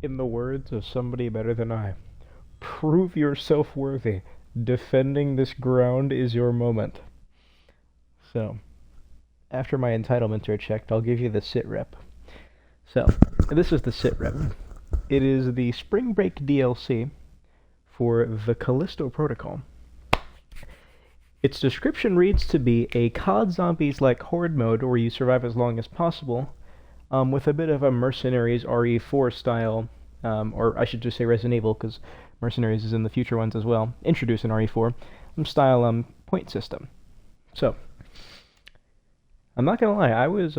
In the words of somebody better than I, prove yourself worthy. Defending this ground is your moment. So, after my entitlements are checked, I'll give you the sit rep. So, this is the sit rep. It is the Spring Break DLC for the Callisto Protocol. Its description reads to be a COD Zombies-like horde mode where you survive as long as possible, with a bit of a Mercenaries RE4 style, or I should just say Resident Evil, because Mercenaries is in the future ones as well, introduced in RE4, style point system. So, I'm not gonna lie, I was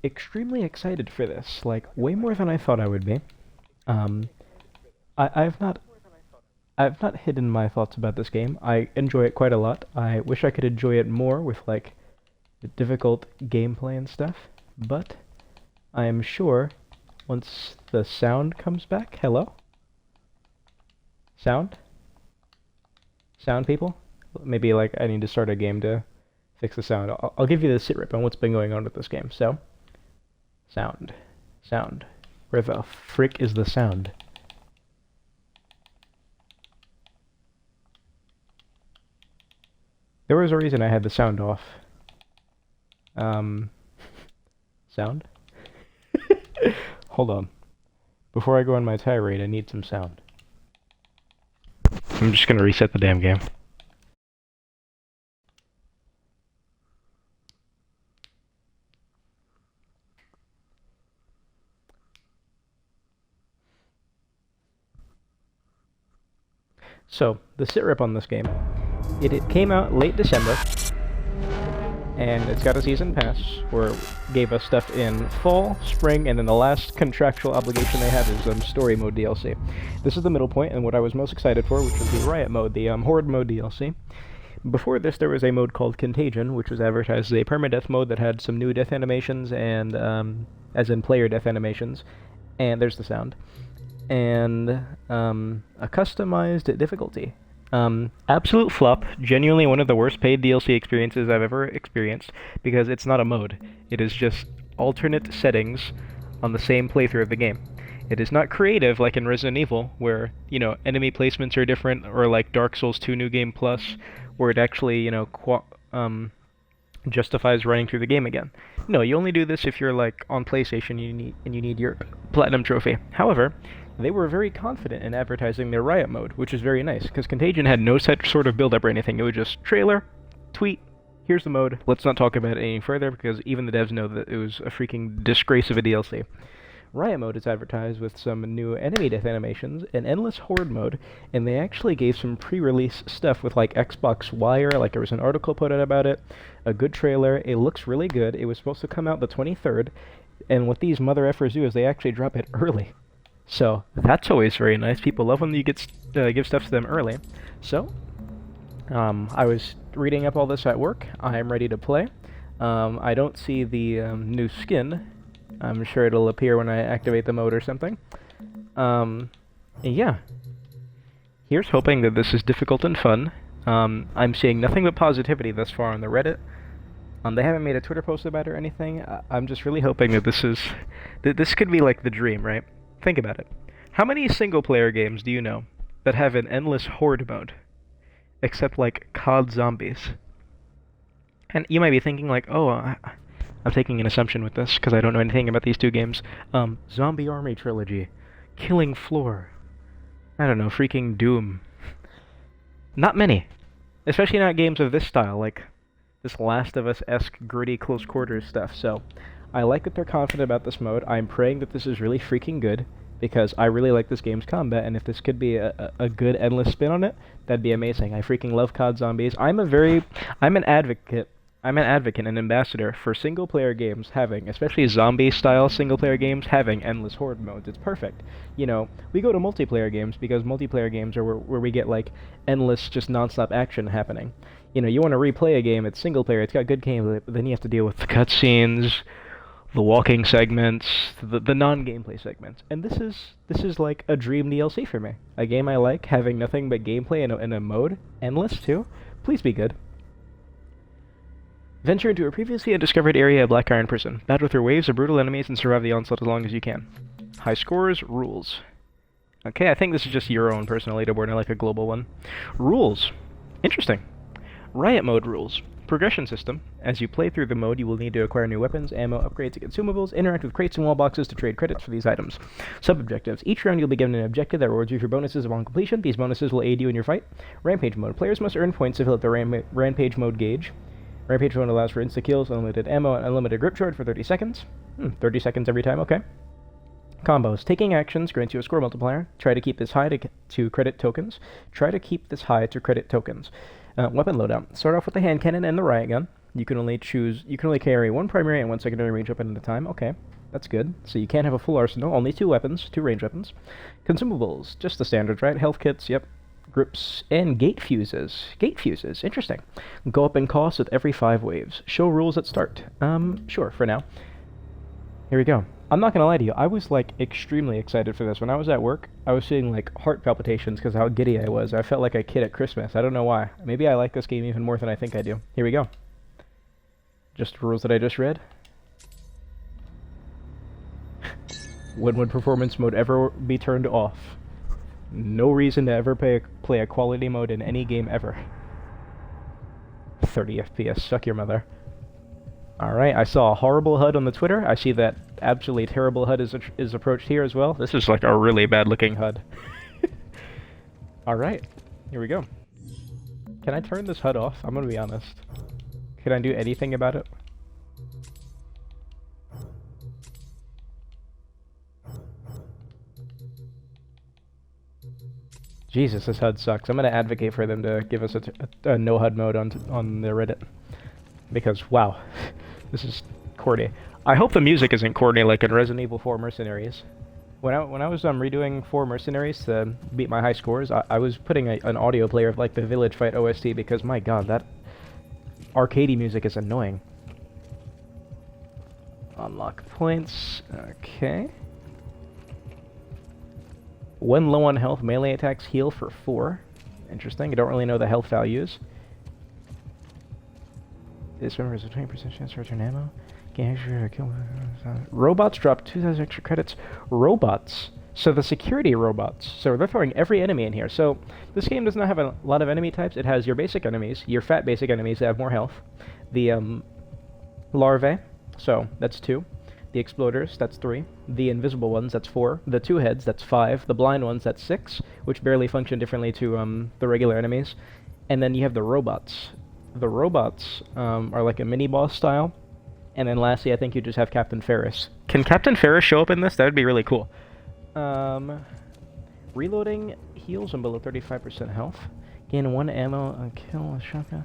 extremely excited for this, like way more than I thought I would be. I've not hidden my thoughts about this game. I enjoy it quite a lot. I wish I could enjoy it more with like the difficult gameplay and stuff, but I am sure once the sound comes back. Hello? Sound? Sound, people? Maybe like I need to start a game to fix the sound. I'll give you the sit rep on what's been going on with this game. So, sound. Sound. Where the frick is the sound? There was a reason I had the sound off. Sound? Hold on. Before I go on my tirade, I need some sound. I'm just gonna reset the damn game. So, the sit rep on this game. It came out late December, and it's got a season pass, where it gave us stuff in fall, spring, and then the last contractual obligation they have is story mode DLC. This is the middle point, and what I was most excited for, which was the Riot mode, the Horde mode DLC. Before this, there was a mode called Contagion, which was advertised as a permadeath mode that had some new death animations, and as in player death animations, and there's the sound, and a customized difficulty. Absolute flop, genuinely one of the worst paid DLC experiences I've ever experienced, because it's not a mode. It is just alternate settings on the same playthrough of the game. It is not creative like in Resident Evil, where, you know, enemy placements are different, or like Dark Souls 2 New Game Plus, where it actually, you know, justifies running through the game again. No, you only do this if you're like on PlayStation and you need your Platinum Trophy. However, they were very confident in advertising their Riot mode, which is very nice, because Contagion had no such sort of build-up or anything. It was just trailer, tweet, here's the mode, let's not talk about it any further, because even the devs know that it was a freaking disgrace of a DLC. Riot mode is advertised with some new enemy death animations, an endless horde mode, and they actually gave some pre-release stuff with like Xbox Wire, like there was an article put out about it, a good trailer, it looks really good, it was supposed to come out the 23rd, and what these mother effers do is they actually drop it early. So, that's always very nice. People love when you give stuff to them early. So, I was reading up all this at work. I'm ready to play. I don't see the new skin. I'm sure it'll appear when I activate the mode or something. Yeah. Here's hoping that this is difficult and fun. I'm seeing nothing but positivity thus far on the Reddit. They haven't made a Twitter post about it or anything. I'm just really hoping that this could be like the dream, right? Think about it. How many single-player games do you know that have an endless horde mode? Except, like, COD Zombies. And you might be thinking, like, oh, I'm taking an assumption with this, because I don't know anything about these two games. Zombie Army Trilogy. Killing Floor. I don't know, freaking Doom. Not many. Especially not games of this style, like this Last of Us-esque gritty close-quarters stuff, so I like that they're confident about this mode. I'm praying that this is really freaking good, because I really like this game's combat, and if this could be a good endless spin on it, that'd be amazing. I freaking love COD Zombies. I'm an advocate and ambassador for single-player games having, especially zombie-style single-player games, having endless horde modes. It's perfect. You know, we go to multiplayer games because multiplayer games are where we get, like, endless, just non-stop action happening. You know, you want to replay a game, it's single-player, it's got good gameplay, but then you have to deal with the cutscenes, the walking segments, the non-gameplay segments, and this is like a dream DLC for me. A game I like, having nothing but gameplay and a mode, endless too. Please be good. Venture into a previously undiscovered area of Black Iron Prison. Battle through waves of brutal enemies and survive the onslaught as long as you can. High scores, rules. Okay, I think this is just your own personal leaderboard, not like a global one. Rules. Interesting. Riot mode rules. Progression system. As you play through the mode, you will need to acquire new weapons, ammo, upgrades, and consumables. Interact with crates and wall boxes to trade credits for these items. Sub-objectives. Each round you'll be given an objective that rewards you for bonuses upon completion. These bonuses will aid you in your fight. Rampage mode. Players must earn points to fill up the Rampage mode gauge. Rampage mode allows for insta-kills, unlimited ammo, and unlimited grip charge for 30 seconds. 30 seconds every time, okay. Combos. Taking actions grants you a score multiplier. Try to keep this high to credit tokens. Weapon loadout. Start off with the hand cannon and the riot gun. You can only carry one primary and one secondary range weapon at a time. Okay, that's good. So you can't have a full arsenal. Only two range weapons. Consumables. Just the standards, right? Health kits, yep. Grips, and gate fuses. Interesting. Go up in cost with every 5 waves. Show rules at start. Sure, for now. Here we go. I'm not gonna lie to you, I was like extremely excited for this. When I was at work, I was seeing like heart palpitations because how giddy I was. I felt like a kid at Christmas. I don't know why. Maybe I like this game even more than I think I do. Here we go. Just rules that I just read. When would performance mode ever be turned off? No reason to ever play a quality mode in any game ever. 30 FPS, suck your mother. Alright, I saw a horrible HUD on the Twitter. I see that absolutely terrible HUD is approached here as well. This is like a really bad looking HUD. Alright, here we go. Can I turn this HUD off? I'm gonna be honest. Can I do anything about it? Jesus, this HUD sucks. I'm gonna advocate for them to give us a no HUD mode on the Reddit. Because, wow, this is corny. I hope the music isn't corny like in Resident Evil 4 Mercenaries. When I was redoing 4 Mercenaries to beat my high scores, I was putting an audio player of like the Village Fight OST because, my god, that arcadey music is annoying. Unlock points. Okay. When low on health, melee attacks heal for 4. Interesting. I don't really know the health values. This member has a 20% chance to return ammo. Gain extra kill. Robots drop 2,000 extra credits. Robots. So the security robots. So they're throwing every enemy in here. So this game does not have a lot of enemy types. It has your basic enemies, your fat basic enemies that have more health. The larvae. So that's 2. The exploders, that's 3. The invisible ones, that's 4. The 2 heads, that's 5. The blind ones, that's 6, which barely function differently to the regular enemies. And then you have the robots. The robots are like a mini-boss style. And then lastly, I think you just have Captain Ferris. Can Captain Ferris show up in this? That would be really cool. Reloading heals on below 35% health. Gain 1 ammo, kill a shotgun.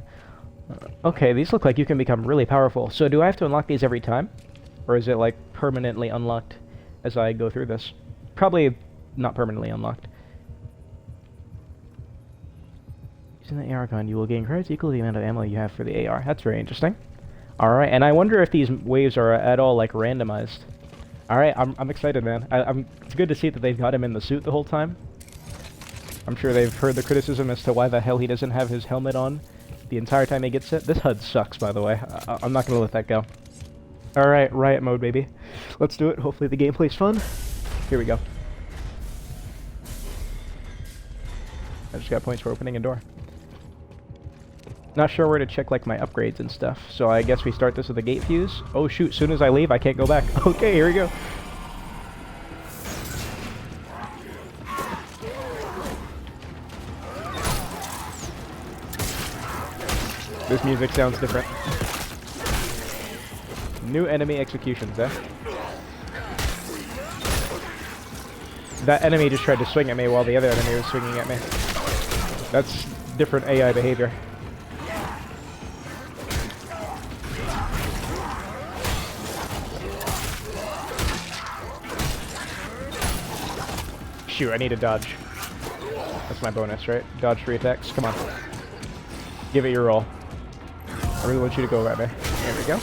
Okay, these look like you can become really powerful. So do I have to unlock these every time? Or is it like permanently unlocked as I go through this? Probably not permanently unlocked. Using the AR gun, you will gain credits equal to the amount of ammo you have for the AR. That's very interesting. Alright, and I wonder if these waves are at all like randomized. Alright, I'm excited, man. It's good to see that they've got him in the suit the whole time. I'm sure they've heard the criticism as to why the hell he doesn't have his helmet on the entire time he gets it. This HUD sucks, by the way. I'm not gonna let that go. Alright, riot mode, baby. Let's do it. Hopefully the gameplay's fun. Here we go. I just got points for opening a door. Not sure where to check like my upgrades and stuff, so I guess we start this with a gate fuse. Oh shoot, soon as I leave I can't go back. Okay, here we go. This music sounds different. New enemy executions, eh? That enemy just tried to swing at me while the other enemy was swinging at me. That's different AI behavior. Shoot, I need to dodge. That's my bonus, right? Dodge 3 attacks. Come on. Give it your all. I really want you to go right there. There we go.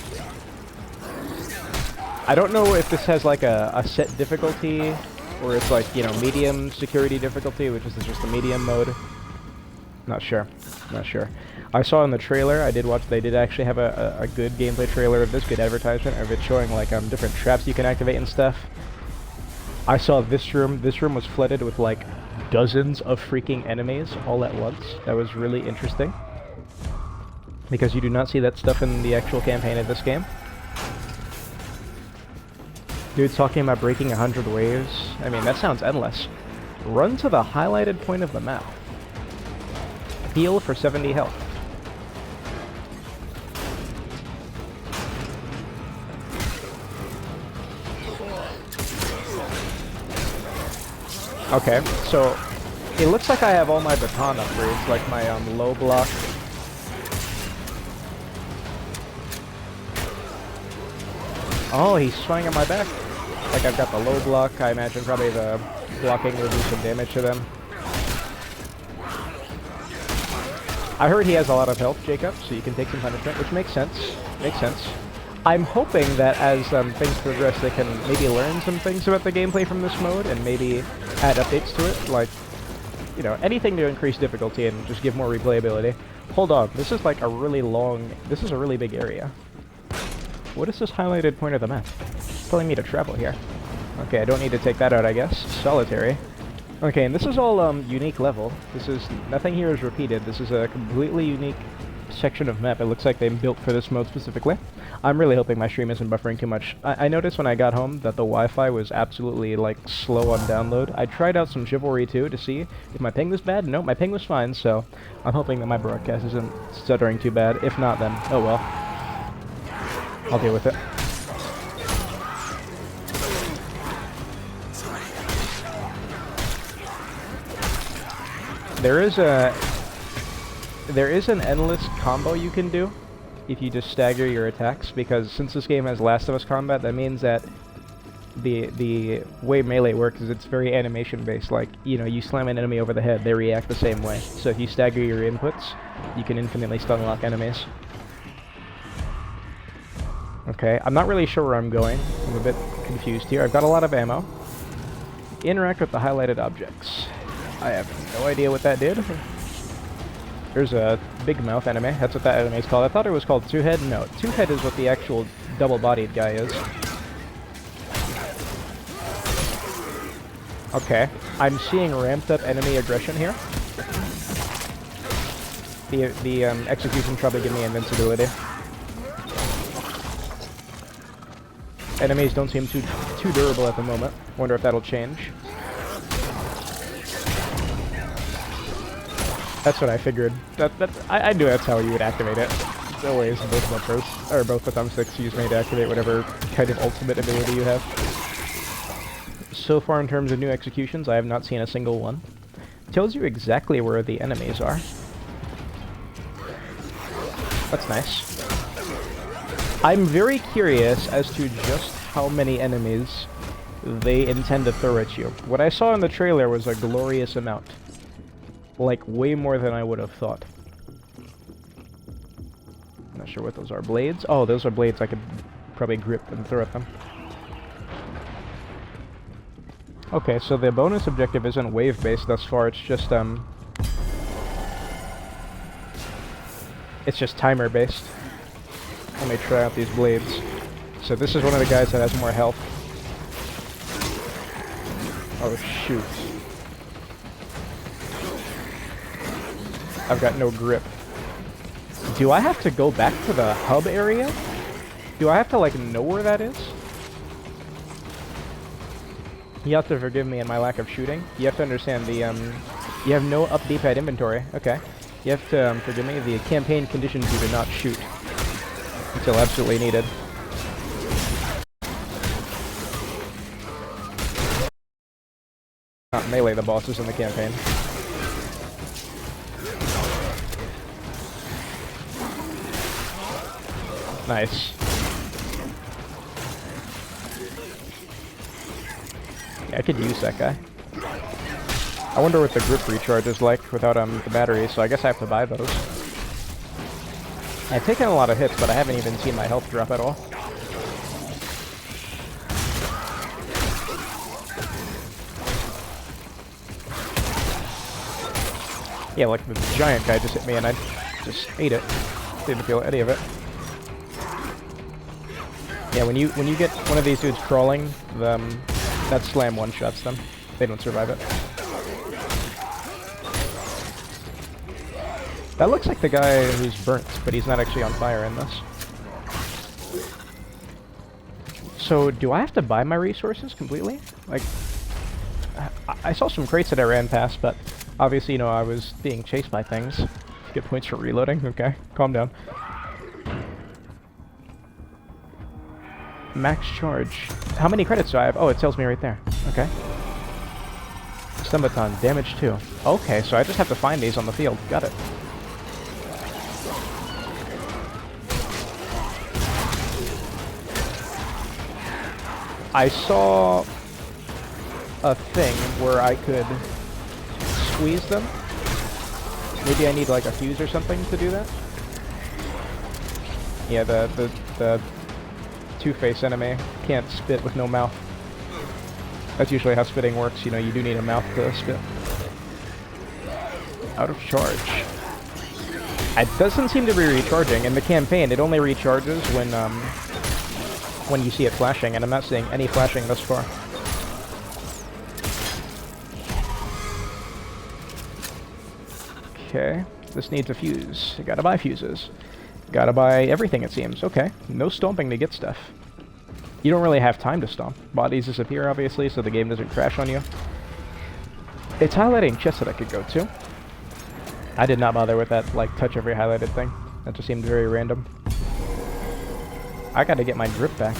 I don't know if this has like a set difficulty, or it's like, you know, medium security difficulty, which is just the medium mode. Not sure. Not sure. I saw in the trailer, I did watch, they did actually have a good gameplay trailer of this, good advertisement of it showing like different traps you can activate and stuff. I saw this room. This room was flooded with like dozens of freaking enemies all at once. That was really interesting. Because you do not see that stuff in the actual campaign of this game. Dude's talking about breaking 100 waves. I mean, that sounds endless. Run to the highlighted point of the map. Heal for 70 health. Okay, so it looks like I have all my baton upgrades, like my low block. Oh, he's swinging at my back. Like I've got the low block. I imagine probably the blocking will do some damage to them. I heard he has a lot of health, Jacob, so you can take some punishment, which makes sense. Makes sense. I'm hoping that as things progress, they can maybe learn some things about the gameplay from this mode and maybe add updates to it, like, you know, anything to increase difficulty and just give more replayability. Hold on, this is like a really long, this is a really big area. What is this highlighted point of the map? It's telling me to travel here. Okay, I don't need to take that out, I guess. Solitary. Okay, and this is all unique level. This is, nothing here is repeated. This is a completely unique section of map. It looks like they built for this mode specifically. I'm really hoping my stream isn't buffering too much. I noticed when I got home that the Wi-Fi was absolutely, like, slow on download. I tried out some Chivalry 2 to see if my ping was bad. No, my ping was fine, so I'm hoping that my broadcast isn't stuttering too bad. If not, then, oh well. I'll deal with it. There is an endless combo you can do if you just stagger your attacks, because since this game has Last of Us combat, that means that the way melee works is it's very animation based. Like, you know, you slam an enemy over the head, they react the same way. So if you stagger your inputs, you can infinitely stun lock enemies. Okay, I'm not really sure where I'm going. I'm a bit confused here. I've got a lot of ammo. Interact with the highlighted objects. I have no idea what that did. There's a big mouth enemy. That's what that enemy is called. I thought it was called Two-Head. No, Two-Head is what the actual double-bodied guy is. Okay, I'm seeing ramped up enemy aggression here. The execution probably give me invincibility. Enemies don't seem too durable at the moment. Wonder if that'll change. That's what I figured. I knew that's how you would activate it. It's always both bumpers, or both the thumbsticks used me to activate whatever kind of ultimate ability you have. So far in terms of new executions, I have not seen a single one. It tells you exactly where the enemies are. That's nice. I'm very curious as to just how many enemies they intend to throw at you. What I saw in the trailer was a glorious amount. Like, way more than I would have thought. I'm not sure what those are. Blades? Oh, those are blades I could probably grip and throw at them. Okay, so the bonus objective isn't wave-based thus far, it's just, it's just timer-based. Let me try out these blades. So this is one of the guys that has more health. Oh, shoot. I've got no grip. Do I have to go back to the hub area? Do I have to, like, know where that is? You have to forgive me in my lack of shooting. You have to understand the, you have no up D-pad inventory. Okay. You have to, forgive me, the campaign conditions you to not shoot until absolutely needed. Not melee the bosses in the campaign. Nice. Yeah, I could use that guy. I wonder what the grip recharge is like without the batteries, so I guess I have to buy those. I've taken a lot of hits, but I haven't even seen my health drop at all. Yeah, like the giant guy just hit me and I just ate it. Didn't feel any of it. Yeah, when you get one of these dudes crawling, That slam one-shots them. They don't survive it. That looks like the guy who's burnt, but he's not actually on fire in this. So, do I have to buy my resources completely? Like, I saw some crates that I ran past, but obviously, you know, I was being chased by things. Get points for reloading. Okay, calm down. Max charge. How many credits do I have? Oh, it tells me right there. Okay. Stumbaton, damage 2. Okay, so I just have to find these on the field. Got it. I saw a thing where I could squeeze them. Maybe I need like a fuse or something to do that. Yeah, the two-face enemy can't spit with no mouth. That's usually how spitting works, you know, you do need a mouth to spit. Out of charge. It doesn't seem to be recharging. In the campaign, it only recharges when you see it flashing, and I'm not seeing any flashing thus far. Okay, this needs a fuse. I gotta buy fuses. Gotta buy everything, it seems. Okay, no stomping to get stuff. You don't really have time to stomp. Bodies disappear, obviously, so the game doesn't crash on you. It's highlighting chests that I could go to. I did not bother with that, like, touch every highlighted thing. That just seemed very random. I gotta get my grip back.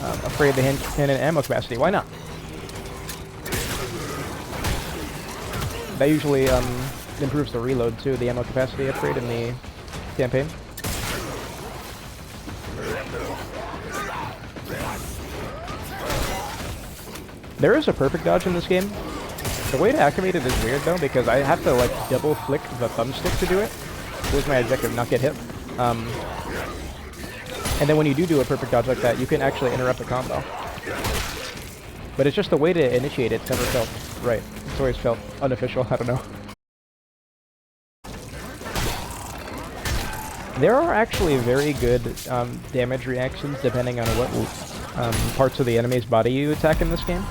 Upgrade the hand cannon ammo capacity. Why not? That usually improves the reload too, the ammo capacity upgrade in the campaign. There is a perfect dodge in this game. The way to activate it is weird though, because I have to like double flick the thumbstick to do it. Here's my objective, not get hit. And then when you do a perfect dodge like that, you can actually interrupt the combo. But it's just the way to initiate it's never felt right. It's always felt unofficial, I don't know. There are actually very good damage reactions depending on what parts of the enemy's body you attack in this game.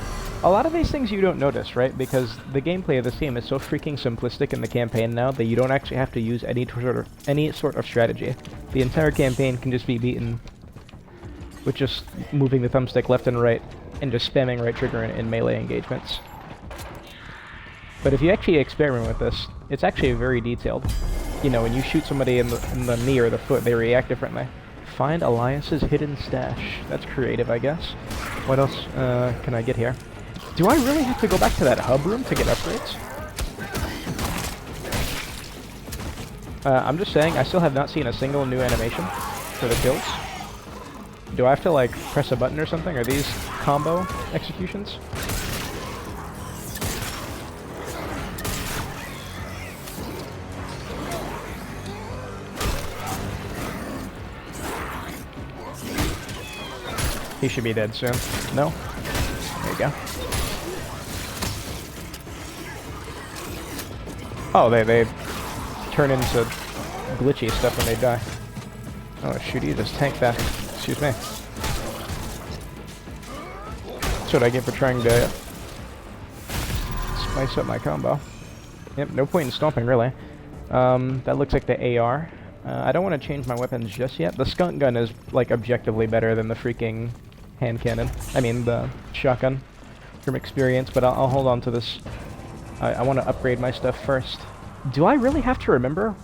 A lot of these things you don't notice, right? Because the gameplay of this game is so freaking simplistic in the campaign now that you don't actually have to use any sort of strategy. The entire campaign can just be beaten with just moving the thumbstick left and right and just spamming right trigger in melee engagements. But if you actually experiment with this, it's actually very detailed. You know, when you shoot somebody in the knee or the foot, they react differently. Find Elias's hidden stash. That's creative, I guess. What else can I get here? Do I really have to go back to that hub room to get upgrades? I'm just saying, I still have not seen a single new animation for the kills. Do I have to, like, press a button or something? Are these combo executions? He should be dead soon. No? There you go. Oh, they turn into glitchy stuff when they die. Oh shoot, you just tanked that. Excuse me. That's what I get for trying to spice up my combo. Yep, no point in stomping, really. That looks like the AR. I don't want to change my weapons just yet. The skunk gun is, like, objectively better than the freaking hand cannon. I mean, the shotgun from experience, but I'll hold on to this. I want to upgrade my stuff first. Do I really have to remember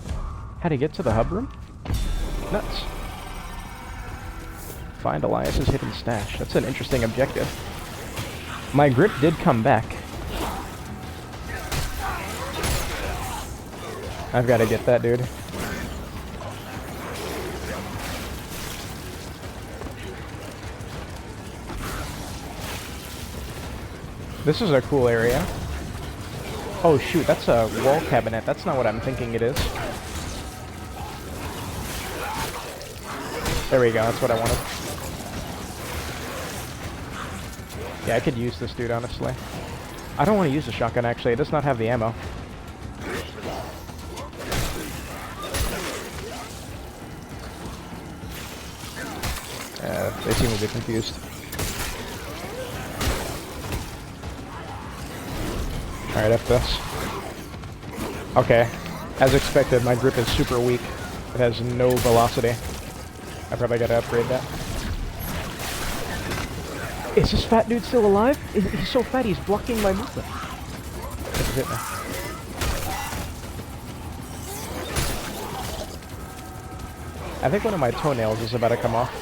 how to get to the hub room? Nuts. Find Elias's hidden stash. That's an interesting objective. My grip did come back. I've got to get that, dude. This is a cool area. Oh shoot, that's a wall cabinet. That's not what I'm thinking it is. There we go, that's what I wanted. Yeah, I could use this dude, honestly. I don't want to use the shotgun, actually. It does not have the ammo. They seem a bit confused. Alright, F this. Okay. As expected, my grip is super weak. It has no velocity. I probably gotta upgrade that. Is this fat dude still alive? He's so fat he's blocking my movement. This is it now. I think one of my toenails is about to come off.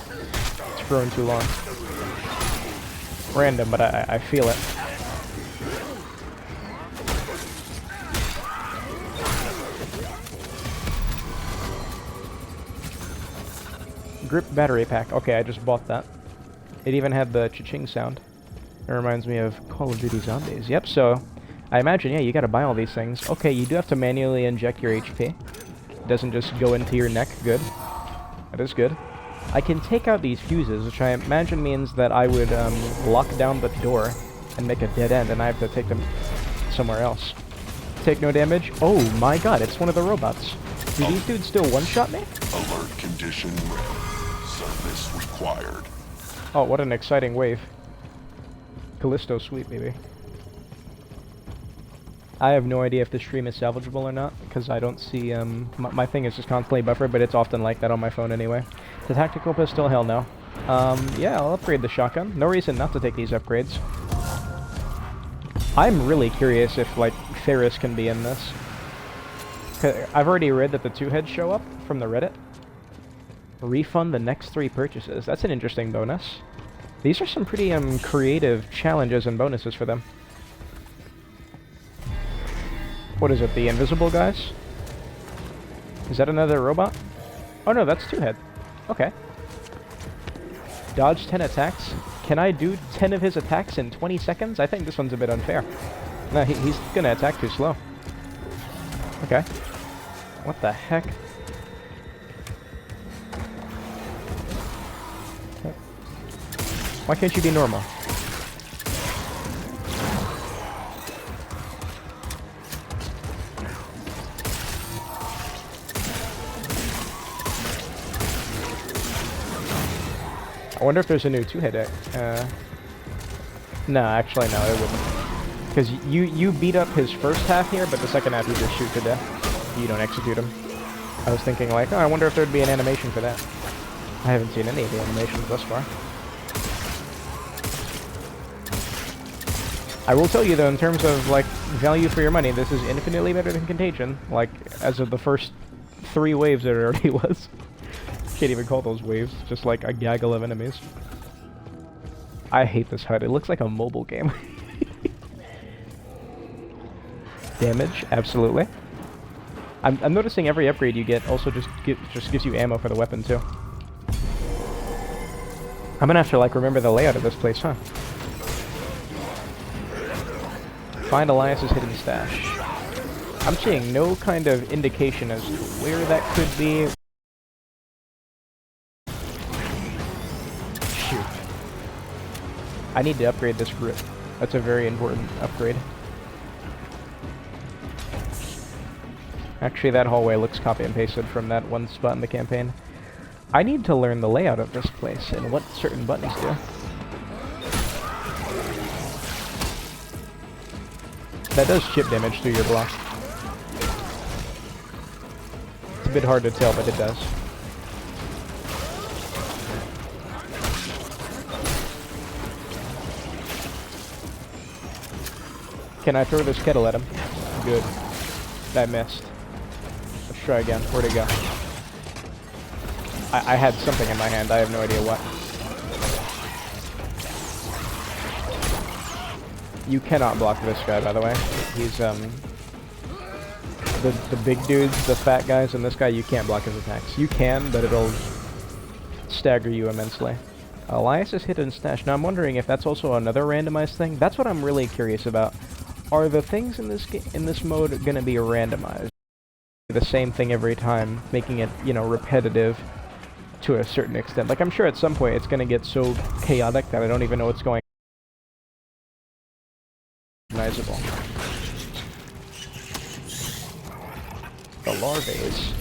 It's grown too long. Random, but I feel it. Grip battery pack. Okay, I just bought that. It even had the cha-ching sound. It reminds me of Call of Duty Zombies. Yep, so I imagine, yeah, you gotta buy all these things. Okay, you do have to manually inject your HP. It doesn't just go into your neck. Good. That is good. I can take out these fuses, which I imagine means that I would lock down the door and make a dead end, and I have to take them somewhere else. Take no damage? Oh my god, it's one of the robots. Do these dudes still one-shot me? Alert condition ready. Service required. Oh, what an exciting wave. Callisto Sweep, maybe. I have no idea if the stream is salvageable or not, because I don't see, my thing is just constantly buffered, but it's often like that on my phone anyway. The tactical pistol, hell no. Yeah, I'll upgrade the shotgun. No reason not to take these upgrades. I'm really curious if, like, Ferris can be in this. I've already read that the two-heads show up from the Reddit. Refund the next 3 purchases. That's an interesting bonus. These are some pretty, creative challenges and bonuses for them. What is it, the invisible guys? Is that another robot? Oh no, that's two-head. Okay. Dodge 10 attacks. Can I do 10 of his attacks in 20 seconds? I think this one's a bit unfair. No, he's gonna attack too slow. Okay. What the heck? Why can't you be normal? I wonder if there's a new two-head. No, actually, no, it wouldn't. Because you beat up his first half here, but the second half you just shoot to death. You don't execute him. I was thinking like, oh, I wonder if there'd be an animation for that. I haven't seen any of the animations thus far. I will tell you though, in terms of like value for your money, this is infinitely better than Contagion. Like, as of the first 3 waves that it already was. Can't even call those waves, just like a gaggle of enemies. I hate this HUD, it looks like a mobile game. Damage, absolutely. I'm noticing every upgrade you get also just gives you ammo for the weapon too. I'm gonna have to like remember the layout of this place, huh? Find Elias's hidden stash. I'm seeing no kind of indication as to where that could be. Shoot. I need to upgrade this grip. That's a very important upgrade. Actually, that hallway looks copy and pasted from that one spot in the campaign. I need to learn the layout of this place and what certain buttons do. That does chip damage through your block. It's a bit hard to tell, but it does. Can I throw this kettle at him? Good. I missed. Let's try again. Where'd it go? I had something in my hand. I have no idea what. You cannot block this guy, by the way. He's, the big dudes, the fat guys, and this guy, you can't block his attacks. You can, but it'll stagger you immensely. Elias's hidden stash. Now, I'm wondering if that's also another randomized thing. That's what I'm really curious about. Are the things in this mode gonna be randomized? The same thing every time, making it, you know, repetitive to a certain extent. Like, I'm sure at some point it's gonna get so chaotic that I don't even know what's going on. Recognizable. The larvaes.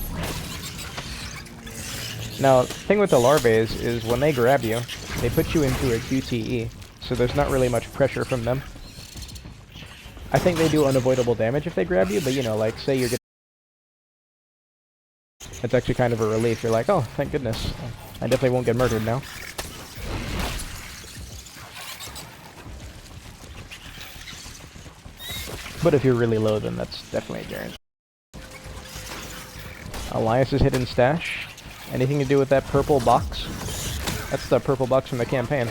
Now, the thing with the larvaes is when they grab you, they put you into a QTE, so there's not really much pressure from them. I think they do unavoidable damage if they grab you, but you know, like, say you're getting... It's actually kind of a relief. You're like, oh, thank goodness. I definitely won't get murdered now. But if you're really low, then that's definitely a guarantee. Elias's hidden stash. Anything to do with that purple box? That's the purple box from the campaign.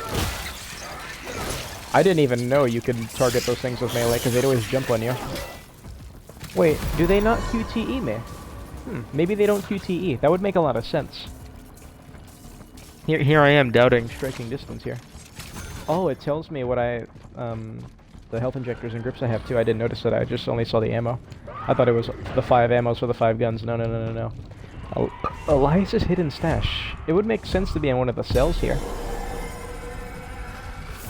I didn't even know you could target those things with melee, because they'd always jump on you. Wait, do they not QTE me? Maybe they don't QTE. That would make a lot of sense. Here I am doubting striking distance here. Oh, it tells me what the health injectors and grips I have too. I didn't notice that. I just only saw the ammo. I thought it was the 5 ammos for the 5 guns. No. Elias's hidden stash. It would make sense to be in one of the cells here.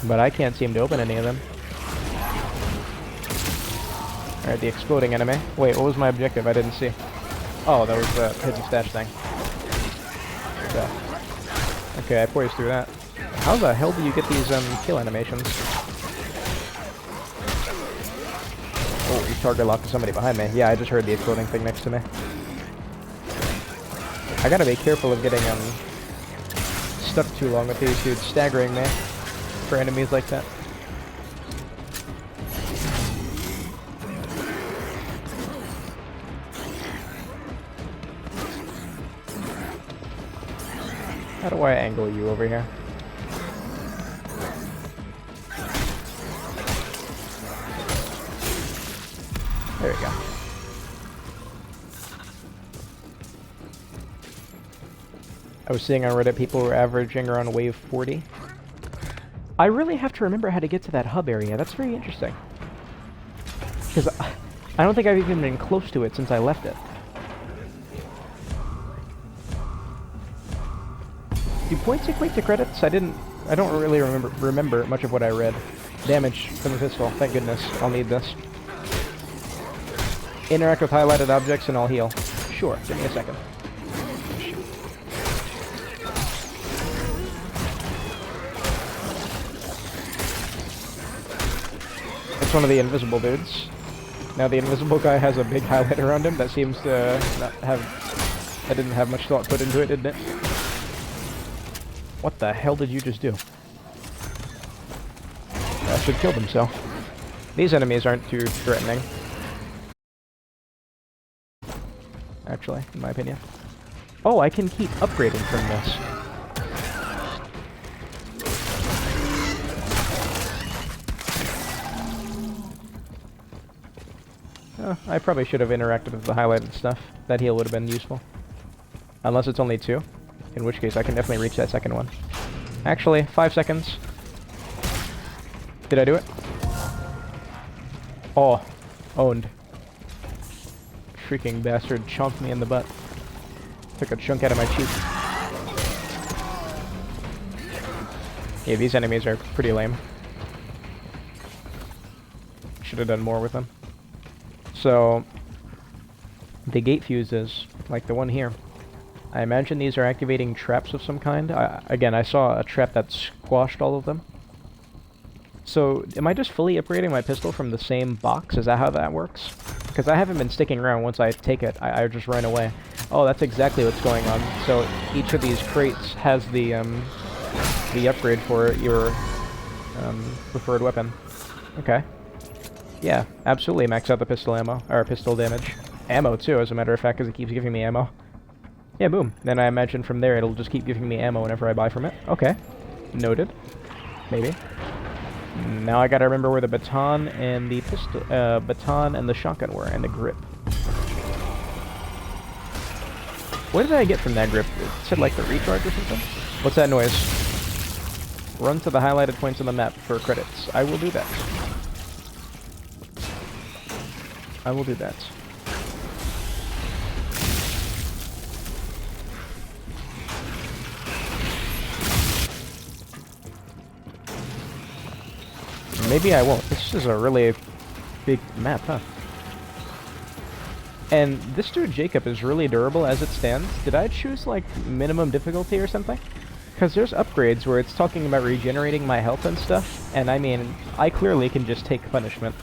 But I can't seem to open any of them. Alright, the exploding enemy. Wait, what was my objective? I didn't see. Oh, that was the hidden stash thing. Okay, I poised through that. How the hell do you get these kill animations? Oh, you target locked to somebody behind me. Yeah, I just heard the exploding thing next to me. I gotta be careful of getting stuck too long with these dudes staggering me for enemies like that. How do I angle you over here? There we go. I was seeing on Reddit people were averaging around wave 40. I really have to remember how to get to that hub area. That's very interesting. Because I don't think I've even been close to it since I left it. Do points equate to credits? I don't really remember much of what I read. Damage from the pistol. Thank goodness. I'll need this. Interact with highlighted objects and I'll heal. Sure, give me a second. It's one of the invisible dudes. Now the invisible guy has a big highlight around him that seems to not have... I didn't have much thought put into it, didn't it? What the hell did you just do? That should kill himself. These enemies aren't too threatening. Actually, in my opinion. Oh, I can keep upgrading from this. Oh, I probably should have interacted with the highlighted stuff. That heal would have been useful. Unless it's only 2. In which case, I can definitely reach that second one. Actually, 5 seconds. Did I do it? Oh, owned. Freaking bastard chomped me in the butt. Took a chunk out of my cheek. Yeah, these enemies are pretty lame. Should have done more with them. So, the gate fuses, like the one here, I imagine these are activating traps of some kind. Again, I saw a trap that squashed all of them. So, am I just fully upgrading my pistol from the same box? Is that how that works? Because I haven't been sticking around. Once I take it, I just run away. Oh, that's exactly what's going on. So, each of these crates has the upgrade for your preferred weapon. Okay. Yeah, absolutely max out the pistol ammo, or pistol damage. Ammo, too, as a matter of fact, because it keeps giving me ammo. Yeah, boom. Then I imagine from there it'll just keep giving me ammo whenever I buy from it. Okay. Noted. Maybe. Now I gotta remember where the baton and the pistol, baton and the shotgun were, and the grip. What did I get from that grip? It said like the recharge or something? What's that noise? Run to the highlighted points on the map for credits. I will do that. I will do that. Maybe I won't. This is a really big map, huh? And this dude, Jacob, is really durable as it stands. Did I choose, like, minimum difficulty or something? Because there's upgrades where it's talking about regenerating my health and stuff, and I mean, I clearly can just take punishment.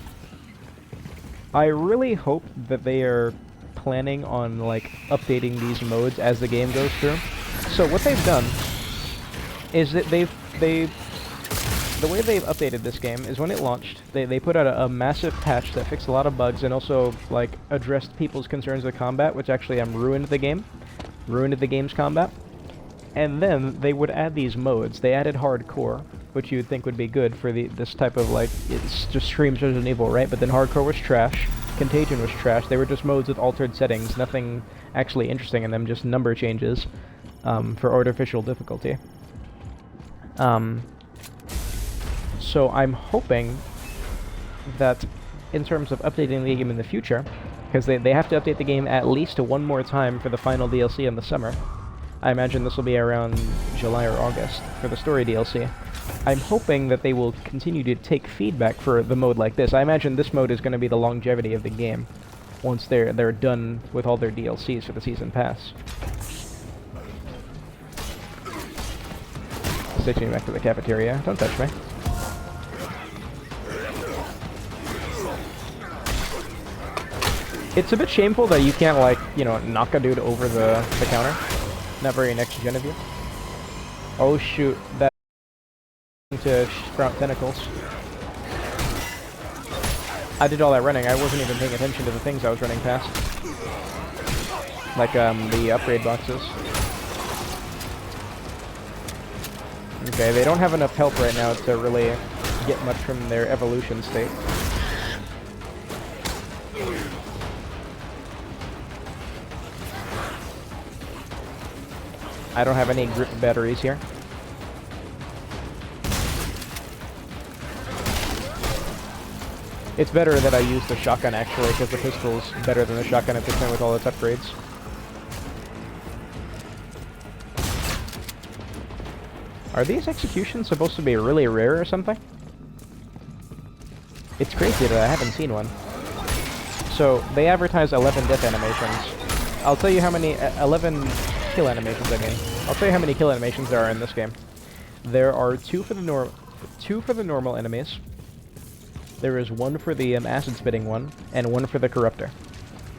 I really hope that they are planning on, like, updating these modes as the game goes through. So what they've done is that the way they've updated this game is when it launched, they put out a massive patch that fixed a lot of bugs and also, like, addressed people's concerns with combat, which actually ruined the game's combat. And then they would add these modes. They added hardcore, which you would think would be good for this type of, like, it's just streams Resident Evil, right? But then hardcore was trash, Contagion was trash. They were just modes with altered settings, nothing actually interesting in them, just number changes for artificial difficulty. So I'm hoping that in terms of updating the game in the future, because they have to update the game at least one more time for the final DLC in the summer. I imagine this will be around July or August for the story DLC. I'm hoping that they will continue to take feedback for the mode like this. I imagine this mode is going to be the longevity of the game once they're done with all their DLCs for the season pass. Let's take me back to the cafeteria. Don't touch me. It's a bit shameful that you can't, like, you know, knock a dude over the counter. Not very next-gen of you. Oh shoot, that to sprout tentacles. I did all that running, I wasn't even paying attention to the things I was running past. Like, the upgrade boxes. Okay, they don't have enough health right now to really get much from their evolution state. I don't have any grip batteries here. It's better that I use the shotgun actually, because the pistol's better than the shotgun at this point with all its upgrades. Are these executions supposed to be really rare or something? It's crazy that I haven't seen one. So, they advertise 11 death animations. I'll tell you how many... 11... kill animations, I mean. I'll tell you how many kill animations there are in this game. There are two for the normal enemies. There is one for the acid spitting one, and one for the corruptor.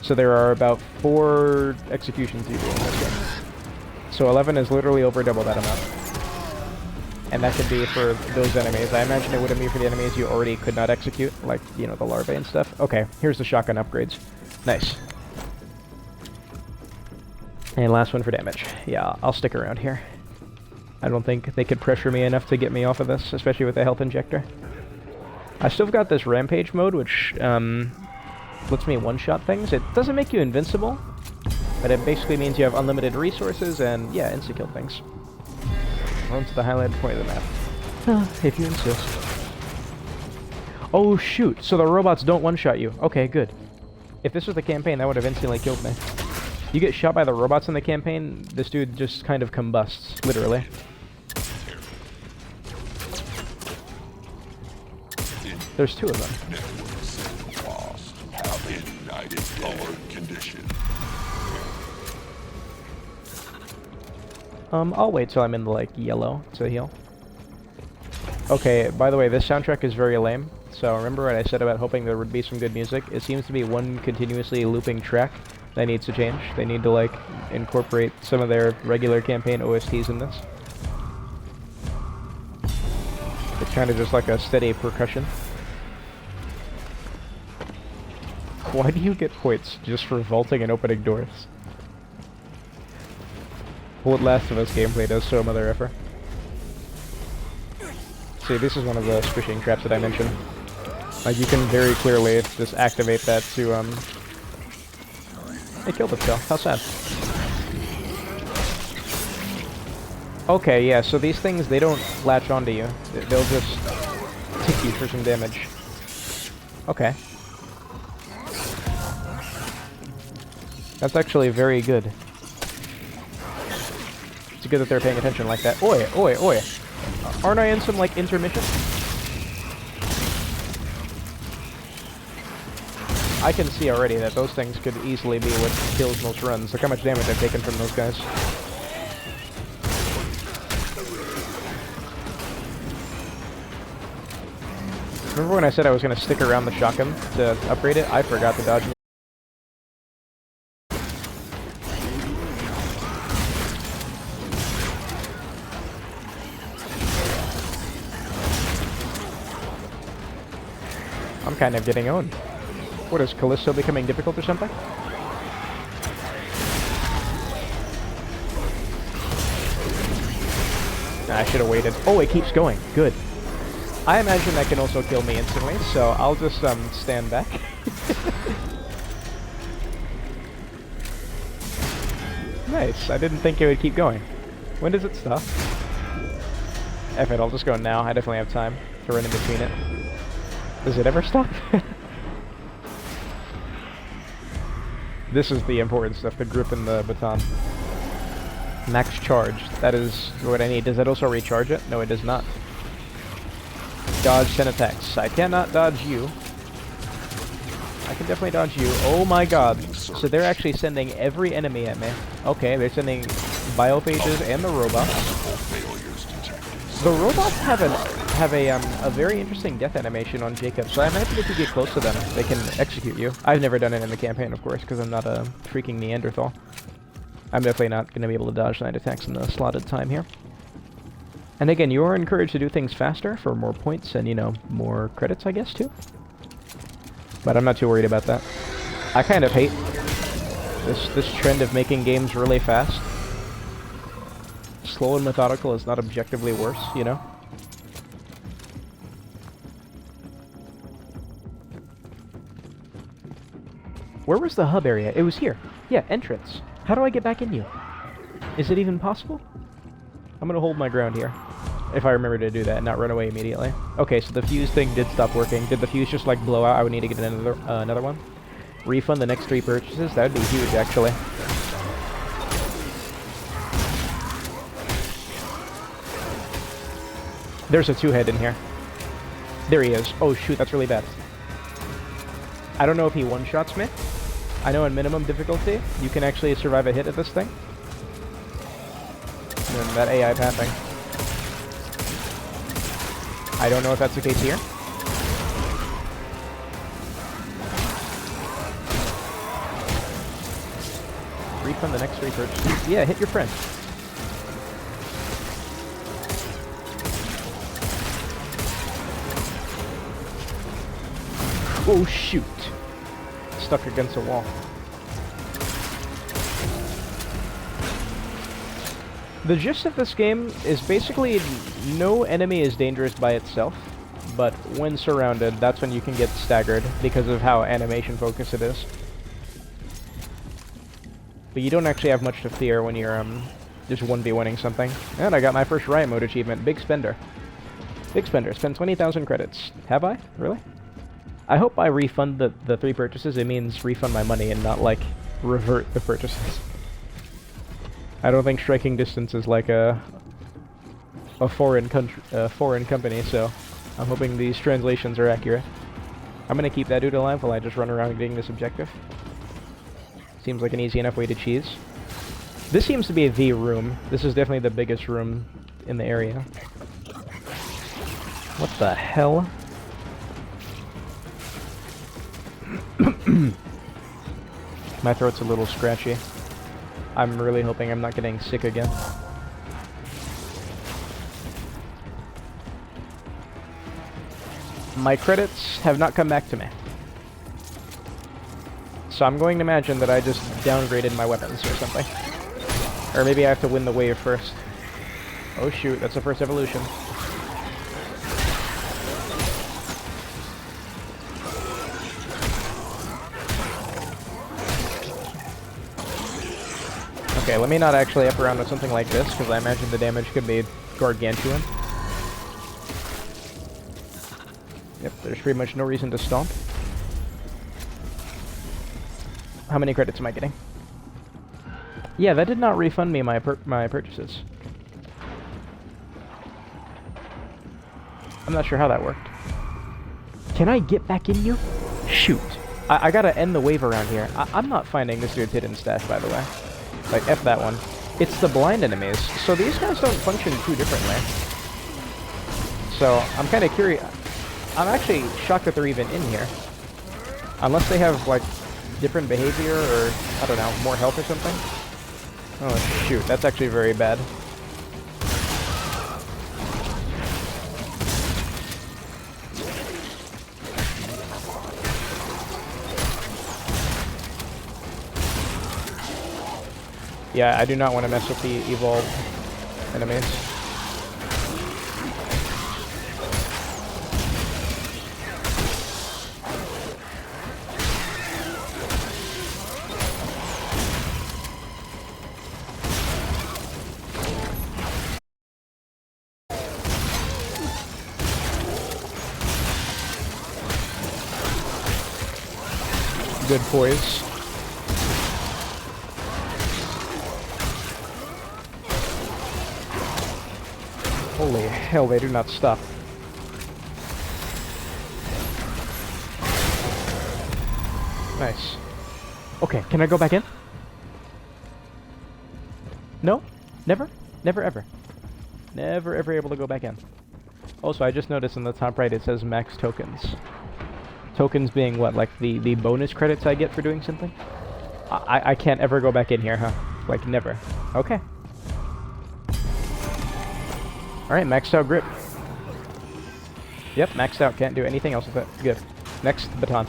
So there are about 4 executions you do in this game. So 11 is literally over double that amount. And that could be for those enemies. I imagine it wouldn't be for the enemies you already could not execute, like, you know, the larvae and stuff. Okay, here's the shotgun upgrades. Nice. And last one for damage. Yeah, I'll stick around here. I don't think they could pressure me enough to get me off of this, especially with the health injector. I still got this rampage mode, which lets me one-shot things. It doesn't make you invincible, but it basically means you have unlimited resources and, yeah, insta-kill things. Run to the highlighted point of the map. If you insist. Oh, shoot. So the robots don't one-shot you. Okay, good. If this was the campaign, that would have instantly killed me. You get shot by the robots in the campaign, this dude just kind of combusts, literally. There's 2 of them. Lost. Have ignited forward condition. I'll wait till I'm in the, like, yellow to heal. Okay, by the way, this soundtrack is very lame. So remember what I said about hoping there would be some good music? It seems to be one continuously looping track that needs to change. They need to, like, incorporate some of their regular campaign OSTs in this. It's kind of just like a steady percussion. Why do you get points just for vaulting and opening doors? What Last of Us gameplay does so mother effer. See, this is one of the squishing traps that I mentioned. Like, you can very clearly just activate that to, They killed itself. How sad. Okay, yeah, so these things, they don't latch onto you. They'll just tick you for some damage. Okay. That's actually very good. It's good that they're paying attention like that. Oi, oi, oi! Aren't I in some, like, intermission? I can see already that those things could easily be what kills most runs. Look how much damage I've taken from those guys. Remember when I said I was going to stick around the shotgun to upgrade it? I forgot to dodge. I'm kind of getting owned. What, is Callisto becoming difficult or something? I should have waited. Oh, it keeps going. Good. I imagine that can also kill me instantly, so I'll just stand back. Nice. I didn't think it would keep going. When does it stop? F it, I'll just go now. I definitely have time to run in between it. Does it ever stop? This is the important stuff, the grip and the baton. Max charge. That is what I need. Does that also recharge it? No, it does not. Dodge 10 attacks. I cannot dodge you. I can definitely dodge you. Oh my god. So they're actually sending every enemy at me. Okay, they're sending biophages and the robots. The robots have a very interesting death animation on Jacob, so I imagine if you get close to them, they can execute you. I've never done it in the campaign, of course, because I'm not a freaking Neanderthal. I'm definitely not going to be able to dodge 9 attacks in the slotted time here. And again, you are encouraged to do things faster for more points and, you know, more credits, I guess, too. But I'm not too worried about that. I kind of hate this trend of making games really fast. Slow and methodical is not objectively worse, you know? Where was the hub area? It was here. Yeah, entrance. How do I get back in you? Is it even possible? I'm gonna hold my ground here. If I remember to do that and not run away immediately. Okay, so the fuse thing did stop working. Did the fuse just like blow out? I would need to get another one. Refund the next 3 purchases? That would be huge, actually. There's a 2-head in here. There he is. Oh shoot, that's really bad. I don't know if he one-shots me. I know in minimum difficulty, you can actually survive a hit at this thing. And then that AI pathing. I don't know if that's the case here. Refund the next 3 purchases. Yeah, hit your friend. Oh shoot. Stuck against a wall. The gist of this game is basically no enemy is dangerous by itself, but when surrounded, that's when you can get staggered because of how animation focused it is. But you don't actually have much to fear when you're just 1v1ing something. And I got my first Riot Mode achievement, Big Spender. Big Spender, spend 20,000 credits. Have I? Really? I hope I refund the 3 purchases. It means refund my money and not, like, revert the purchases. I don't think striking distance is like a foreign company, so I'm hoping these translations are accurate. I'm gonna keep that dude alive while I just run around getting this objective. Seems like an easy enough way to cheese. This seems to be the room. This is definitely the biggest room in the area. What the hell? My throat's a little scratchy. I'm really hoping I'm not getting sick again. My credits have not come back to me. So I'm going to imagine that I just downgraded my weapons or something. Or maybe I have to win the wave first. Oh shoot, that's the first evolution. Okay, let me not actually up around with something like this, because I imagine the damage could be gargantuan. Yep, there's pretty much no reason to stomp. How many credits am I getting? Yeah, that did not refund me my purchases. I'm not sure how that worked. Can I get back in you? Shoot. I gotta end the wave around here. I'm not finding this dude's hidden stash, by the way. Like, F that one. It's the blind enemies. So these guys don't function too differently. So, I'm kind of curious. I'm actually shocked that they're even in here. Unless they have, like, different behavior or, I don't know, more health or something. Oh, shoot. That's actually very bad. Yeah, I do not want to mess with the evolved enemies. Good poise. Holy hell, they do not stop. Nice. Okay, can I go back in? No? Never? Never ever. Never ever able to go back in. Also, I just noticed in the top right it says max tokens. Tokens being what, like the bonus credits I get for doing something? I can't ever go back in here, huh? Like, never. Okay. Alright, maxed out grip. Yep, maxed out. Can't do anything else with it. Good. Next, baton.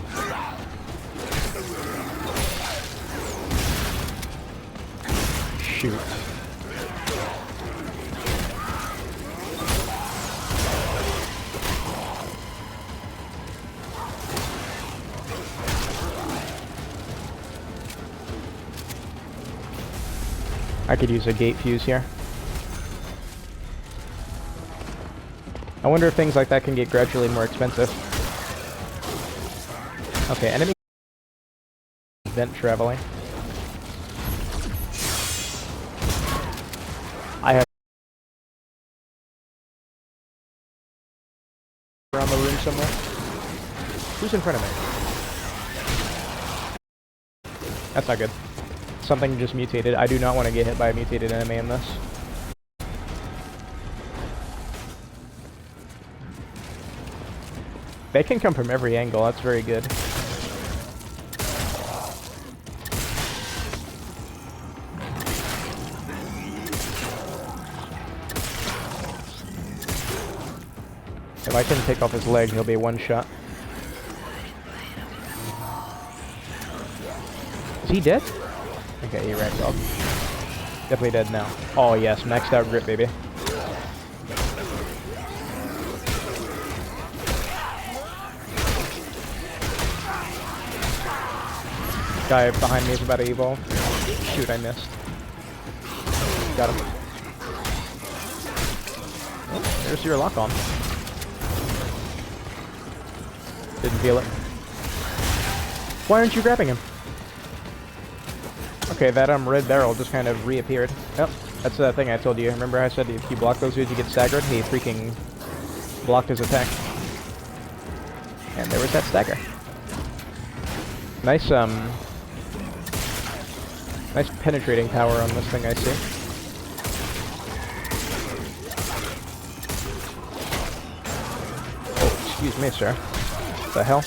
Shoot. I could use a gate fuse here. I wonder if things like that can get gradually more expensive. Okay, enemy vent traveling. I have around the room somewhere. Who's in front of me? That's not good. Something just mutated. I do not want to get hit by a mutated enemy in this. They can come from every angle. That's very good. If I can take off his leg, he'll be one shot. Is he dead? Okay, he ragdolled. Definitely dead now. Oh yes, maxed out grip, baby. Guy behind me is about to evolve. Shoot, I missed. Got him. Oh, there's your lock on. Didn't feel it. Why aren't you grabbing him? Okay, that red barrel just kind of reappeared. Yep, that's the thing I told you. Remember I said if you block those dudes you get staggered? He freaking blocked his attack. And there was that stagger. Nice, nice penetrating power on this thing I see. Oh, excuse me, sir. What the hell?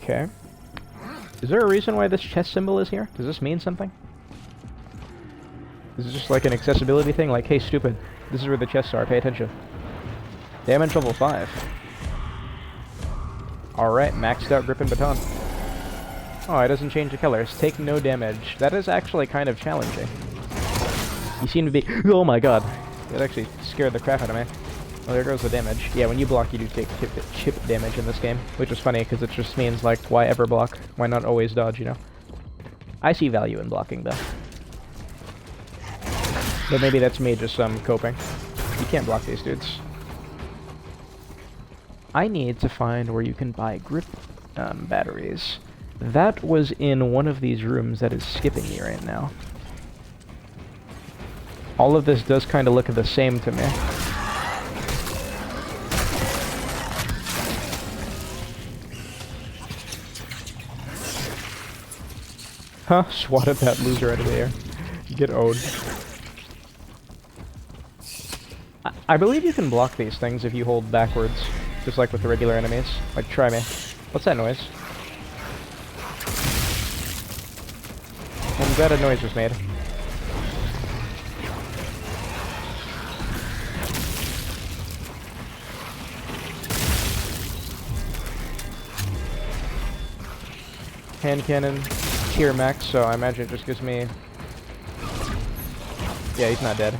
Okay. Is there a reason why this chest symbol is here? Does this mean something? Is it just like an accessibility thing? Like, hey, stupid, this is where the chests are, pay attention. Damage level 5. Alright, maxed out grip and baton. Oh, it doesn't change the colors. Take no damage. That is actually kind of challenging. You seem to be... Oh my god. That actually scared the crap out of me. Oh, there goes the damage. Yeah, when you block, you do take chip damage in this game. Which is funny, because it just means, like, why ever block? Why not always dodge, you know? I see value in blocking, though. But maybe that's me just coping. You can't block these dudes. I need to find where you can buy grip batteries. That was in one of these rooms that is skipping me right now. All of this does kind of look the same to me. Huh? Swatted that loser out of the air. Get owned. I believe you can block these things if you hold backwards, just like with the regular enemies. Like, try me. What's that noise? I'm glad a noise was made. Hand cannon, tier max, so I imagine it just gives me... Yeah, he's not dead.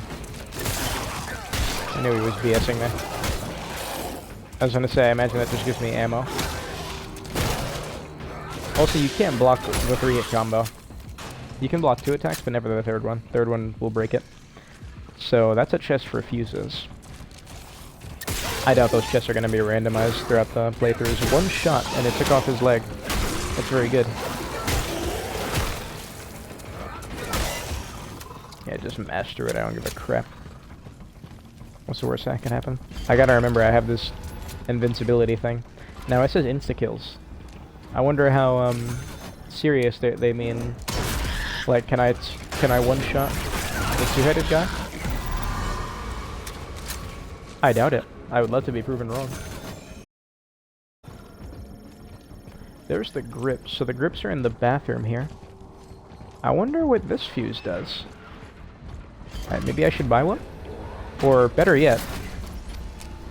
I knew he was BSing me. I was gonna say, I imagine that just gives me ammo. Also, you can't block the 3-hit combo. You can block 2 attacks, but never the third one. Third one will break it. So, that's a chest for fuses. I doubt those chests are gonna be randomized throughout the playthroughs. One shot, and it took off his leg. That's very good. Yeah, just mash through it, I don't give a crap. What's the worst that can happen? I gotta remember I have this invincibility thing. Now it says insta-kills. I wonder how serious they mean. Like, can I one-shot the 2-headed guy? I doubt it. I would love to be proven wrong. There's the grips. So the grips are in the bathroom here. I wonder what this fuse does. Alright, maybe I should buy one? Or better yet,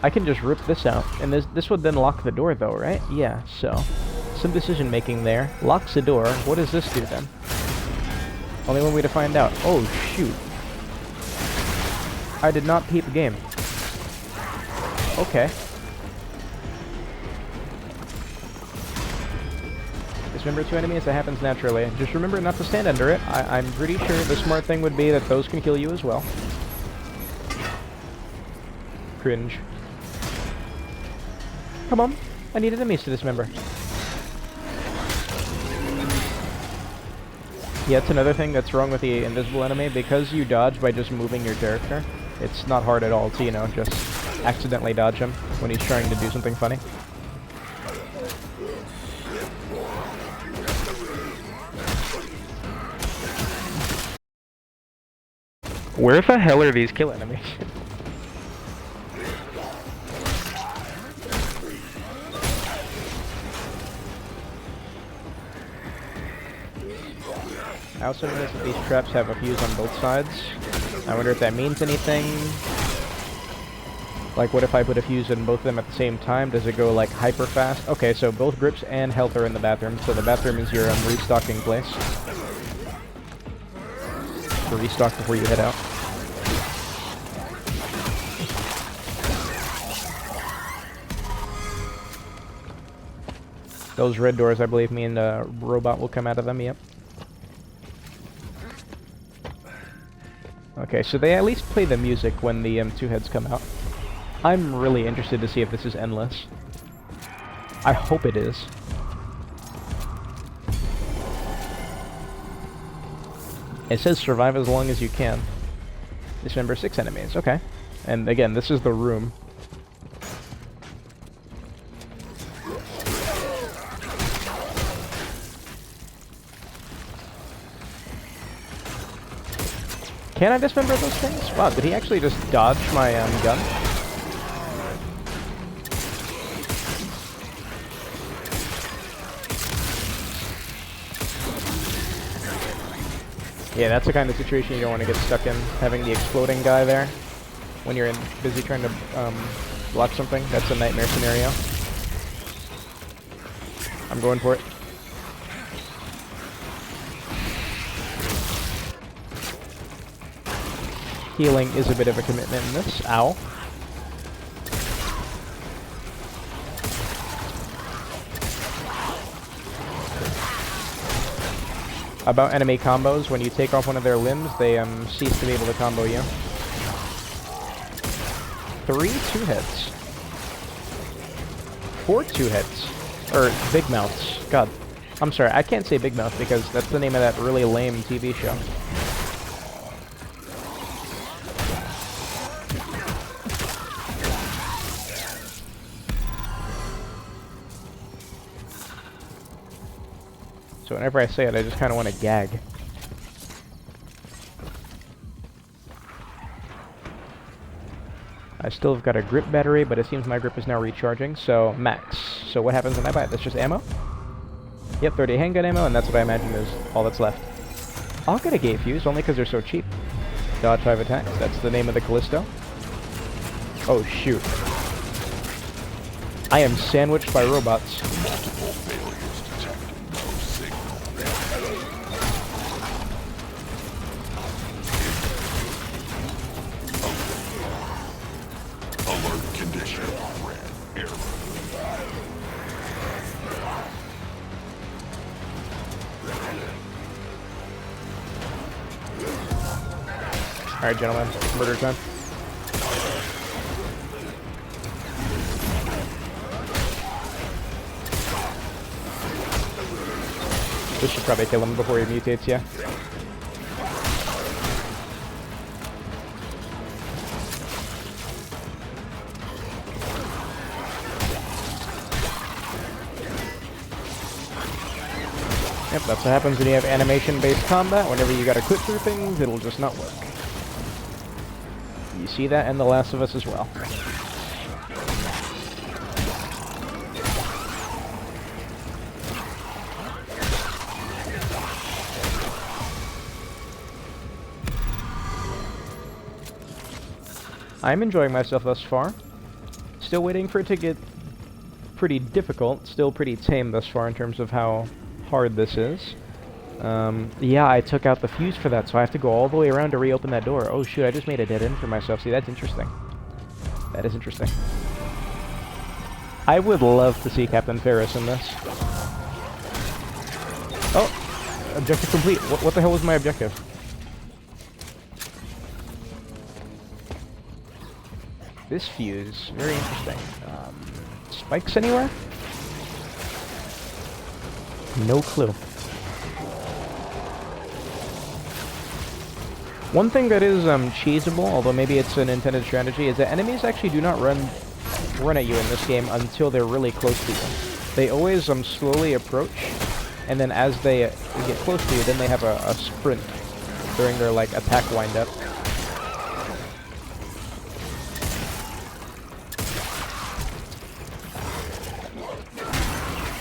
I can just rip this out. And this would then lock the door though, right? Yeah, so some decision making there. Locks the door. What does this do then? Only one way to find out. Oh shoot. I did not peep the game. Okay. Dismember 2 enemies, that happens naturally. Just remember not to stand under it. I'm pretty sure the smart thing would be that those can kill you as well. Cringe. Come on. I need enemies to dismember. Yeah, that's another thing that's wrong with the invisible enemy. Because you dodge by just moving your character, it's not hard at all to, you know, just accidentally dodge him when he's trying to do something funny. Where the hell are these kill enemies? I also noticed that these traps have a fuse on both sides. I wonder if that means anything. Like, what if I put a fuse in both of them at the same time? Does it go, like, hyper fast? Okay, so both grips and health are in the bathroom, so the bathroom is your restocking place. To restock before you head out. Those red doors, I believe, mean a robot will come out of them, yep. Okay, so they at least play the music when the 2 heads come out. I'm really interested to see if this is endless. I hope it is. It says survive as long as you can. Dismember 6 enemies, okay. And again, this is the room. Can I dismember those things? Wow, did he actually just dodge my gun? Yeah, that's the kind of situation you don't want to get stuck in, having the exploding guy there when you're busy trying to block something. That's a nightmare scenario. I'm going for it. Healing is a bit of a commitment in this. Ow. About enemy combos, when you take off one of their limbs, they cease to be able to combo you. 3 2-heads. 4 2-heads. Or big mouths. God. I'm sorry, I can't say big mouth because that's the name of that really lame TV show. So whenever I say it, I just kind of want to gag. I still have got a grip battery, but it seems my grip is now recharging, so max. So what happens when I buy it? That's just ammo? Yep, 30 handgun ammo, and that's what I imagine is all that's left. I'll get a gate fuse, only because they're so cheap. Dodge 5 attacks, that's the name of the Callisto. Oh shoot. I am sandwiched by robots. Multiple failures detected. No signal. Alert condition. Red error. Alright, gentlemen, murder time. This should probably kill him before he mutates, yeah. Yep, that's what happens when you have animation-based combat. Whenever you gotta quit through things, it'll just not work. You see that in The Last of Us as well. I'm enjoying myself thus far. Still waiting for it to get pretty difficult. Still pretty tame thus far in terms of how hard this is. Yeah, I took out the fuse for that, so I have to go all the way around to reopen that door. Oh shoot, I just made a dead end for myself. See, that's interesting. That is interesting. I would love to see Captain Ferris in this. Oh! Objective complete. What the hell was my objective? This fuse, very interesting. Spikes anywhere? No clue. One thing that is cheesable, although maybe it's an intended strategy, is that enemies actually do not run at you in this game until they're really close to you. They always slowly approach, and then as they get close to you, then they have a sprint during their like attack wind-up.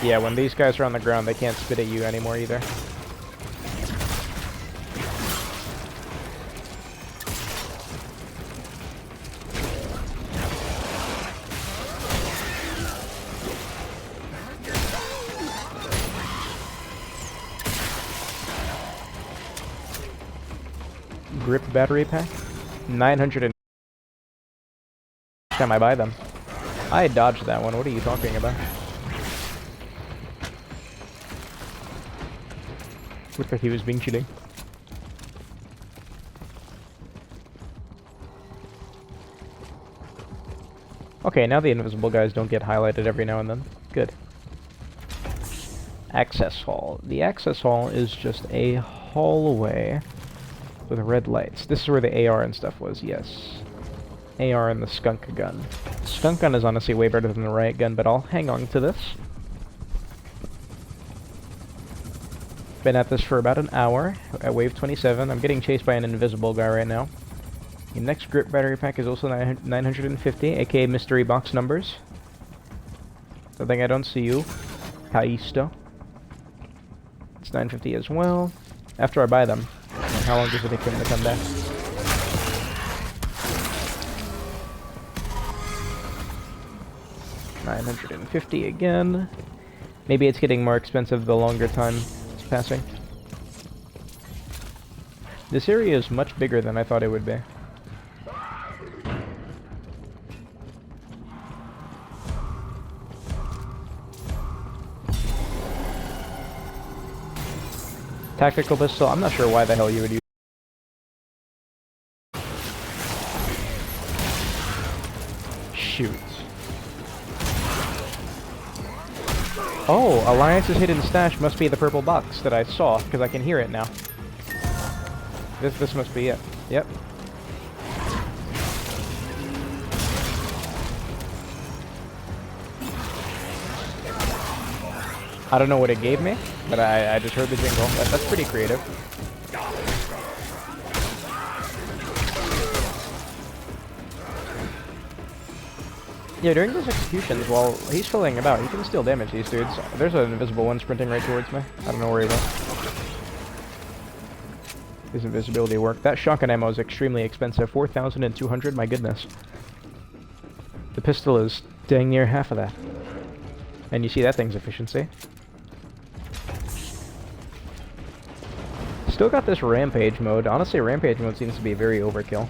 Yeah, when these guys are on the ground, they can't spit at you anymore either. Grip battery pack? 900 and... time I buy them. I dodged that one, what are you talking about? Looked like he was being cheating. Okay, now the invisible guys don't get highlighted every now and then. Good. Access hall. The access hall is just a hallway with red lights. This is where the AR and stuff was, yes. AR and the skunk gun. Skunk gun is honestly way better than the riot gun, but I'll hang on to this. Been at this for about an hour at wave 27. I'm getting chased by an invisible guy right now. The next grip battery pack is also 950, aka mystery box numbers. Something I don't see you. Callisto. It's 950 as well. After I buy them. How long does it take them to come back? $950 again. Maybe it's getting more expensive the longer time it's passing. This area is much bigger than I thought it would be. Tactical pistol, I'm not sure why the hell you would use. Shoot. Oh, Alliance's hidden stash must be the purple box that I saw, because I can hear it now. This must be it. Yep. I don't know what it gave me, but I just heard the jingle. That's pretty creative. Yeah, during those executions, while he's filling about, he can still damage these dudes. There's an invisible one sprinting right towards me. I don't know where he went. His invisibility worked. That shotgun ammo is extremely expensive. 4,200, my goodness. The pistol is dang near half of that. And you see that thing's efficiency. Still got this rampage mode. Honestly, rampage mode seems to be very overkill.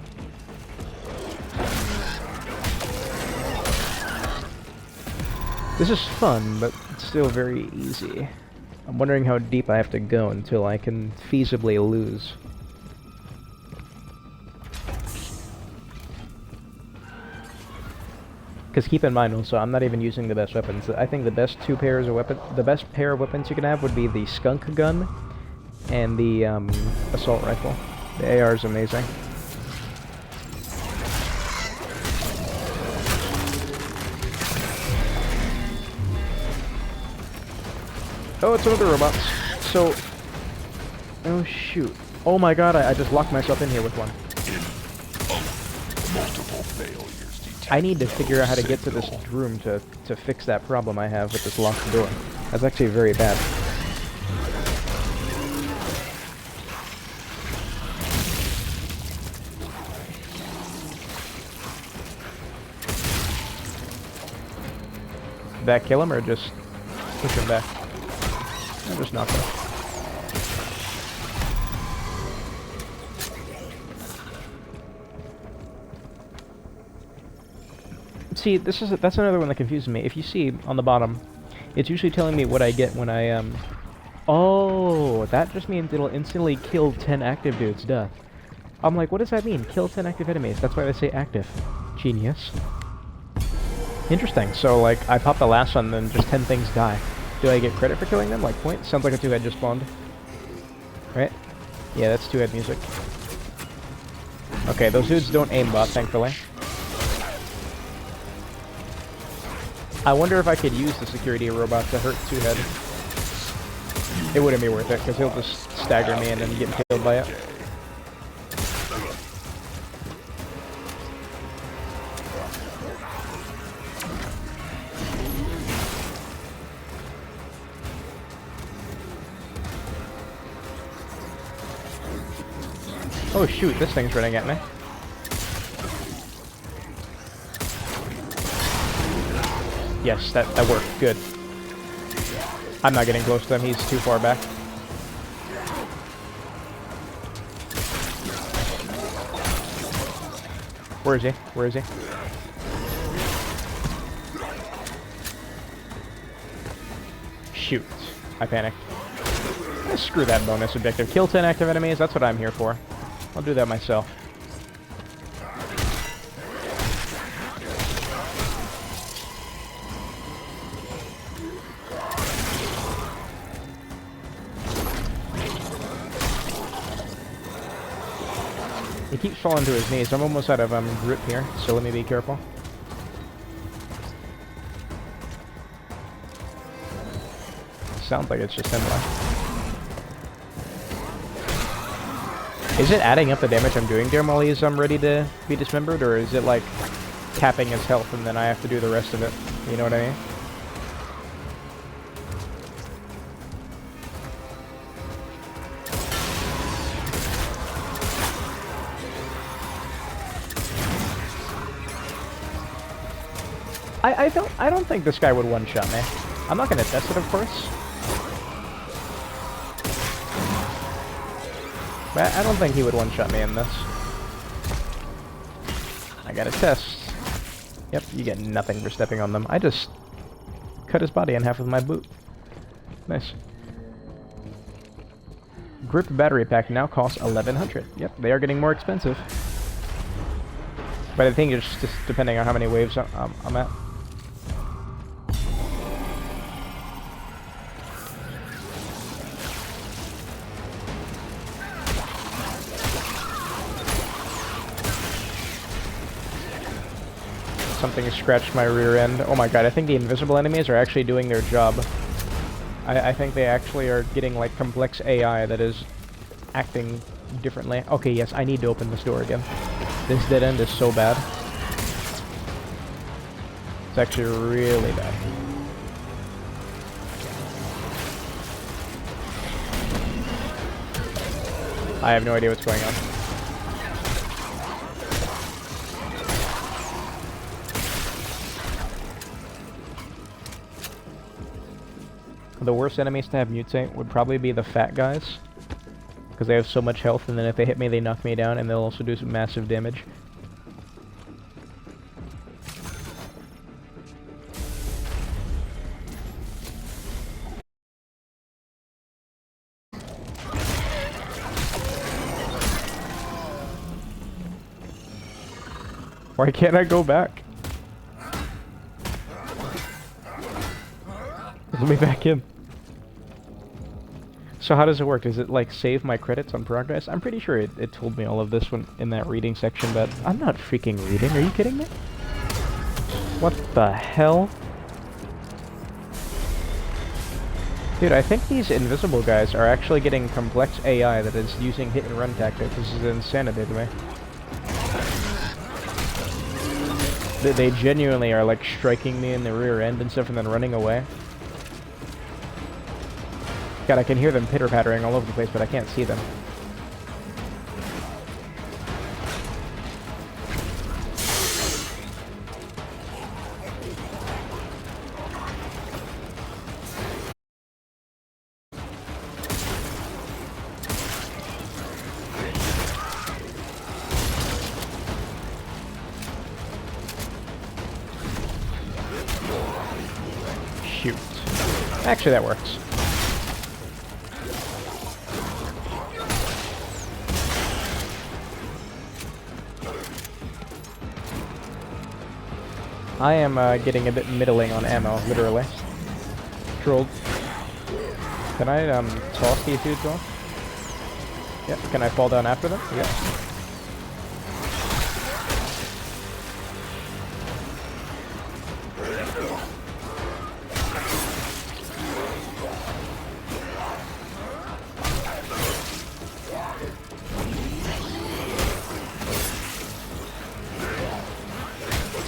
This is fun, but it's still very easy. I'm wondering how deep I have to go until I can feasibly lose. Because keep in mind also, I'm not even using the best weapons. I think the best pair of weapons you can have would be the skunk gun and the assault rifle. The AR is amazing. Oh, it's another robot. So, oh shoot. Oh my god, I just locked myself in here with one. Multiple failures. I need to figure out how to get to this room to fix that problem I have with this locked door. That's actually very bad. Did that kill him or just push him back? I just knocked him. See, that's another one that confuses me. If you see on the bottom, it's usually telling me what I get when I Oh, that just means it'll instantly kill 10 active dudes. Duh. I'm like, what does that mean? Kill 10 active enemies. That's why they say active. Genius. Interesting. So like, I pop the last one, then just 10 things die. Do I get credit for killing them? Like points? Sounds like a two-head just spawned. Right? Yeah, that's two-head music. Okay, those dudes don't aimbot, thankfully. I wonder if I could use the security robot to hurt two-head. It wouldn't be worth it, because he'll just stagger me and then get killed by it. Oh shoot, this thing's running at me. Yes, that worked. Good. I'm not getting close to him. He's too far back. Where is he? Where is he? Shoot. I panicked. Screw that bonus objective. Kill 10 active enemies. That's what I'm here for. I'll do that myself. He keeps falling to his knees. I'm almost out of grip here, so let me be careful. Sounds like it's just him left. Is it adding up the damage I'm doing to him while he's ready to be dismembered, or is it like capping his health and then I have to do the rest of it? You know what I mean? I don't think this guy would one-shot me. I'm not gonna test it, of course. But I don't think he would one-shot me in this. I gotta test. Yep, you get nothing for stepping on them. I just cut his body in half with my boot. Nice. Grip battery pack now costs 1,100. Yep, they are getting more expensive. But I think it's just depending on how many waves I'm at. Something scratched my rear end. Oh my god, I think the invisible enemies are actually doing their job. I think they actually are getting like complex AI that is acting differently. Okay, yes, I need to open this door again. This dead end is so bad. It's actually really bad. I have no idea what's going on. The worst enemies to have mutate would probably be the fat guys, because they have so much health, and then if they hit me, they knock me down, and they'll also do some massive damage. Why can't I go back? Let me back in. So how does it work? Does it like save my credits on progress? I'm pretty sure it told me all of this when in that reading section, but I'm not freaking reading. Are you kidding me? What the hell? Dude, I think these invisible guys are actually getting complex AI that is using hit and run tactics. This is insanity to me. They genuinely are like striking me in the rear end and stuff and then running away. God, I can hear them pitter-pattering all over the place, but I can't see them. Shoot. Actually, that works. I am getting a bit middling on ammo, literally. Trolled. Can I toss these dudes off? Yep. Can I fall down after them? Yep.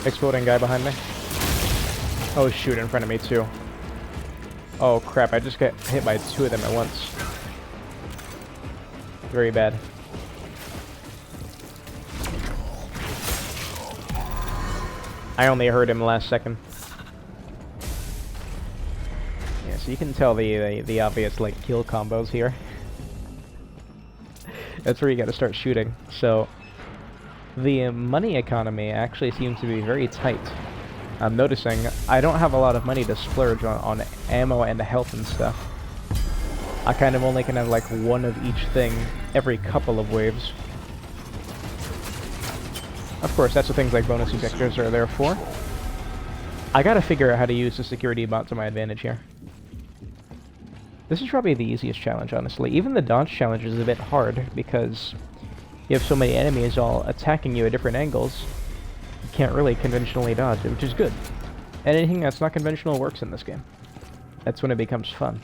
Exploding guy behind me. Oh shoot, in front of me too. Oh crap, I just got hit by two of them at once. Very bad. I only heard him last second. Yeah, so you can tell the obvious like kill combos here. That's where you gotta start shooting. So the money economy actually seems to be very tight. I'm noticing I don't have a lot of money to splurge on ammo and health and stuff. I kind of only can have like one of each thing every couple of waves. Of course, that's what things like bonus ejectors are there for. I gotta figure out how to use the security bot to my advantage here. This is probably the easiest challenge, honestly. Even the dodge challenge is a bit hard because you have so many enemies all attacking you at different angles. You can't really conventionally dodge it, which is good. Anything that's not conventional works in this game. That's when it becomes fun.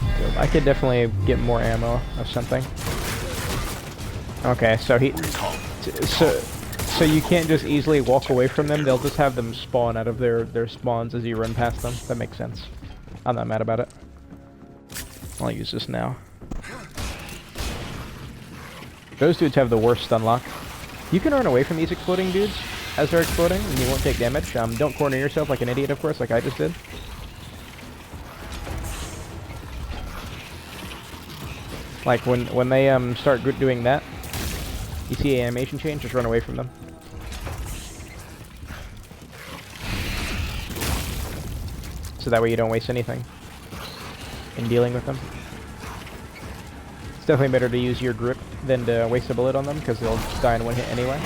So I could definitely get more ammo or something. Okay, so so you can't just easily walk away from them, they'll just have them spawn out of their spawns as you run past them. That makes sense. I'm not mad about it. I'll use this now. Those dudes have the worst stun lock. You can run away from these exploding dudes as they're exploding, and you won't take damage. Don't corner yourself like an idiot, of course, like I just did. Like, when they start doing that, you see an animation change, just run away from them. So that way you don't waste anything in dealing with them. It's definitely better to use your grip than to waste a bullet on them, because they'll die in one hit anyway.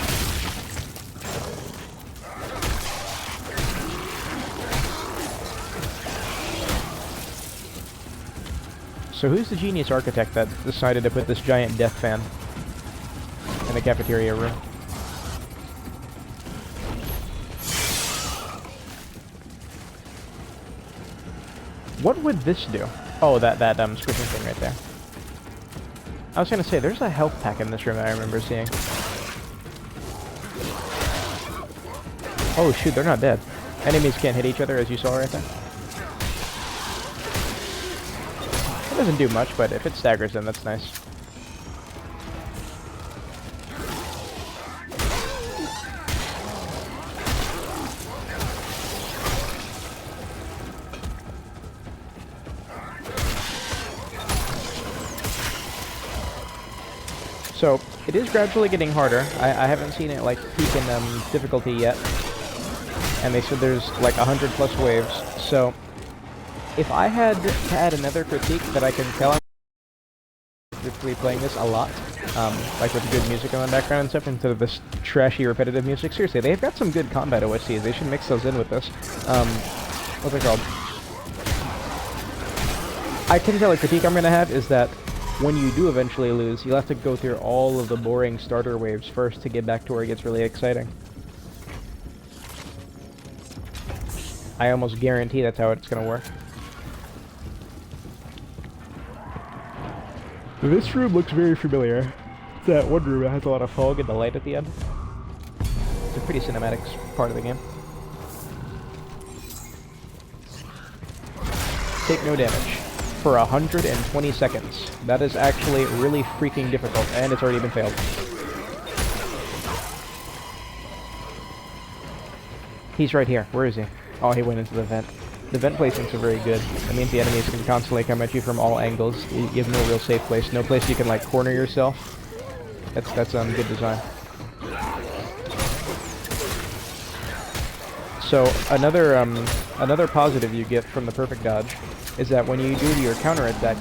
So who's the genius architect that decided to put this giant death fan in the cafeteria room. What would this do? Oh, that squishing thing right there. I was gonna say, there's a health pack in this room that I remember seeing. Oh shoot, they're not dead. Enemies can't hit each other, as you saw right there. It doesn't do much, but if it staggers them, that's nice. So, it is gradually getting harder. I haven't seen it like peak in difficulty yet. And they said there's like 100 plus waves. So, if I had to add another critique that I can tell, I'm specifically playing this a lot, like with good music on the background and stuff, instead of this trashy repetitive music. Seriously, they've got some good combat OSTs. They should mix those in with this. What's it called? I can tell a critique I'm gonna have is that when you do eventually lose, you'll have to go through all of the boring starter waves first to get back to where it gets really exciting. I almost guarantee that's how it's gonna work. This room looks very familiar. It's that one room that has a lot of fog and the light at the end. It's a pretty cinematic part of the game. Take no damage for 120 seconds. That is actually really freaking difficult, and it's already been failed. He's right here. Where is he? Oh, he went into the vent. The vent placements are very good. That means the enemies can constantly come at you from all angles. You have no real safe place. No place you can, like, corner yourself. That's good design. So, another positive you get from the perfect dodge is that when you do your counter attack,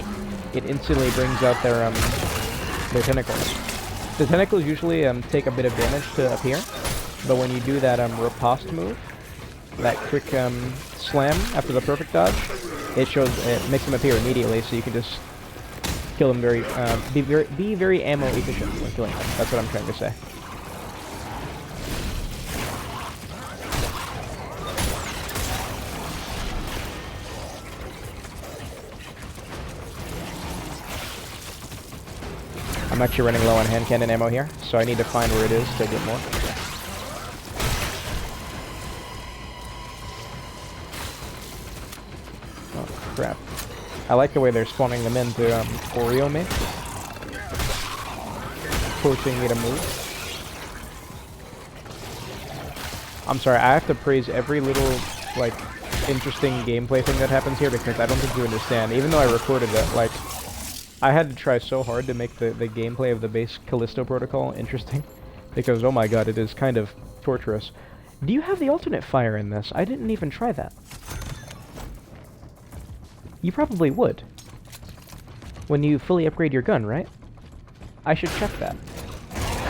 it instantly brings out their tentacles. The tentacles usually take a bit of damage to appear, but when you do that riposte move, that quick slam after the perfect dodge, it makes them appear immediately, so you can just kill them be very ammo efficient when killing them. That's what I'm trying to say. I'm actually running low on hand cannon ammo here, so I need to find where it is to get more. Oh crap. I like the way they're spawning them in to Oreo me. Forcing me to move. I'm sorry, I have to praise every little, like, interesting gameplay thing that happens here because I don't think you understand. Even though I recorded it, like, I had to try so hard to make the gameplay of the base Callisto protocol interesting, because oh my god, it is kind of torturous. Do you have the alternate fire in this? I didn't even try that. You probably would. When you fully upgrade your gun, right? I should check that.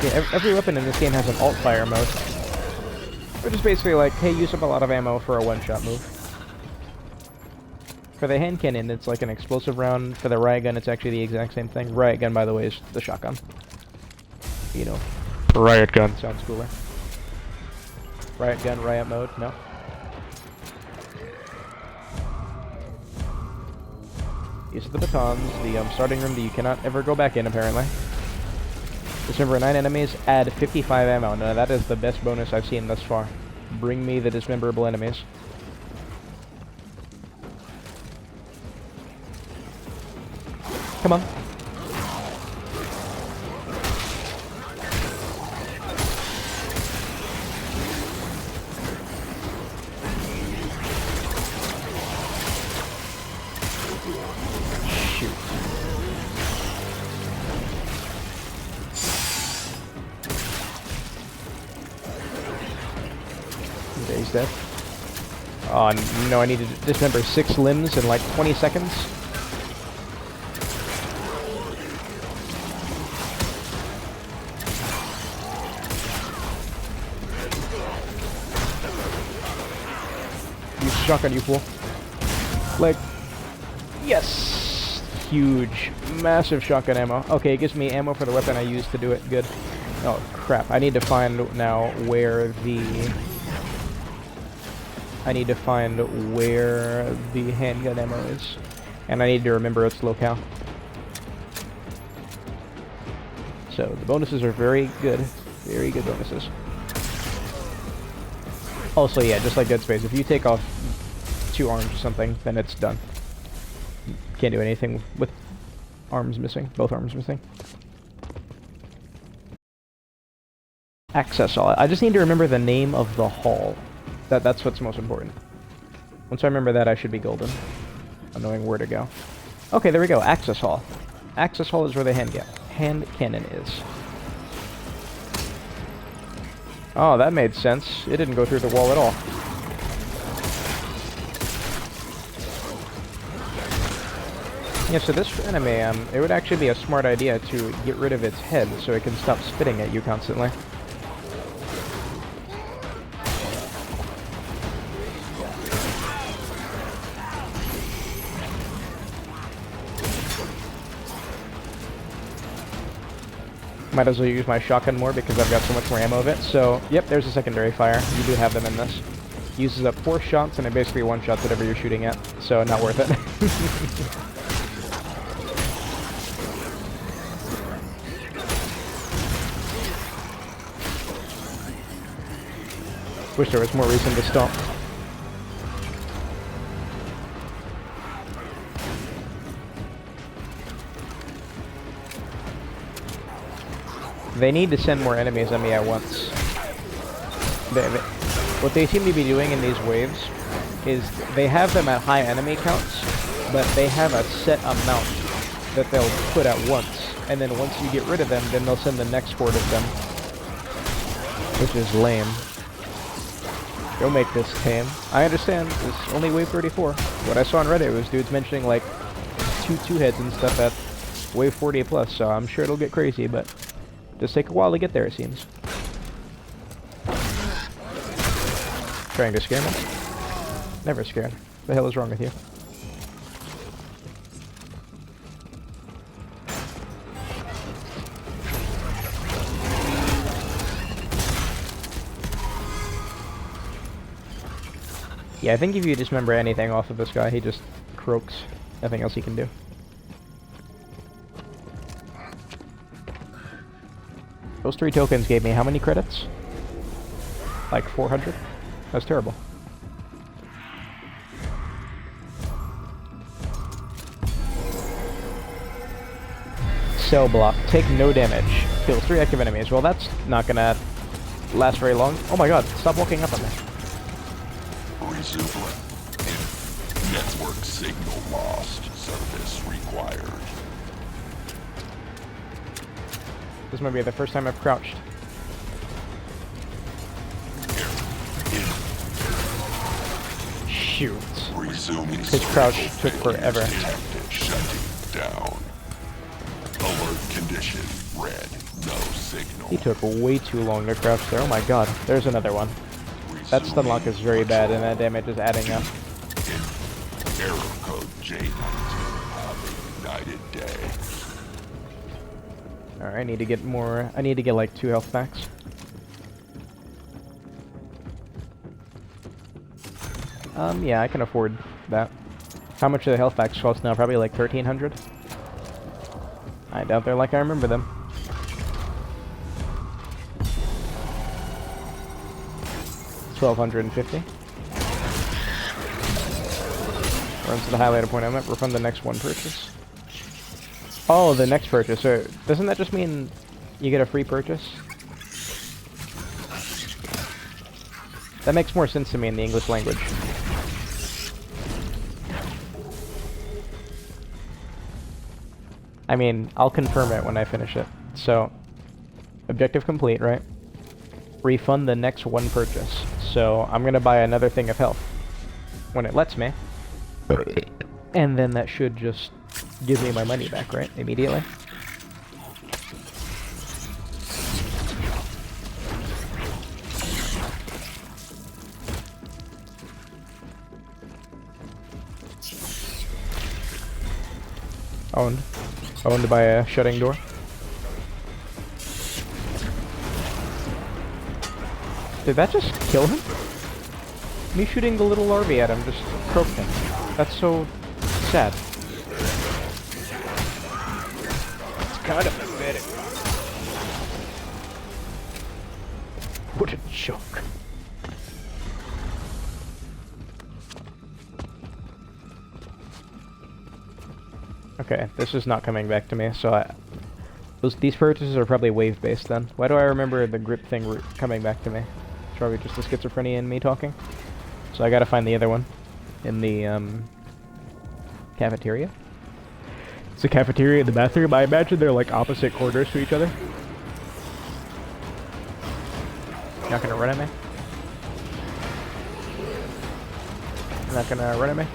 Yeah, every weapon in this game has an alt fire mode. Which is basically like, hey, use up a lot of ammo for a one-shot move. For the hand cannon, it's like an explosive round. For the riot gun, it's actually the exact same thing. Riot gun, by the way, is the shotgun. You know, riot gun sounds cooler. Riot gun, riot mode, no? These are the batons, the starting room that you cannot ever go back in, apparently. Dismember 9 enemies, add 55 ammo. Now that is the best bonus I've seen thus far. Bring me the dismemberable enemies. Come on. Shoot. Okay, he's dead. Oh, no, I need to dismember 6 limbs in like 20 seconds. Shotgun, you fool. Like, yes! Huge, massive shotgun ammo. Okay, it gives me ammo for the weapon I used to do it. Good. Oh crap! I need to find now where the. I need to find where the handgun ammo is, and I need to remember its locale. So the bonuses are very good bonuses. Also, yeah, just like Dead Space, if you take off 2 arms or something, then it's done. Can't do anything with arms missing, both arms missing. Access hall. I just need to remember the name of the hall. That's what's most important. Once I remember that, I should be golden. I'm knowing where to go. Okay, there we go. Access hall. Access hall is where the hand cannon is. Oh, that made sense. It didn't go through the wall at all. Yeah, so this enemy, it would actually be a smart idea to get rid of its head so it can stop spitting at you constantly. Might as well use my shotgun more because I've got so much more ammo of it. So, yep, there's a secondary fire. You do have them in this. Uses up 4 shots and it basically one-shots whatever you're shooting at. So, not worth it. Wish there was more reason to stomp. They need to send more enemies at me at once. What they seem to be doing in these waves is they have them at high enemy counts, but they have a set amount that they'll put at once. And then once you get rid of them, then they'll send the next horde of them. Which is lame. Go make this tame. I understand, it's only wave 34. What I saw on Reddit was dudes mentioning like two heads and stuff at wave 40 plus, so I'm sure it'll get crazy, but just take a while to get there, it seems. Trying to scare me? Never scared. What the hell is wrong with you? Yeah, I think if you dismember anything off of this guy, he just croaks. Nothing else he can do. Those 3 tokens gave me how many credits? Like 400? That's terrible. Cell block. Take no damage. Kills 3 active enemies. Well, that's not gonna last very long. Oh my god, stop walking up on me. Resume. Network signal lost. Service required. This might be the first time I've crouched. Shoot. His crouch took forever. Shutting down. Alert condition. Red. No signal. He took way too long to crouch there. Oh my god. There's another one. That stun lock is very bad and that damage is adding up. Error code J19. Ignited day. Alright, I need to get more. I need to get like 2 health packs. Yeah, I can afford that. How much do the health packs cost now? Probably like 1,300? I doubt they're like I remember them. $1,250. Runs to the highlighter point on it. We're from the next one purchase. Oh, the next purchase. So doesn't that just mean you get a free purchase? That makes more sense to me in the English language. I mean, I'll confirm it when I finish it. So, objective complete, right? Refund the next one purchase. So, I'm gonna buy another thing of health when it lets me. And then that should just give me my money back, right? Immediately. Owned by a shutting door. Did that just kill him? Me shooting the little larvae at him just croaked him. That's so sad. It's kind of pathetic. What a joke. Okay, this is not coming back to me, so these purchases are probably wave-based then. Why do I remember the grip thing coming back to me? It's probably just the schizophrenia in me talking. So I gotta find the other one in the cafeteria. It's the cafeteria and the bathroom. I imagine they're like opposite corners to each other. Not gonna run at me? Not gonna run at me?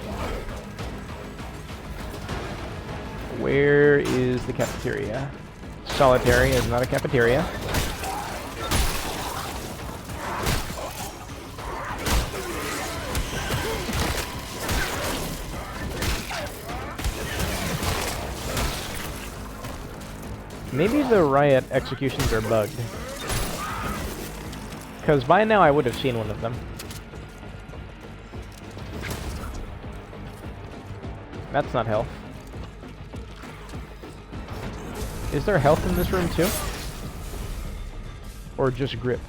Where is the cafeteria? Solitary is not a cafeteria. Maybe the riot executions are bugged. Because by now I would have seen one of them. That's not health. Is there health in this room too? Or just grip?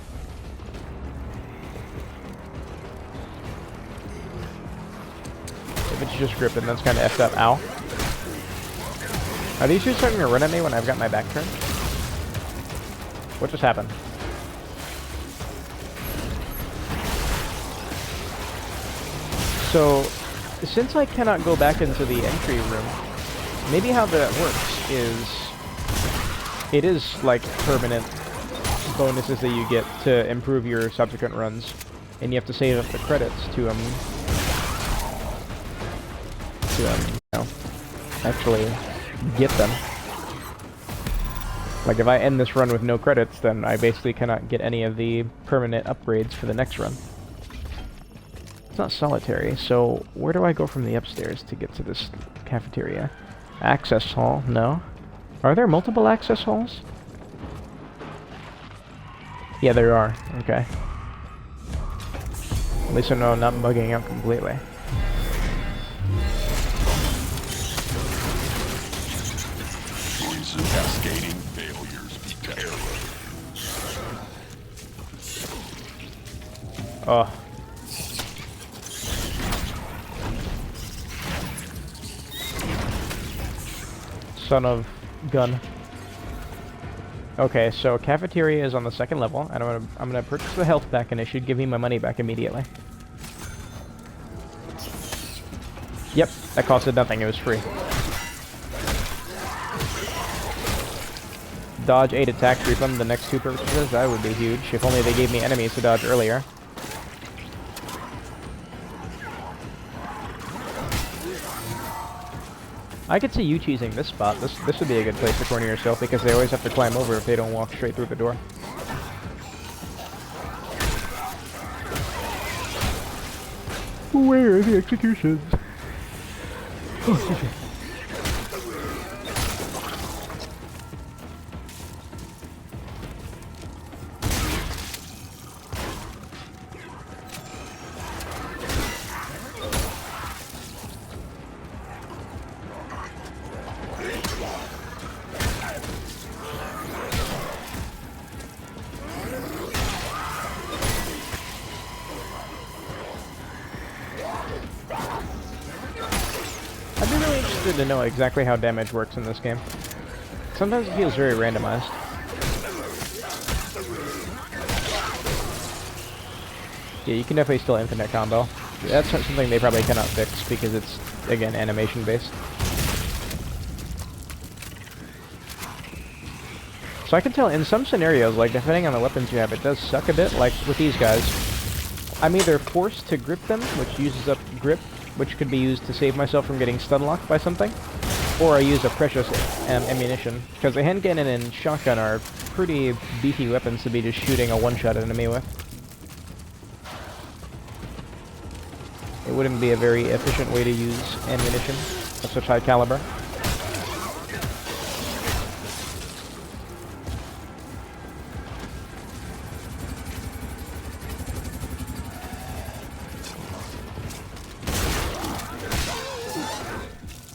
If it's just grip, then that's kind of effed up. Ow. Are these two starting to run at me when I've got my back turned? What just happened? So, since I cannot go back into the entry room, maybe how that works is it is like permanent bonuses that you get to improve your subsequent runs, and you have to save up the credits to you know, actually get them. Like if I end this run with no credits, then I basically cannot get any of the permanent upgrades for the next run. It's not solitary, so where do I go from the upstairs to get to this cafeteria? Access hall? No. Are there multiple access halls? Yeah, there are. Okay. At least I know I'm not bugging out completely. Poison cascading failures to error. Oh. Son of gun. Okay, so cafeteria is on the second level, and I'm gonna purchase the health pack, and it should give me my money back immediately. Yep, that costed nothing. It was free. Dodge 8 attacks, refund the next 2 purchases. That would be huge. If only they gave me enemies to dodge earlier. I could see you choosing this spot. This would be a good place to corner yourself because they always have to climb over if they don't walk straight through the door. Where are the executions? Oh, I'd be really interested to know exactly how damage works in this game. Sometimes it feels very randomized. Yeah, you can definitely still infinite combo. That's something they probably cannot fix because it's, again, animation based. So I can tell in some scenarios, like depending on the weapons you have, it does suck a bit, like with these guys. I'm either forced to grip them, which uses up grip, which could be used to save myself from getting stun locked by something, or I use a precious ammunition, because the handgun and shotgun are pretty beefy weapons to be just shooting a one-shot enemy with. It wouldn't be a very efficient way to use ammunition of such high caliber.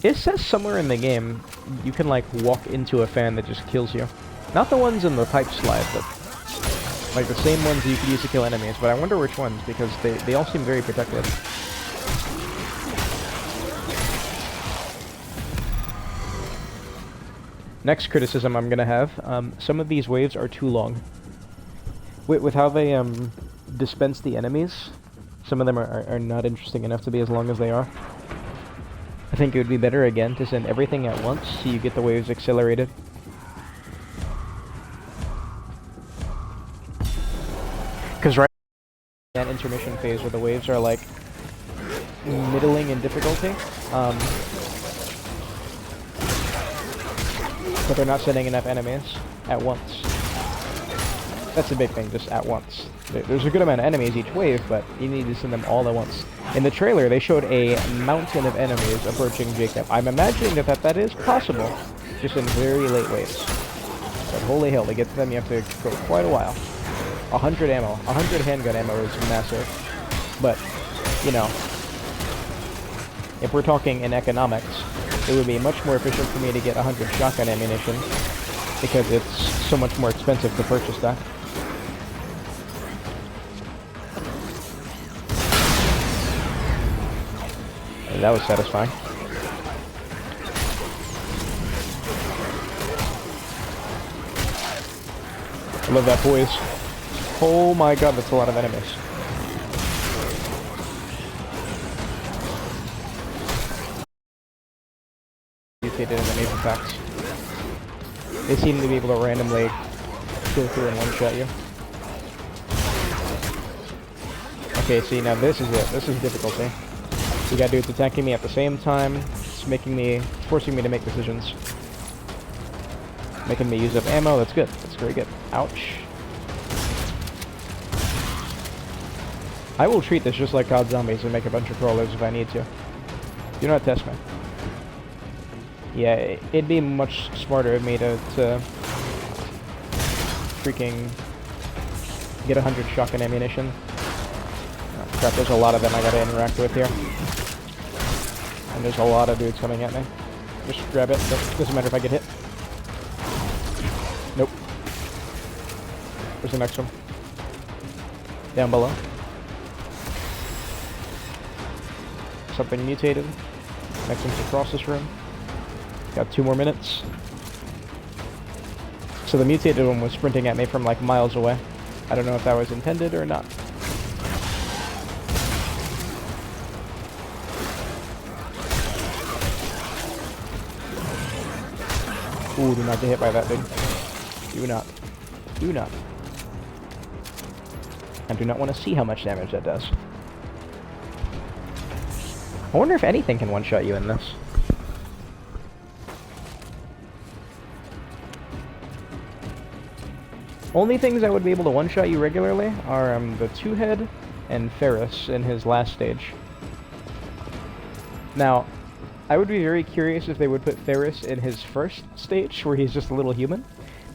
It says somewhere in the game you can like walk into a fan that just kills you. Not the ones in the pipe slide, but like the same ones you could use to kill enemies. But I wonder which ones, because they all seem very protected. Next criticism I'm gonna have, some of these waves are too long. With how they dispense the enemies, some of them are not interesting enough to be as long as they are. I think it would be better, again, to send everything at once so you get the waves accelerated. Because right now, that intermission phase where the waves are like middling in difficulty, but they're not sending enough enemies at once. That's a big thing, just at once. There's a good amount of enemies each wave, but you need to send them all at once. In the trailer, they showed a mountain of enemies approaching Jacob. I'm imagining that is possible, just in very late waves. But holy hell, to get to them you have to go quite a while. 100 ammo. 100 handgun ammo is massive. But, you know, if we're talking in economics, it would be much more efficient for me to get 100 shotgun ammunition, because it's so much more expensive to purchase that. And that was satisfying. I love that poise. Oh my god, that's a lot of enemies. Mutated in the naval packs. They seem to be able to randomly go through and one-shot you. Okay, see, now this is it. This is difficulty. You got dudes attacking me at the same time. It's forcing me to make decisions. Making me use up ammo. That's good. That's very good. Ouch. I will treat this just like COD Zombies and make a bunch of crawlers if I need to. Do not test me. Yeah, it'd be much smarter of me to freaking get 100 shotgun ammunition. Oh, crap, there's a lot of them I gotta interact with here. And there's a lot of dudes coming at me. Just grab it. Doesn't matter if I get hit. Nope. Where's the next one? Down below. Something mutated. Next one's across this room. Got 2 more minutes. So the mutated one was sprinting at me from like miles away. I don't know if that was intended or not. Ooh, do not get hit by that thing. Do not. Do not. I do not want to see how much damage that does. I wonder if anything can one-shot you in this. Only things that would be able to one-shot you regularly are the Two-Head and Ferris in his last stage. Now, I would be very curious if they would put Ferris in his first stage, where he's just a little human,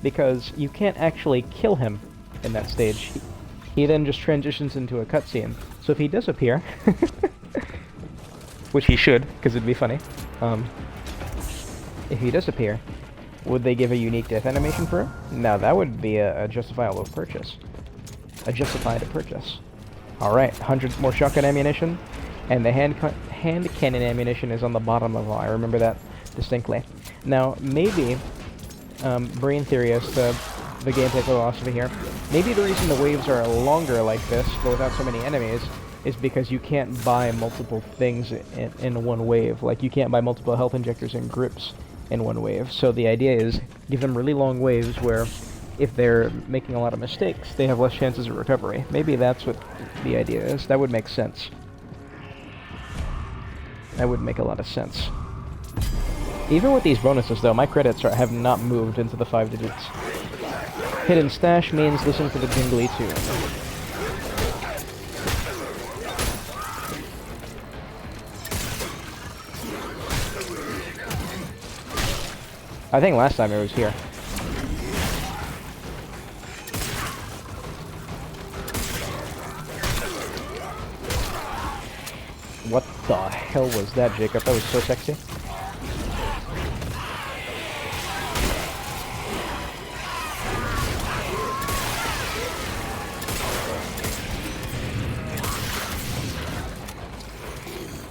because you can't actually kill him in that stage. He then just transitions into a cutscene. So if he does appear, which he should, because it'd be funny, if he does appear, would they give a unique death animation for him? No, that would be a justifiable purchase. A justified purchase. Alright, 100 more shotgun ammunition, and the hand cannon ammunition is on the bottom level. I remember that distinctly. Now, maybe, brain theory as to the gameplay philosophy here, maybe the reason the waves are longer like this, but without so many enemies, is because you can't buy multiple things in one wave. Like, you can't buy multiple health injectors and grips in one wave. So the idea is, give them really long waves where, if they're making a lot of mistakes, they have less chances of recovery. Maybe that's what the idea is. That would make sense. That would make a lot of sense. Even with these bonuses, though, my credits have not moved into the 5 digits. Hidden stash means listen for the jingly tune. I think last time it was here. What the hell was that, Jacob? That was so sexy.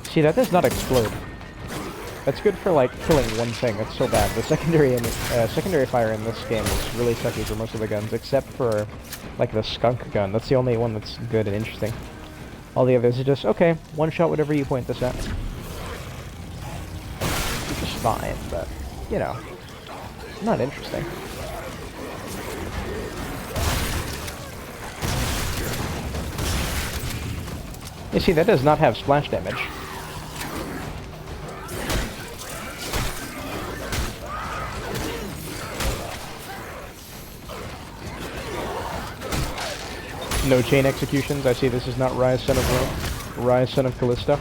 See, that does not explode. That's good for, like, killing one thing. That's so bad. The secondary fire in this game is really sucky for most of the guns, except for, like, the skunk gun. That's the only one that's good and interesting. All the others are just, okay, one shot whatever you point this at. Which is fine, but, you know, not interesting. You see, that does not have splash damage. No chain executions. I see this is not Rise, son of Rome. Rise, son of Callisto.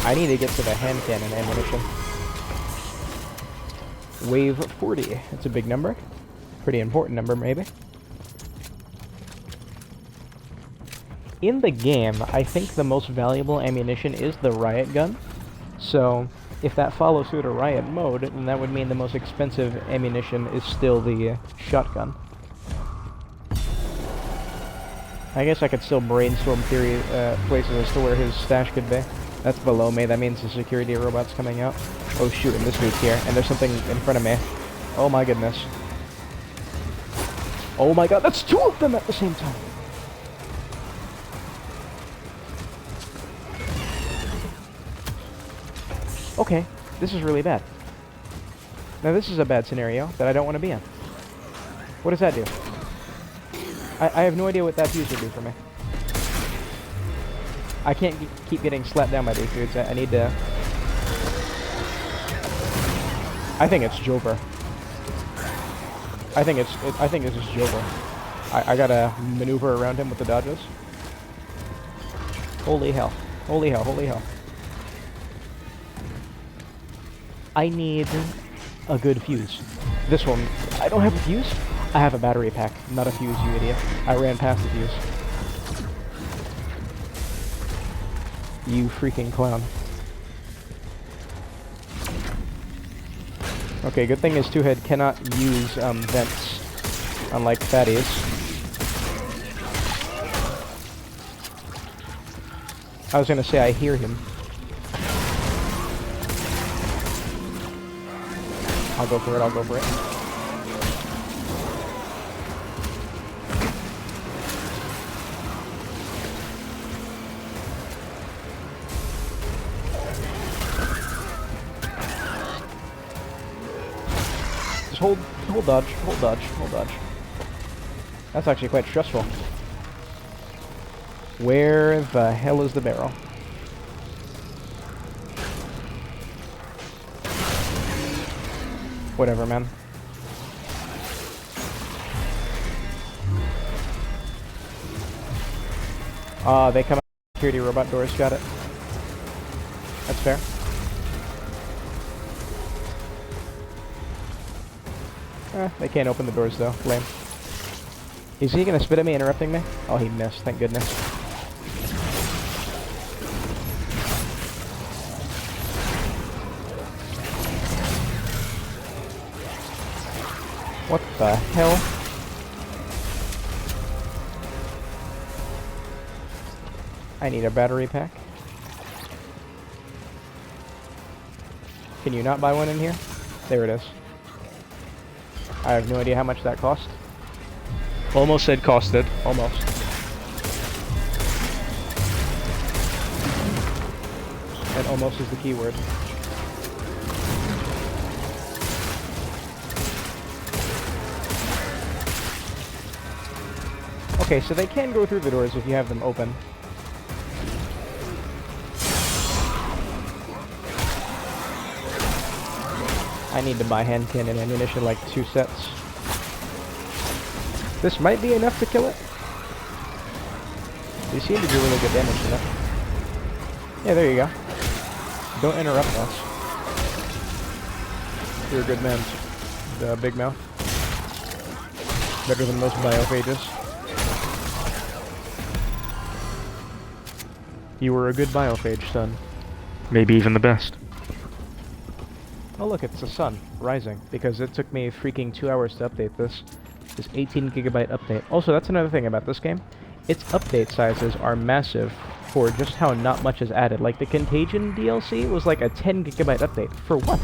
I need to get to the hand cannon ammunition. Wave 40. It's a big number. Pretty important number, maybe. In the game, I think the most valuable ammunition is the riot gun. So, if that follows through to riot mode, then that would mean the most expensive ammunition is still the shotgun. I guess I could still brainstorm places as to where his stash could be. That's below me. That means the security robot's coming out. Oh shoot, and this dude's here. And there's something in front of me. Oh my goodness. Oh my god, that's two of them at the same time! Okay, this is really bad. Now this is a bad scenario that I don't want to be in. What does that do? I have no idea what that fuse would do for me. I can't keep getting slapped down by these dudes. I need to... I think it's Jover. I think it's just Jover. I gotta maneuver around him with the dodges. Holy hell. Holy hell, holy hell. I need a good fuse. This one, I don't have a fuse. I have a battery pack, not a fuse, you idiot. I ran past the fuse. You freaking clown. Okay, good thing is Two-Head cannot use vents, unlike Fatties. I was gonna say I hear him. I'll go for it, I'll go for it. Just hold dodge, hold dodge, hold dodge. That's actually quite stressful. Where the hell is the barrel? Whatever, man. They come out. Security robot doors, got it. That's fair. They can't open the doors though. Lame. Is he gonna spit at me, interrupting me? Oh, he missed. Thank goodness. What the hell? I need a battery pack. Can you not buy one in here? There it is. I have no idea how much that cost. Almost said costed. Almost. And almost is the key word. Okay, so they can go through the doors if you have them open. I need to buy hand cannon ammunition, like 2 sets. This might be enough to kill it. You seem to do really good damage to that. Yeah, there you go. Don't interrupt us. You're a good man, Big Mouth. Better than most biophages. You were a good biophage, son. Maybe even the best. Oh look, it's the sun rising, because it took me freaking 2 hours to update this. This 18 gigabyte update. Also, that's another thing about this game. Its update sizes are massive for just how not much is added. Like, the Contagion DLC was like a 10 gigabyte update. For what?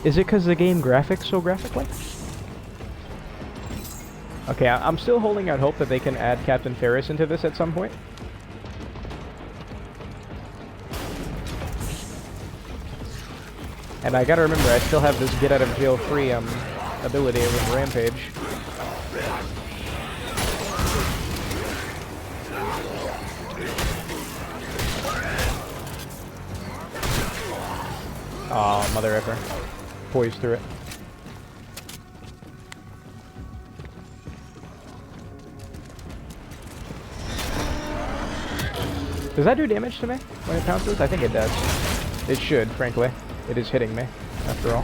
Is it because the game graphics so graphically? Okay, I'm still holding out hope that they can add Captain Ferris into this at some point. And I gotta remember, I still have this get out of jail free ability with Rampage. Aw, mother effer. Poised through it. Does that do damage to me when it pounces? I think it does. It should, frankly. It is hitting me, after all.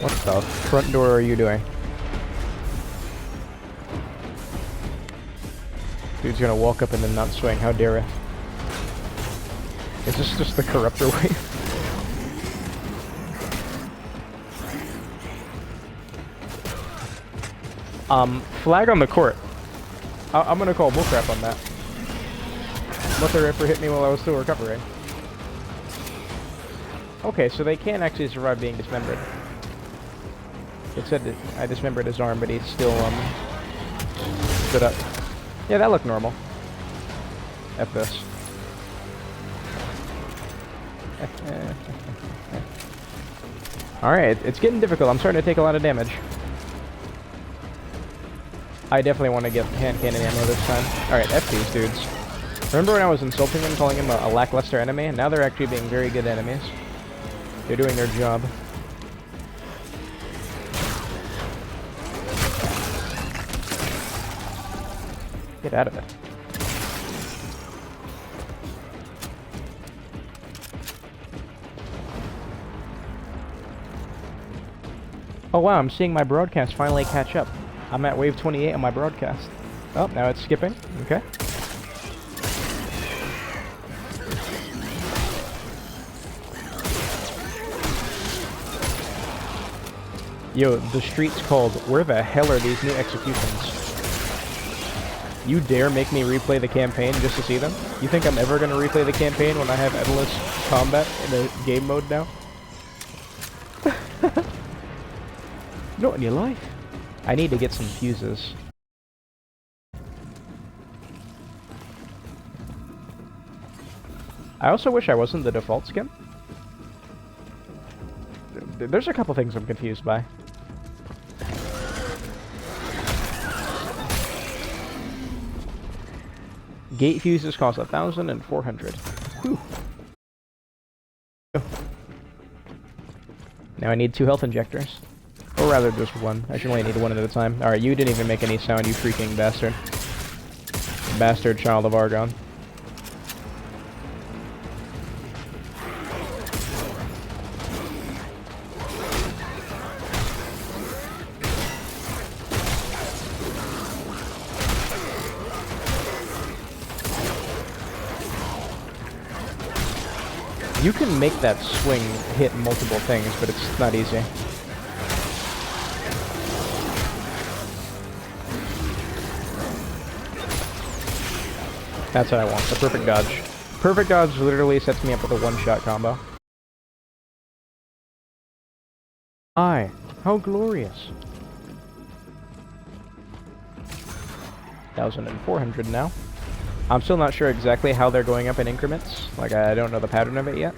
What the front door are you doing? Dude's gonna walk up and then not swing, how dare it? Is this just the corruptor wave? Flag on the court. I'm gonna call bullcrap on that. Let the Ripper hit me while I was still recovering. Okay, so they can actually survive being dismembered. It said that I dismembered his arm, but he still, stood up. Yeah, that looked normal. F this. Alright, it's getting difficult. I'm starting to take a lot of damage. I definitely want to get hand cannon ammo this time. Alright, F these dudes. Remember when I was insulting them, calling them a lackluster enemy? Now they're actually being very good enemies. They're doing their job. Get out of it. Oh wow, I'm seeing my broadcast finally catch up. I'm at wave 28 on my broadcast. Oh, now it's skipping. Okay. Yo, the street's called, where the hell are these new executions? You dare make me replay the campaign just to see them? You think I'm ever going to replay the campaign when I have endless combat in the game mode now? Not in your life. I need to get some fuses. I also wish I wasn't the default skin. There's a couple things I'm confused by. Gate fuses cost 1,000 and 400. Whew. Now I need 2 health injectors. Or rather, just 1. I should only need 1 at a time. Alright, you didn't even make any sound, you freaking bastard. Bastard child of Argon. You can make that swing hit multiple things, but it's not easy. That's what I want, the perfect dodge. Perfect dodge literally sets me up with a one-shot combo. Aye, how glorious. 1,400 now. I'm still not sure exactly how they're going up in increments. Like, I don't know the pattern of it yet.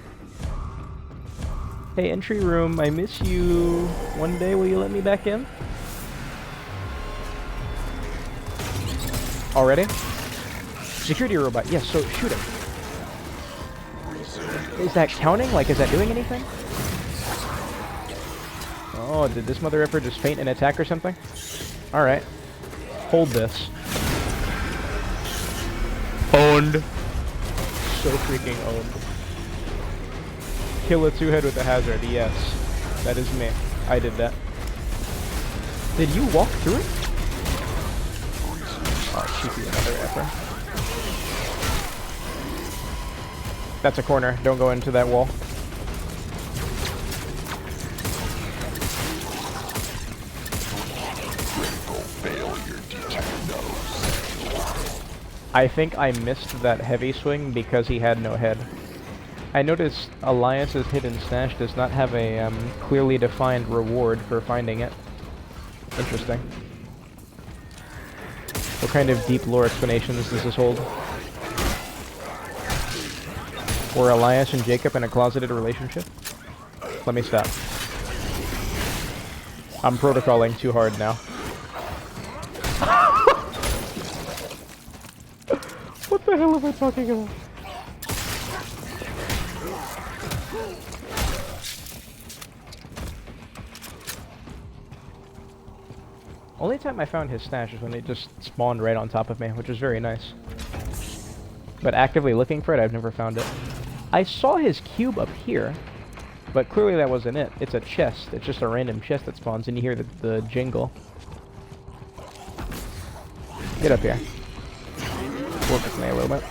Hey, entry room, I miss you. One day, will you let me back in? Already? Security robot, yes, so shoot him. Is that counting? Like, is that doing anything? Oh, did this mother effer just feint an attack or something? Alright. Hold this. Owned. So freaking owned. Kill a 2-head with a hazard, yes. That is me. I did that. Did you walk through it? Oh, cheeky, another effer. That's a corner. Don't go into that wall. I think I missed that heavy swing because he had no head. I noticed Alliance's hidden stash does not have a clearly defined reward for finding it. Interesting. What kind of deep lore explanations does this hold? Were Alliance and Jacob in a closeted relationship? Let me stop. I'm protocoling too hard now. What the hell am I talking about? Only time I found his stash is when it just spawned right on top of me, which is very nice. But actively looking for it, I've never found it. I saw his cube up here, but clearly that wasn't it. It's a chest. It's just a random chest that spawns, and you hear the jingle. Get up here. Work with me a little bit.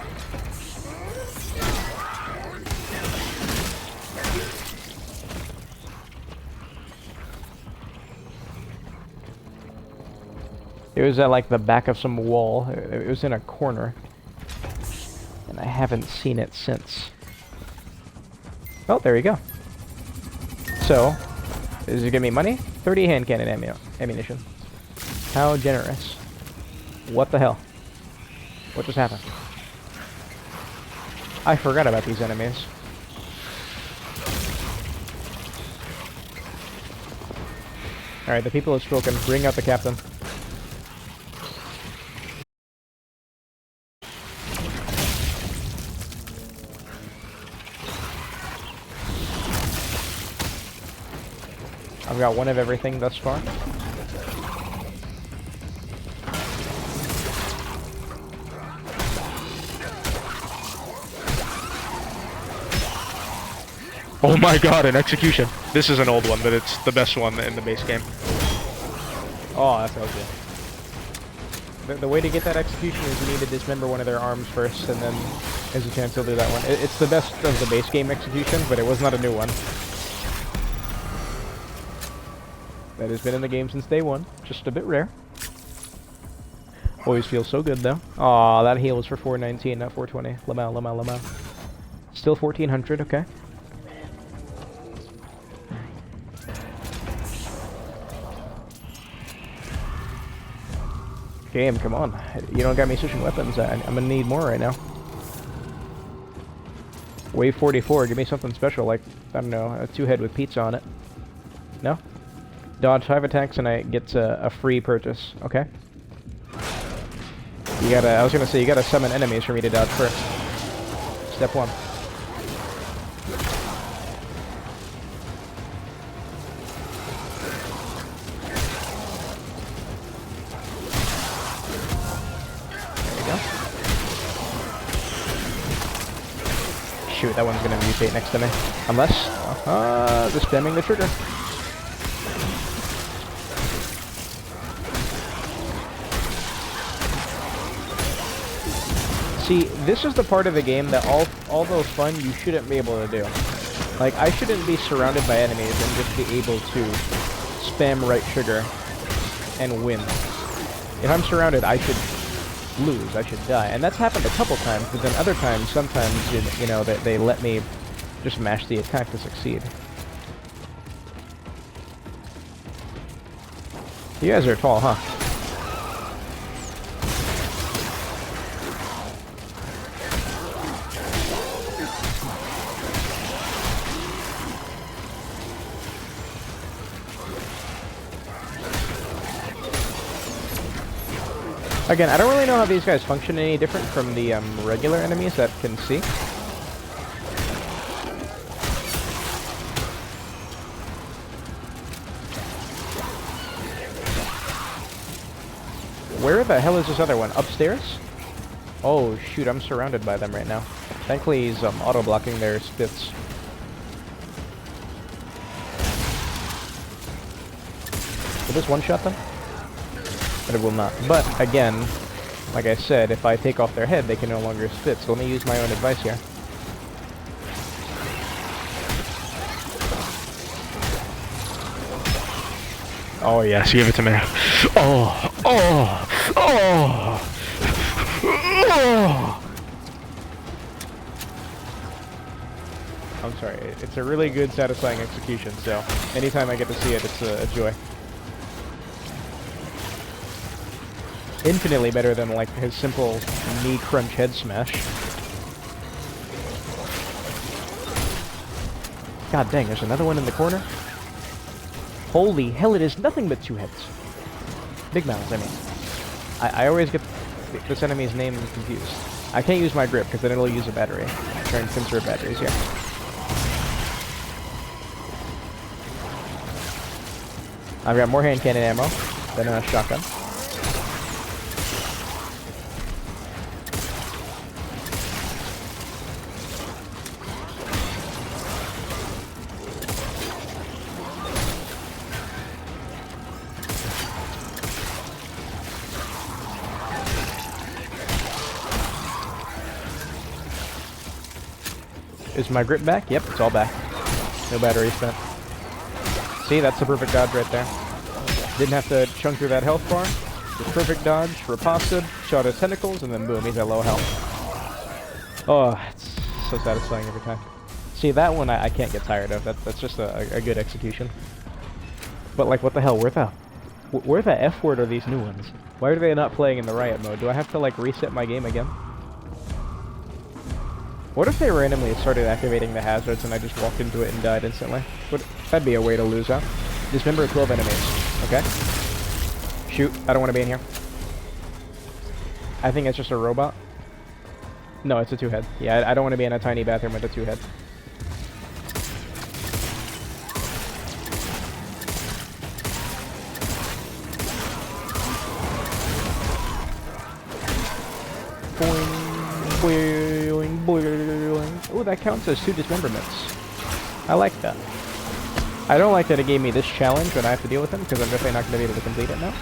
It was at like the back of some wall. It was in a corner. And I haven't seen it since. Oh, there you go. So, does it give me money? 30 hand cannon ammunition. How generous. What the hell? What just happened? I forgot about these enemies. Alright, the people have spoken. Bring out the captain. I've got one of everything thus far. Oh my god, an execution. This is an old one, but it's the best one in the base game. Oh, that feels good. The way to get that execution is you need to dismember one of their arms first, and then there's a chance you'll do that one. It's the best of the base game execution, but it was not a new one. That has been in the game since day one. Just a bit rare. Always feels so good, though. Aw, that heal was for 419, not 420. Lamau. Still 1400, okay. Game, come on. You don't got me switching weapons. I'm gonna need more right now. Wave 44, give me something special, like, I don't know, a 2-head with pizza on it. No? Dodge 5 attacks and I get a free purchase. Okay. You gotta, I was gonna say, you gotta summon enemies for me to dodge first. Step 1. There you go. Shoot, that one's gonna mutate next to me. Unless, just spamming the trigger. See, this is the part of the game that although fun, you shouldn't be able to do. Like, I shouldn't be surrounded by enemies and just be able to spam right trigger and win. If I'm surrounded, I should lose, I should die. And that's happened a couple times, but then other times, sometimes, you know, they let me just mash the attack to succeed. You guys are tall, huh? Again, I don't really know how these guys function any different from the regular enemies that can see. Where the hell is this other one? Upstairs? Oh shoot, I'm surrounded by them right now. Thankfully he's auto-blocking their spits. Will this one-shot them? But it will not. But, again, Like I said, if I take off their head, they can no longer spit, so let me use my own advice here. Oh yes, give it to me. Oh, oh, oh, oh. I'm sorry, it's a really good, satisfying execution, so anytime I get to see it, it's a joy. Infinitely better than, like, his simple knee crunch head smash. God dang, there's another one in the corner. Holy hell, it is nothing but two heads. Big mouths, I mean. I always get this enemy's name confused. I can't use my grip, because then it'll use a battery. I'm trying to conserve batteries here. I've got more hand cannon ammo than a shotgun. Is my grip back? Yep, it's all back. No battery spent. See, that's the perfect dodge right there. Didn't have to chunk through that health bar. Just perfect dodge, riposted, shot his tentacles, and then boom, he's at low health. Oh, it's so satisfying every time. See, that one I can't get tired of. That's just a good execution. But like, what the hell? Where the F word are these new ones? Why are they not playing in the riot mode? Do I have to like reset my game again? What if they randomly started activating the hazards and I just walked into it and died instantly? That'd be a way to lose out. Dismember 12 enemies. Okay. Shoot, I don't want to be in here. I think it's just a robot. No, it's a two-head. Yeah, I don't want to be in a tiny bathroom with a two-head. Boing, boing, boing. Oh, that counts as 2 dismemberments. I like that. I don't like that it gave me this challenge when I have to deal with him, because I'm definitely not going to be able to complete it now.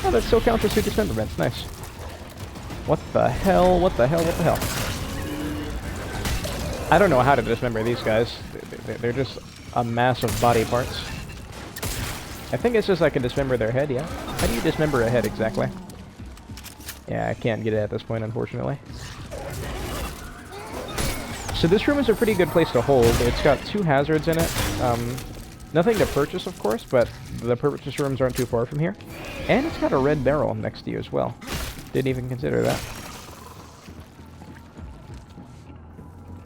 Oh, that still counts as 2 dismemberments. Nice. What the hell? What the hell? What the hell? I don't know how to dismember these guys. They're just a mass of body parts. I think it's just I can dismember their head, yeah? How do you dismember a head exactly? Yeah, I can't get it at this point, unfortunately. So this room is a pretty good place to hold. It's got 2 hazards in it. Nothing to purchase, of course, but the purchase rooms aren't too far from here. And it's got a red barrel next to you as well. Didn't even consider that.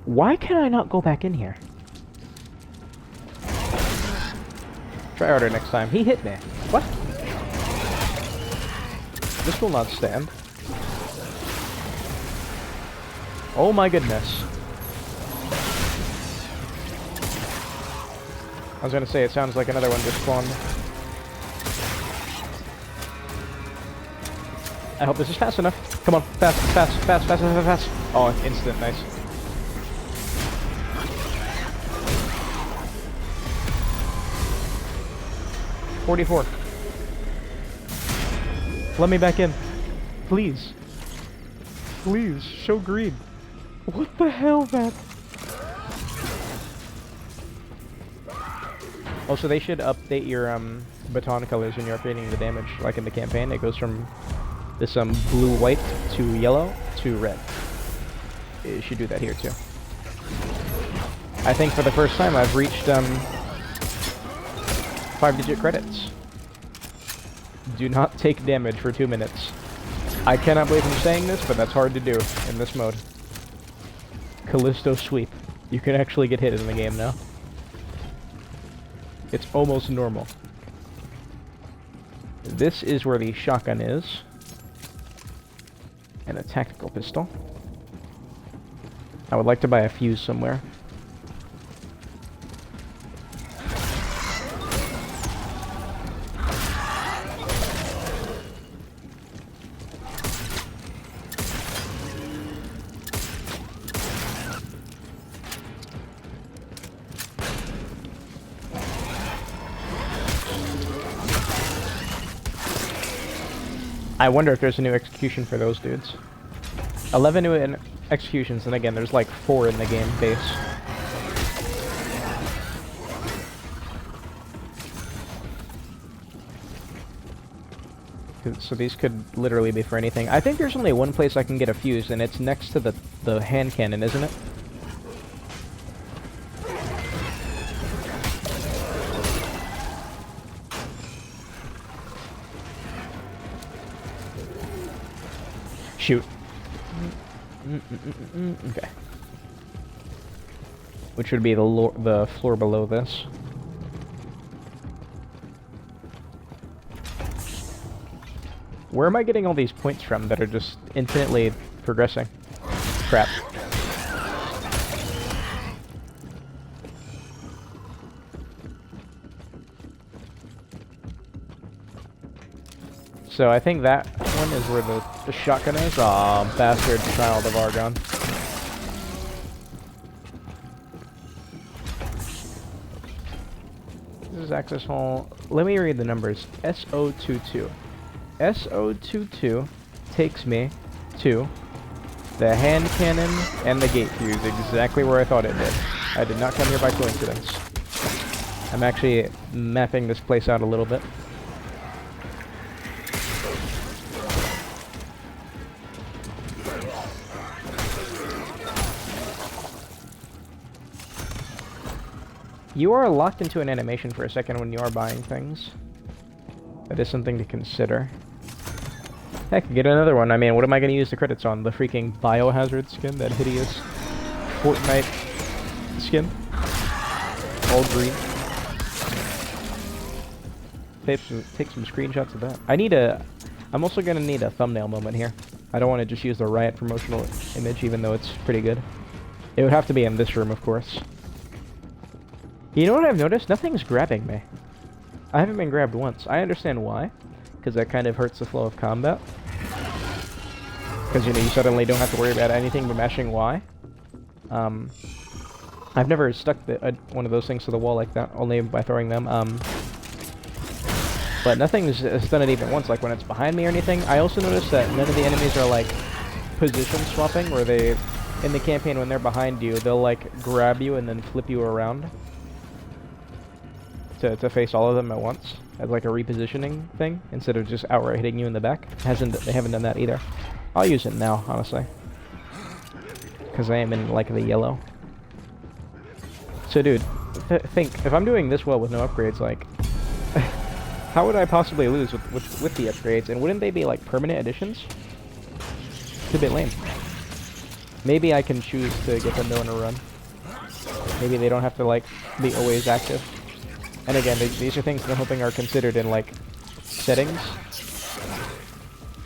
Why can I not go back in here? Try harder next time. He hit me. What? This will not stand. Oh my goodness. I was gonna say, it sounds like another one just spawned. I hope this is fast enough. Come on, fast, fast, fast, fast, fast, fast. Oh, instant, nice. $44. Let me back in. Please. Please, show greed. What the hell, man? Also, they should update your baton colors when you're updating the damage, like in the campaign. It goes from this blue-white to yellow to red. It should do that here too. I think for the first time I've reached 5-digit credits. Do not take damage for 2 minutes. I cannot believe I'm saying this, but that's hard to do in this mode. Callisto Sweep. You can actually get hit in the game now. It's almost normal. This is where the shotgun is. And a tactical pistol. I would like to buy a fuse somewhere. I wonder if there's a new execution for those dudes. 11 new executions, and again, there's like 4 in the game base. So these could literally be for anything. I think there's only one place I can get a fuse, and it's next to the hand cannon, isn't it? Shoot. Okay. Which would be the floor below this. Where am I getting all these points from that are just infinitely progressing? Crap. So I think that one is where the shotgun is. Aw, bastard child of Argon. This is access hall. Let me read the numbers. SO22. SO22 takes me to the hand cannon and the gate fuse, exactly where I thought it did. I did not come here by coincidence. I'm actually mapping this place out a little bit. You are locked into an animation for a second when you are buying things. That is something to consider. Heck, get another one. I mean, what am I going to use the credits on? The freaking Biohazard skin? That hideous Fortnite skin? All green. Take some screenshots of that. I'm also going to need a thumbnail moment here. I don't want to just use the Riot promotional image, even though it's pretty good. It would have to be in this room, of course. You know what I've noticed? Nothing's grabbing me. I haven't been grabbed once. I understand why, because that kind of hurts the flow of combat. Because, you know, you suddenly don't have to worry about anything but mashing Y. I've never stuck one of those things to the wall like that, only by throwing them. But nothing's done it even once, like when it's behind me or anything. I also noticed that none of the enemies are, like, position swapping, where they, in the campaign, when they're behind you, they'll, like, grab you and then flip you around. To face all of them at once as like a repositioning thing instead of just outright hitting you in the back. They haven't done that either. I'll use it now, honestly, because I am in like the yellow. So, dude, think if I'm doing this well with no upgrades, like, how would I possibly lose with the upgrades? And wouldn't they be like permanent additions? It's a bit lame. Maybe I can choose to get them to in a run. Maybe they don't have to like be always active. And again, these are things that I'm hoping are considered in, like, settings.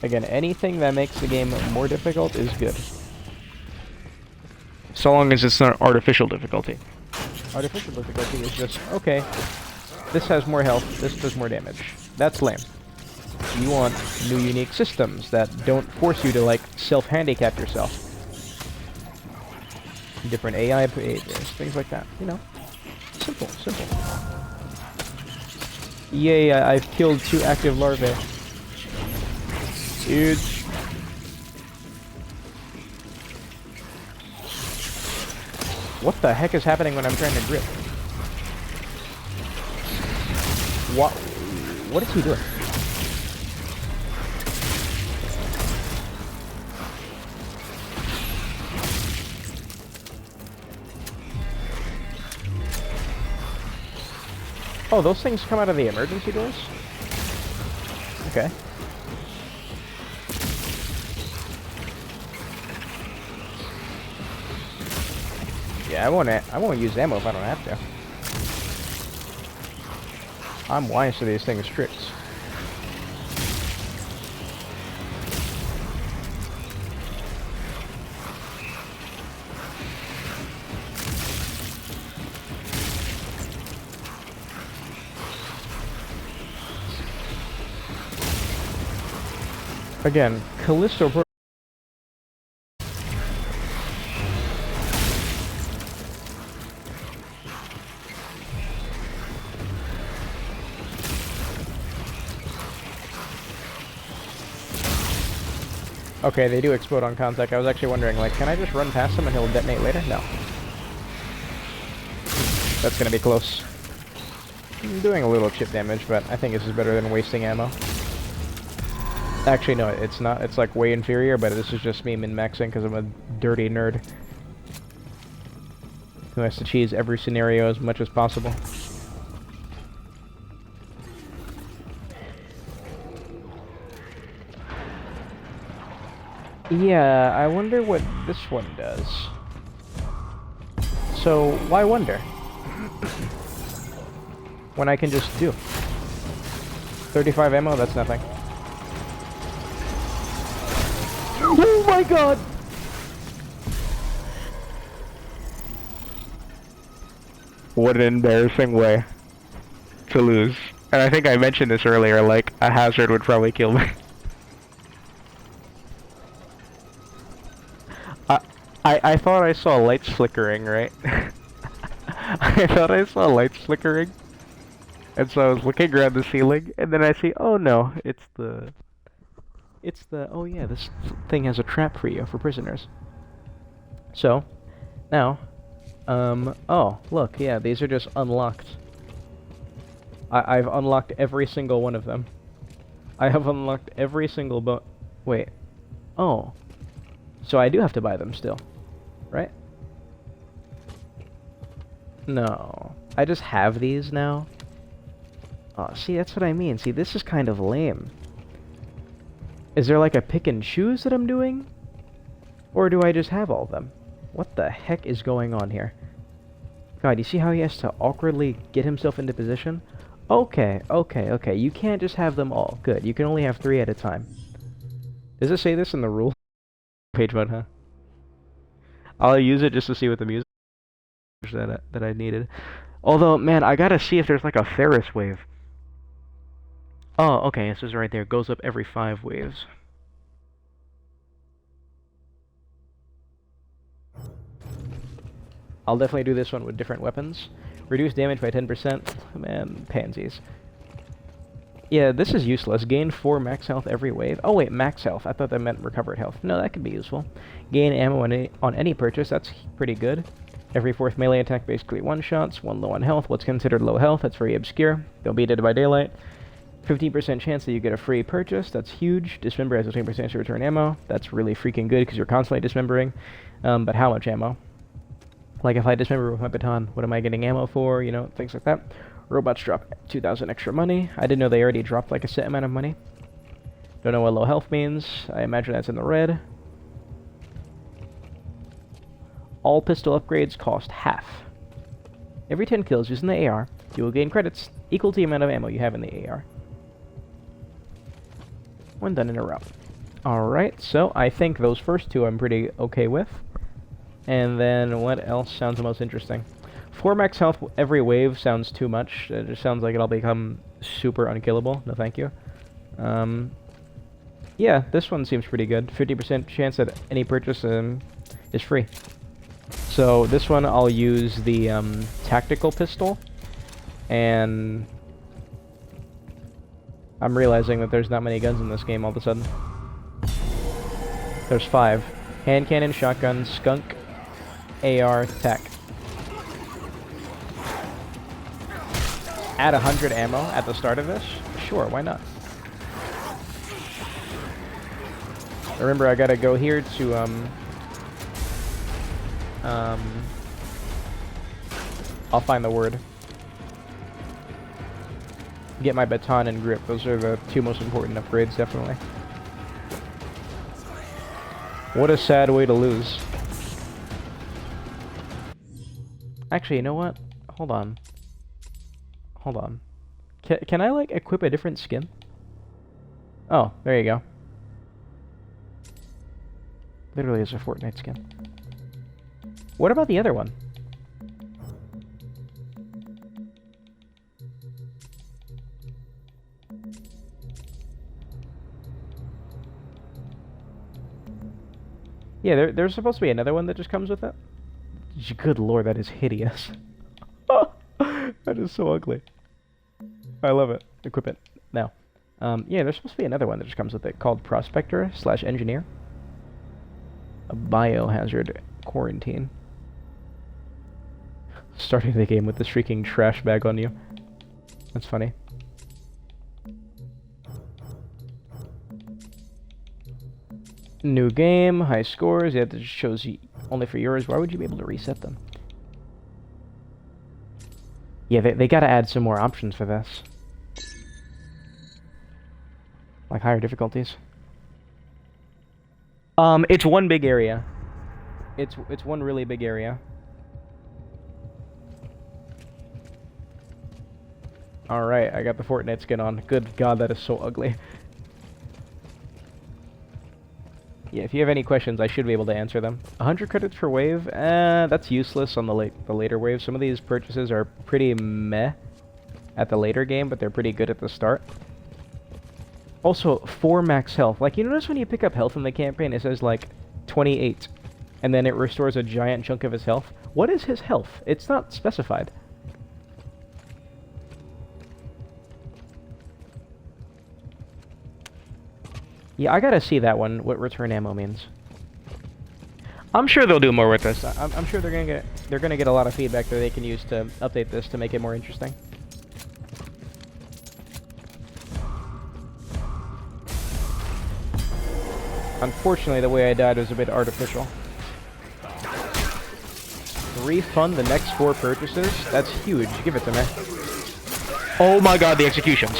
Again, anything that makes the game more difficult is good. So long as it's not artificial difficulty. Artificial difficulty is just, okay, this has more health, this does more damage. That's lame. You want new unique systems that don't force you to, like, self-handicap yourself. Different AI behaviors, things like that, you know. Simple, simple. Yay, I've killed 2 active larvae. Dude. What the heck is happening when I'm trying to grip? What is he doing? Oh, those things come out of the emergency doors? Okay. Yeah, I won't use ammo if I don't have to. I'm wise to these things' tricks. Again, Callisto. Okay, they do explode on contact. I was actually wondering, like, can I just run past him and he'll detonate later? No. That's gonna be close. I'm doing a little chip damage, but I think this is better than wasting ammo. Actually, no, it's not. It's like way inferior, but this is just me min-maxing because I'm a dirty nerd who has to cheese every scenario as much as possible. Yeah, I wonder what this one does. So, why wonder? When I can just do. 35 ammo, that's nothing. Oh my god! What an embarrassing way to lose. And I think I mentioned this earlier, like, a hazard would probably kill me. I thought I saw lights flickering, right? I thought I saw lights flickering. And so I was looking around the ceiling, and then I see, oh no, it's the, oh yeah, this thing has a trap for you, for prisoners. So, now, oh, look, yeah, these are just unlocked. I've unlocked every single one of them. I have unlocked every single wait. Oh. So I do have to buy them still, right? No. I just have these now? Oh, see, that's what I mean. See, this is kind of lame. Is there like a pick and choose that I'm doing? Or do I just have all of them? What the heck is going on here? God, you see how he has to awkwardly get himself into position? Okay, okay, okay. You can't just have them all. Good. You can only have 3 at a time. Does it say this in the rule? Page 1, huh? I'll use it just to see what the music that I needed. Although, man, I gotta see if there's like a Ferris wave. Oh, okay, this is right there. It goes up every 5 waves. I'll definitely do this one with different weapons. Reduce damage by 10%. Man, pansies. Yeah, this is useless. Gain 4 max health every wave. Oh wait, max health. I thought that meant recovered health. No, that could be useful. Gain ammo on any purchase. That's pretty good. Every 4th melee attack basically one-shots. 1 low on health. What's considered low health? That's very obscure. Don't beat it by daylight. 15% chance that you get a free purchase. That's huge. Dismember has a 20% chance to return ammo. That's really freaking good because you're constantly dismembering. But how much ammo? Like if I dismember with my baton, what am I getting ammo for? You know, things like that. Robots drop 2,000 extra money. I didn't know they already dropped like a set amount of money. Don't know what low health means. I imagine that's in the red. All pistol upgrades cost half. Every 10 kills using the AR, you will gain credits equal to the amount of ammo you have in the AR. One done in a row. Alright, so I think those first 2 I'm pretty okay with. And then what else sounds the most interesting? 4 max health every wave sounds too much. It just sounds like it'll become super unkillable. No thank you. Yeah, this one seems pretty good. 50% chance that any purchase is free. So this one I'll use the tactical pistol. And I'm realizing that there's not many guns in this game all of a sudden. There's 5. Hand cannon, shotgun, skunk, AR, tac. Add 100 ammo at the start of this? Sure, why not? Remember, I gotta go here to, I'll find the word. Get my baton and grip. Those are the 2 most important upgrades, definitely. What a sad way to lose. Actually, you know what? Hold on. Hold on. Can I, like, equip a different skin? Oh, there you go. Literally is a Fortnite skin. What about the other one? Yeah, there's supposed to be another one that just comes with it. Good lord, that is hideous. That is so ugly. I love it. Equip it now. Yeah, there's supposed to be another one that just comes with it called Prospector / Engineer. A biohazard quarantine. Starting the game with this freaking trash bag on you. That's funny. New game, high scores. Yeah, this shows you only for yours. Why would you be able to reset them? Yeah, they gotta add some more options for this. Like higher difficulties. It's one big area. It's one really big area. Alright, I got the Fortnite skin on. Good God, that is so ugly. Yeah, if you have any questions, I should be able to answer them. 100 credits per wave? That's useless on the later waves. Some of these purchases are pretty meh at the later game, but they're pretty good at the start. Also, 4 max health. Like, you notice when you pick up health in the campaign, it says, like, 28. And then it restores a giant chunk of his health. What is his health? It's not specified. Yeah, I gotta see that one, what return ammo means. I'm sure they'll do more with this. I'm sure they're gonna get a lot of feedback that they can use to update this to make it more interesting. Unfortunately, the way I died was a bit artificial. Refund the next 4 purchases? That's huge. Give it to me. Oh my God, the executions.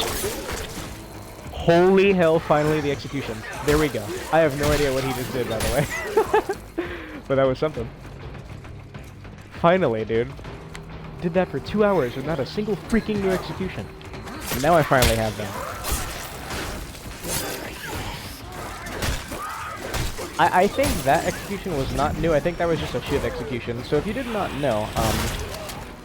Holy hell, finally the execution. There we go. I have no idea what he just did, by the way. But that was something. Finally, dude. Did that for 2 hours with not a single freaking new execution. And now I finally have them. I think that execution was not new. I think that was just a shiv execution. So if you did not know,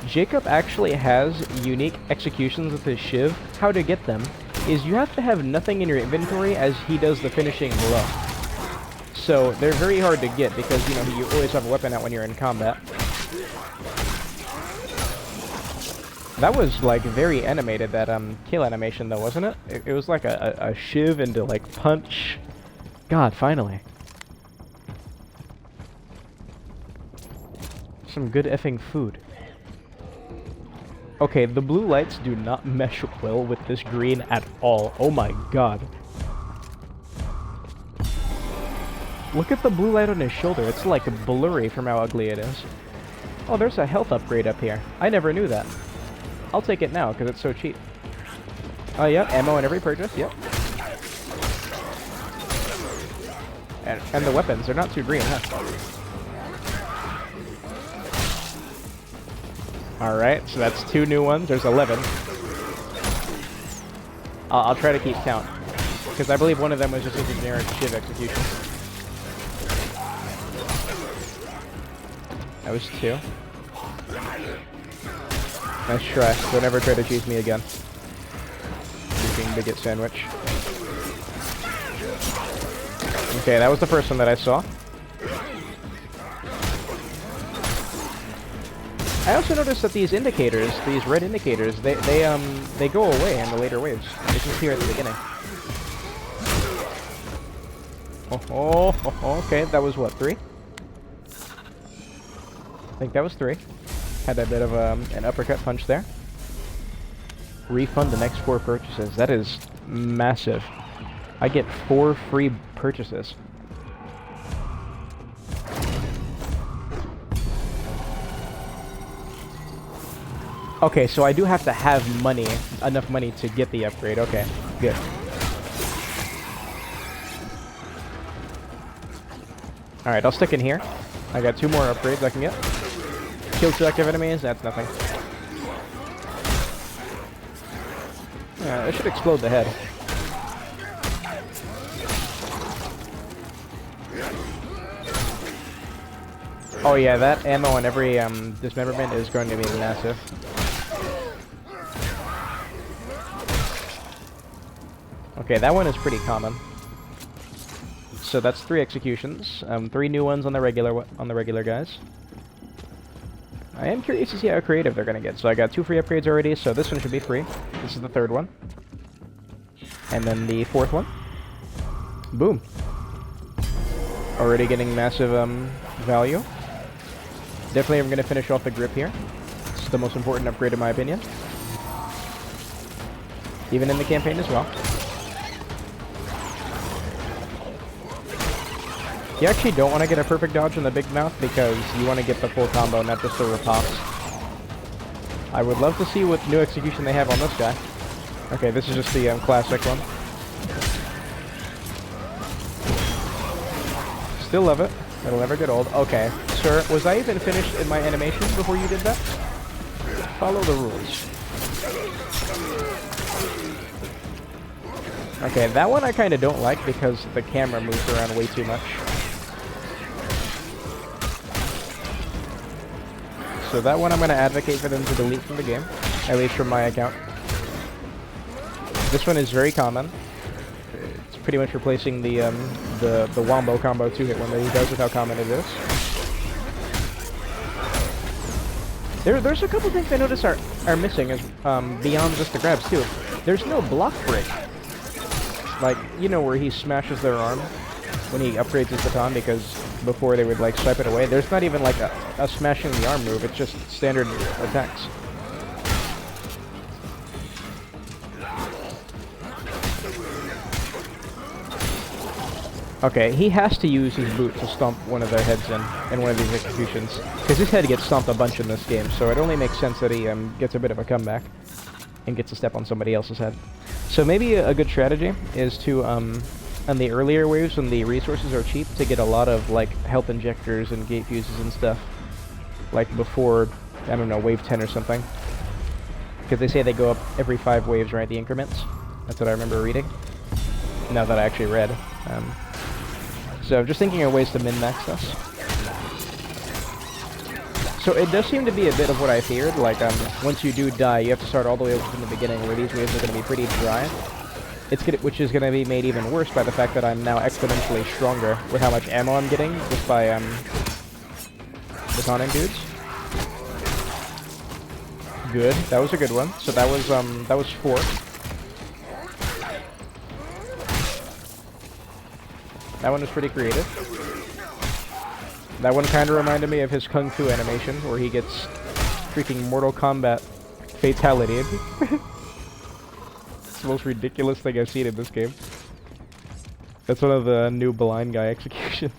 Jacob actually has unique executions with his shiv. How to get them is you have to have nothing in your inventory as he does the finishing blow. So they're very hard to get because, you know, you always have a weapon out when you're in combat. That was, like, very animated, that kill animation, though, wasn't it? It was like a shiv into, like, punch. God, finally. Some good effing food. Okay, the blue lights do not mesh well with this green at all. Oh my God. Look at the blue light on his shoulder. It's like blurry from how ugly it is. Oh, there's a health upgrade up here. I never knew that. I'll take it now, because it's so cheap. Oh, yeah, ammo in every purchase, yep. And the weapons, they're not too green, huh? Alright, so that's 2 new ones. There's 11. I'll try to keep count. Because I believe one of them was just a generic shiv execution. That was 2. Nice try. Don't ever try to cheese me again. Freaking bigot sandwich. Okay, that was the first one that I saw. I also noticed that these indicators, these red indicators, they go away in the later waves. They just here at the beginning. Okay, that was what, 3? I think that was 3. Had a bit of an uppercut punch there. Refund the next 4 purchases. That is massive. I get 4 free purchases. Okay, so I do have to have money, enough money to get the upgrade. Okay, good. Alright, I'll stick in here. I got 2 more upgrades I can get. Kill selective enemies, that's nothing. It should explode the head. Oh yeah, that ammo on every dismemberment is going to be massive. Okay, that one is pretty common. So that's 3 executions, 3 new ones on the regular guys. I am curious to see how creative they're gonna get. So I got 2 free upgrades already, so this one should be free. This is the 3rd one. And then the 4th one. Boom. Already getting massive value. Definitely I'm going to finish off the grip here. It's the most important upgrade in my opinion. Even in the campaign as well. You actually don't want to get a perfect dodge in the big mouth because you want to get the full combo, not just the riposte. I would love to see what new execution they have on this guy. Okay, this is just the classic one. Still love it. It'll never get old. Okay, sir, was I even finished in my animation before you did that? Follow the rules. Okay, that one I kind of don't like because the camera moves around way too much. So that one I'm going to advocate for them to delete from the game, at least from my account. This one is very common. It's pretty much replacing the wombo combo 2-hit one that he does with how common it is. There's a couple things I notice are missing as beyond just the grabs too. There's no block break. Like, you know where he smashes their arm when he upgrades his baton because before they would like swipe it away. There's not even like a smashing the arm move, it's just standard attacks. Okay, he has to use his boot to stomp one of their heads in one of these executions. Because his head gets stomped a bunch in this game, so it only makes sense that he gets a bit of a comeback and gets to step on somebody else's head. So maybe a good strategy is to, on the earlier waves when the resources are cheap, to get a lot of like health injectors and gate fuses and stuff. Like before, I don't know, wave 10 or something. Because they say they go up every 5 waves, right, the increments? That's what I remember reading. Now that I actually read. So just thinking of ways to min-max this. So it does seem to be a bit of what I feared, like once you do die, you have to start all the way over from the beginning, where these waves are going to be pretty dry. Which is going to be made even worse by the fact that I'm now exponentially stronger with how much ammo I'm getting just by batoning dudes. Good, that was a good one. So that was 4. That one was pretty creative. That one kind of reminded me of his Kung Fu animation, where he gets freaking Mortal Kombat fatality. It's the most ridiculous thing I've seen in this game. That's one of the new blind guy executions.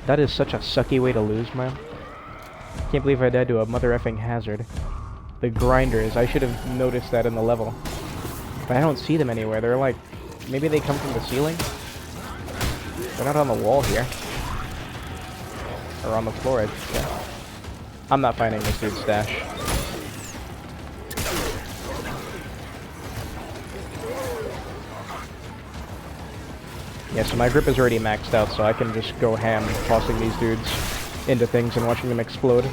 That is such a sucky way to lose, man. Can't believe I died to a mother effing hazard. The grinders, I should have noticed that in the level. But I don't see them anywhere. They're like, maybe they come from the ceiling? They're not on the wall here. Or on the floor, I should say. I'm not finding this dude's stash. Yeah, so my grip is already maxed out, so I can just go ham tossing these dudes into things and watching them explode.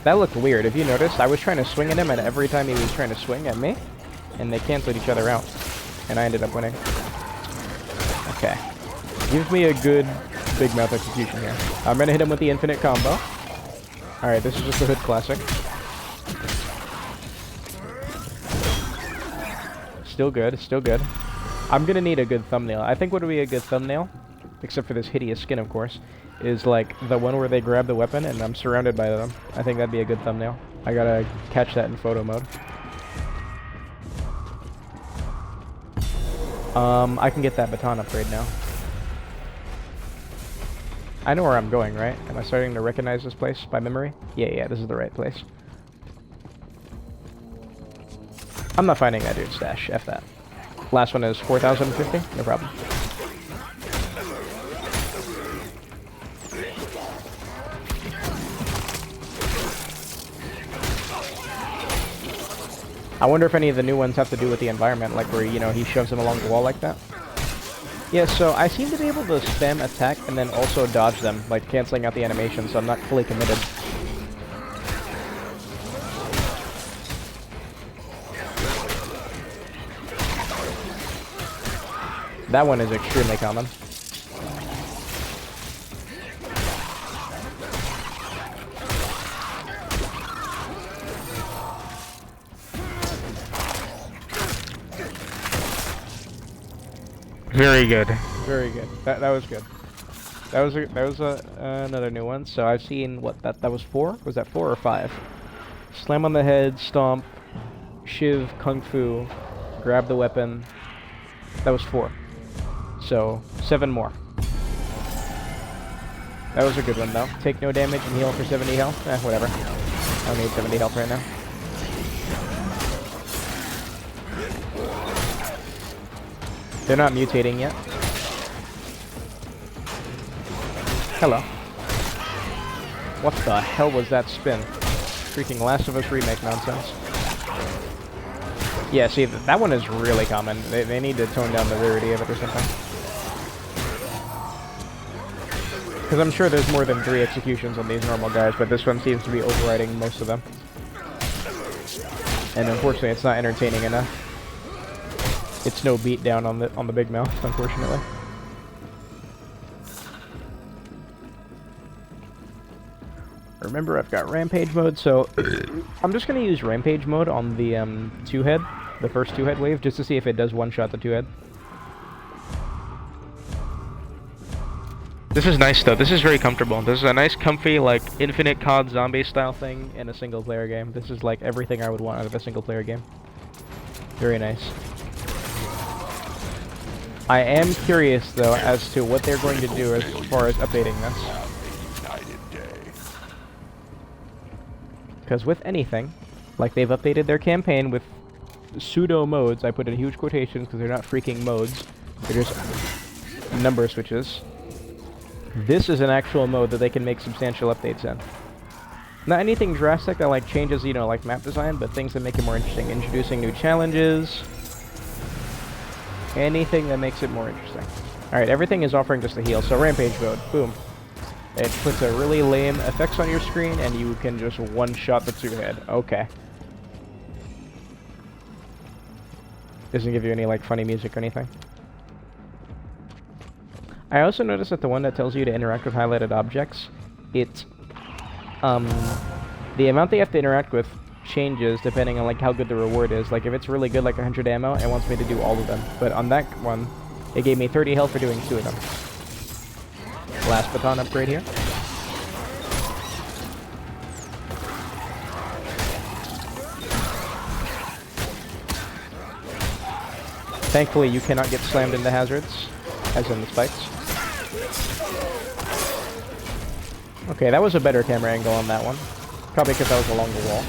That looked weird. If you noticed, I was trying to swing at him, and every time he was trying to swing at me, and they canceled each other out, and I ended up winning. Okay. Gives me a good big mouth execution here. I'm gonna hit him with the infinite combo. Alright, this is just a hood classic. Still good, still good. I'm gonna need a good thumbnail. I think what would be a good thumbnail, except for this hideous skin, of course, is like the one where they grab the weapon and I'm surrounded by them. I think that'd be a good thumbnail. I gotta catch that in photo mode. I can get that baton upgrade now. I know where I'm going, right? Am I starting to recognize this place by memory? Yeah, this is the right place. I'm not finding that dude's stash. F that. Last one is 4,050? No problem. I wonder if any of the new ones have to do with the environment, like where, you know, he shoves them along the wall like that. Yeah, so I seem to be able to spam attack and then also dodge them, like canceling out the animation, so I'm not fully committed. That one is extremely common. Very good. Very good. That was good. That was another new one. So I've seen what that was 4? Was that 4 or 5? Slam on the head, stomp, shiv, kung fu, grab the weapon. That was 4. So 7 more. That was a good one though. Take no damage and heal for 70 health. Whatever. I don't need 70 health right now. They're not mutating yet. Hello. What the hell was that spin? Freaking Last of Us Remake nonsense. Yeah, see, that one is really common. They need to tone down the rarity of it or something. Because I'm sure there's more than 3 executions on these normal guys, but this one seems to be overriding most of them. And unfortunately, it's not entertaining enough. It's no beatdown on the big mouth, unfortunately. Remember, I've got Rampage mode, so I'm just going to use Rampage mode on the 2-head, the first 2-head wave, just to see if it does one-shot the 2-head. This is nice, though. This is very comfortable. This is a nice, comfy, like, infinite COD zombie-style thing in a single-player game. This is, like, everything I would want out of a single-player game. Very nice. I am curious, though, as to what they're going to do as far as updating this. Because with anything, like they've updated their campaign with pseudo modes, I put in huge quotations because they're not freaking modes, they're just number switches. This is an actual mode that they can make substantial updates in. Not anything drastic that like changes, you know, like map design, but things that make it more interesting. Introducing new challenges. Anything that makes it more interesting. Alright, everything is offering just a heal, so Rampage mode, boom. It puts a really lame effects on your screen, and you can just one-shot the 2-head. Okay. Doesn't give you any, like, funny music or anything. I also noticed that the one that tells you to interact with highlighted objects, the amount they have to interact with changes depending on, like, how good the reward is. Like, if it's really good, like 100 ammo, it wants me to do all of them. But on that one, it gave me 30 health for doing 2 of them. Last baton upgrade here. Thankfully, you cannot get slammed into hazards, as in the spikes. Okay, that was a better camera angle on that one. Probably because I was along the wall.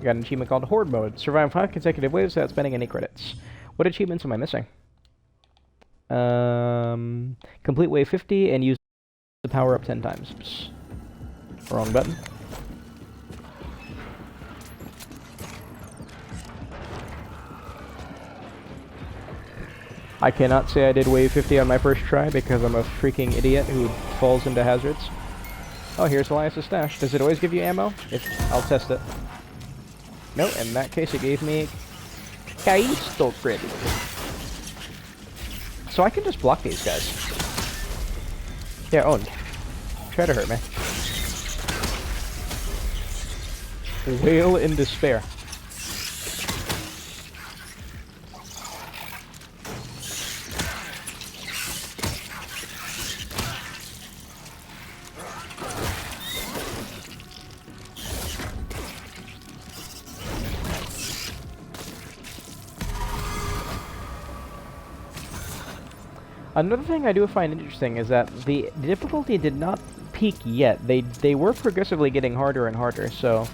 Got an achievement called Horde Mode. Survive 5 consecutive waves without spending any credits. What achievements am I missing? Complete wave 50 and use the power up 10 times. Oops. Wrong button. I cannot say I did wave 50 on my first try because I'm a freaking idiot who falls into hazards. Oh, here's Elias' stash. Does it always give you ammo? I'll test it. No, in that case it gave me Callisto Sweep. So I can just block these guys. Yeah, owned. Try to hurt me. Wail in despair. Another thing I do find interesting is that the difficulty did not peak yet. They were progressively getting harder and harder, so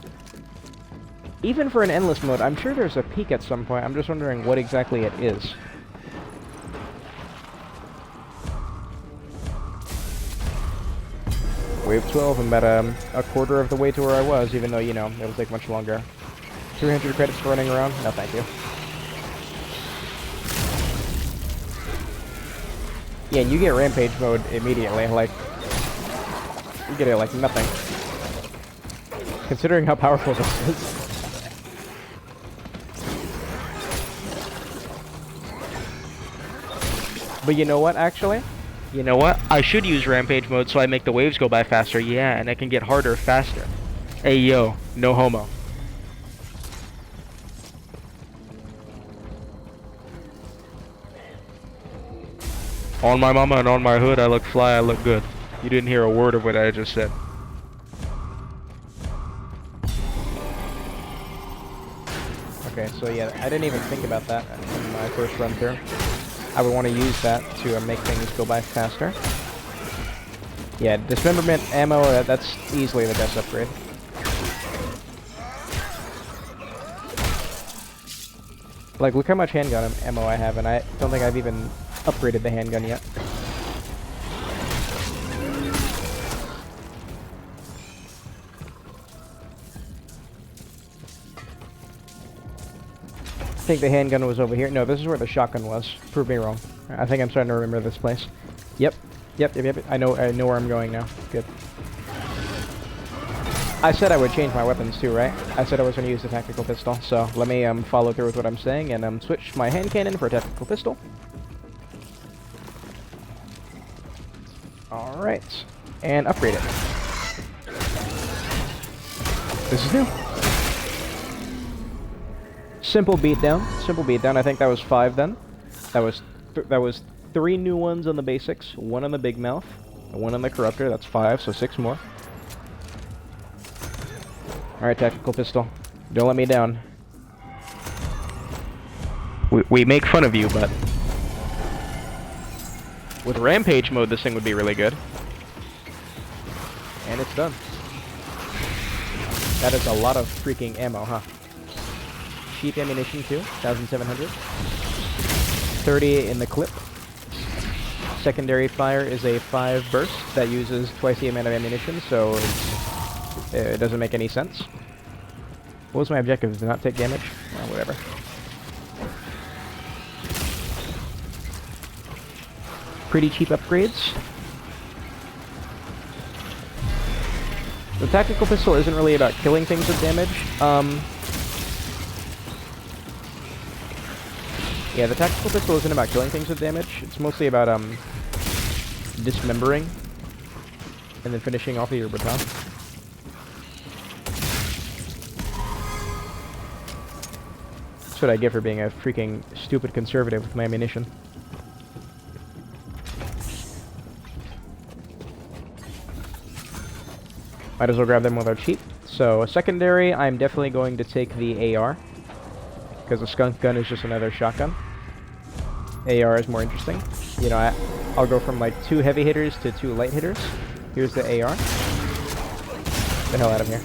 even for an endless mode, I'm sure there's a peak at some point. I'm just wondering what exactly it is. Wave 12, I'm about a quarter of the way to where I was, even though, you know, it'll take much longer. 300 credits for running around? No, thank you. Yeah, and you get Rampage mode immediately, like, you get it like nothing. Considering how powerful this is. But you know what, actually? You know what? I should use rampage mode so I make the waves go by faster. Yeah, and I can get harder faster. Hey, yo, no homo. On my mama and on my hood, I look fly, I look good. You didn't hear a word of what I just said. Okay, so yeah, I didn't even think about that in my first run through. I would want to use that to make things go by faster. Yeah, dismemberment ammo, that's easily the best upgrade. Like, look how much handgun ammo I have, and I don't think I've even upgraded the handgun yet. I think the handgun was over here. No, this is where the shotgun was. Prove me wrong. I think I'm starting to remember this place. Yep. Yep. I know where I'm going now. Good. I said I would change my weapons too, right? I said I was going to use the tactical pistol, so let me follow through with what I'm saying and switch my hand cannon for a tactical pistol. Alright. And upgrade it. This is new. Simple beatdown. Simple beatdown. I think that was 5 then. That was 3 new ones on the basics, 1 on the big mouth, 1 on the corruptor. That's 5, so 6 more. Alright, tactical pistol. Don't let me down. We make fun of you, but with rampage mode, this thing would be really good. And it's done. That is a lot of freaking ammo, huh? Cheap ammunition too, 1,700. 30 in the clip. Secondary fire is a 5 burst that uses twice the amount of ammunition, so it doesn't make any sense. What was my objective? To not take damage? Well, whatever. Pretty cheap upgrades. The tactical pistol isn't really about killing things with damage. Yeah, the tactical pistol isn't about killing things with damage. It's mostly about dismembering and then finishing off your baton. That's what I get for being a freaking stupid conservative with my ammunition. Might as well grab them while they're cheap. So, a secondary, I'm definitely going to take the AR. Because the skunk gun is just another shotgun. AR is more interesting. You know, I'll go from like 2 heavy hitters to 2 light hitters. Here's the AR. Get the hell out of here.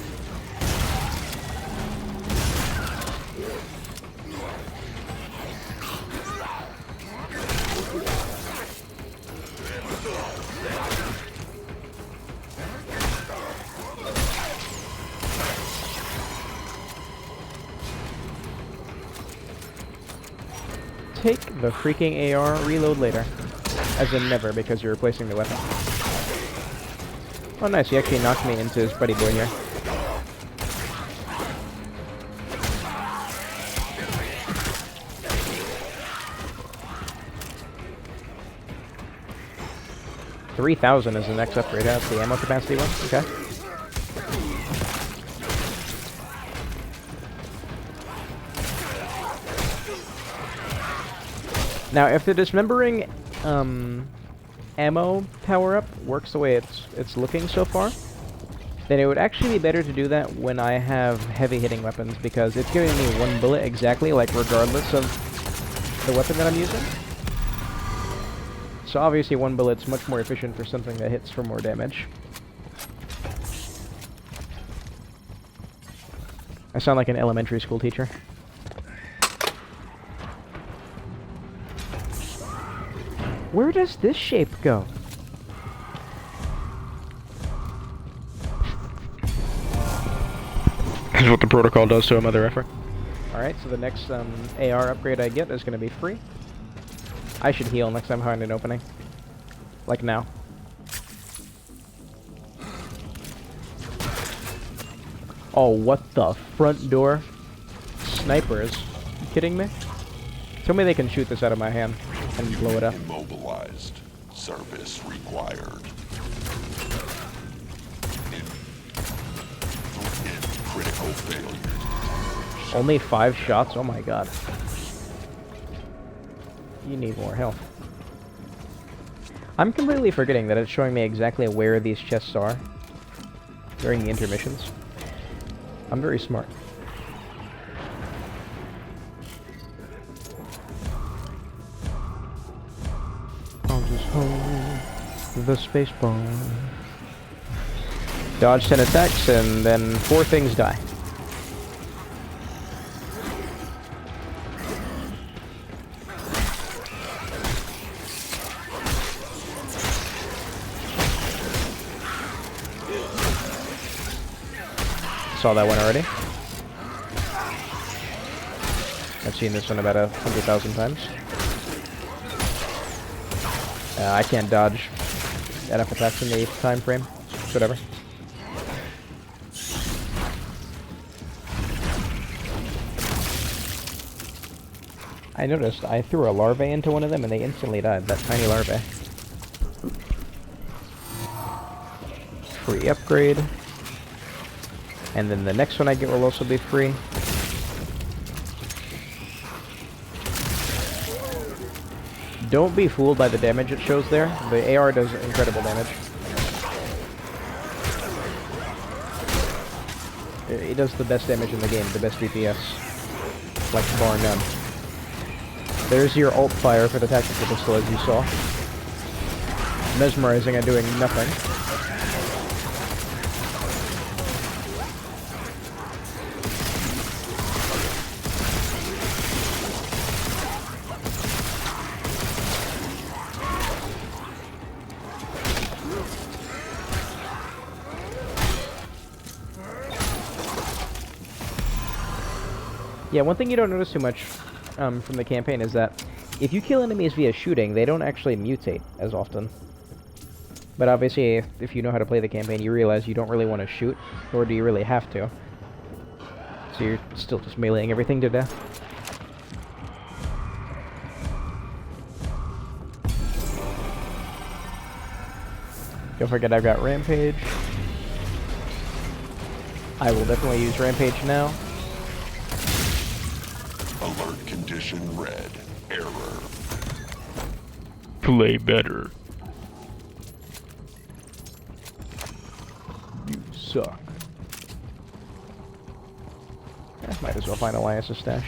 Take the freaking AR, reload later. As in never, because you're replacing the weapon. Oh nice, he actually knocked me into his buddy boy here. $3,000 is the next upgrade. That's the ammo capacity one? Okay. Now, if the dismembering ammo power-up works the way it's looking so far, then it would actually be better to do that when I have heavy-hitting weapons, because it's giving me 1 bullet exactly, like regardless of the weapon that I'm using. So obviously 1 bullet's much more efficient for something that hits for more damage. I sound like an elementary school teacher. Where does this shape go? This is what the protocol does to a mother effer. Alright, so the next AR upgrade I get is going to be free. I should heal next time I find an opening. Like now. Oh, what the? Front door? Snipers? You kidding me? Tell me they can shoot this out of my hand and blow it up. Immobilized. service required. In critical failure. Only 5 shots? Oh my god. You need more health. I'm completely forgetting that it's showing me exactly where these chests are during the intermissions. I'm very smart. I'll just hold the space bar. Dodge 10 attacks, and then 4 things die. Saw that one already. I've seen this one about 100,000 times. I can't dodge enough attacks in the time frame. Whatever. I noticed I threw a larvae into one of them and they instantly died. That tiny larvae. Free upgrade. And then the next one I get will also be free. Don't be fooled by the damage it shows there. The AR does incredible damage. It does the best damage in the game, the best DPS. Like, bar none. There's your alt fire for the tactical pistol, as you saw. Mesmerizing and doing nothing. Yeah, one thing you don't notice too much from the campaign is that if you kill enemies via shooting, they don't actually mutate as often. But obviously, if you know how to play the campaign, you realize you don't really want to shoot, nor do you really have to. So you're still just meleeing everything to death. Don't forget I've got Rampage. I will definitely use Rampage now. Alert condition red. Error. Play better. You suck. Might as well find Elias's stash.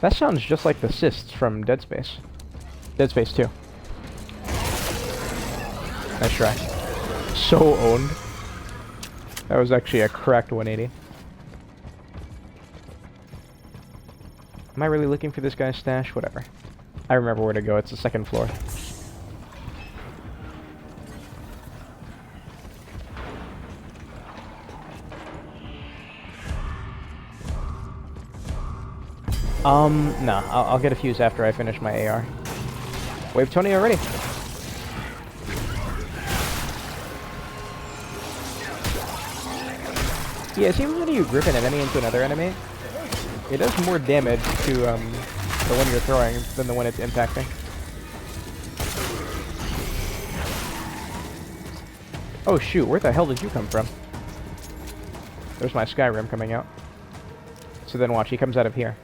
That sounds just like the cysts from Dead Space. Dead Space 2. Nice try. So owned. That was actually a cracked 180. Am I really looking for this guy's stash? Whatever. I remember where to go. It's the second floor. No. I'll get a fuse after I finish my AR. Wave Tony already. Yeah, it seems when you grip an enemy into another enemy, it does more damage to the one you're throwing than the one it's impacting. Oh shoot, where the hell did you come from? There's my Skyrim coming out. So then watch, he comes out of here.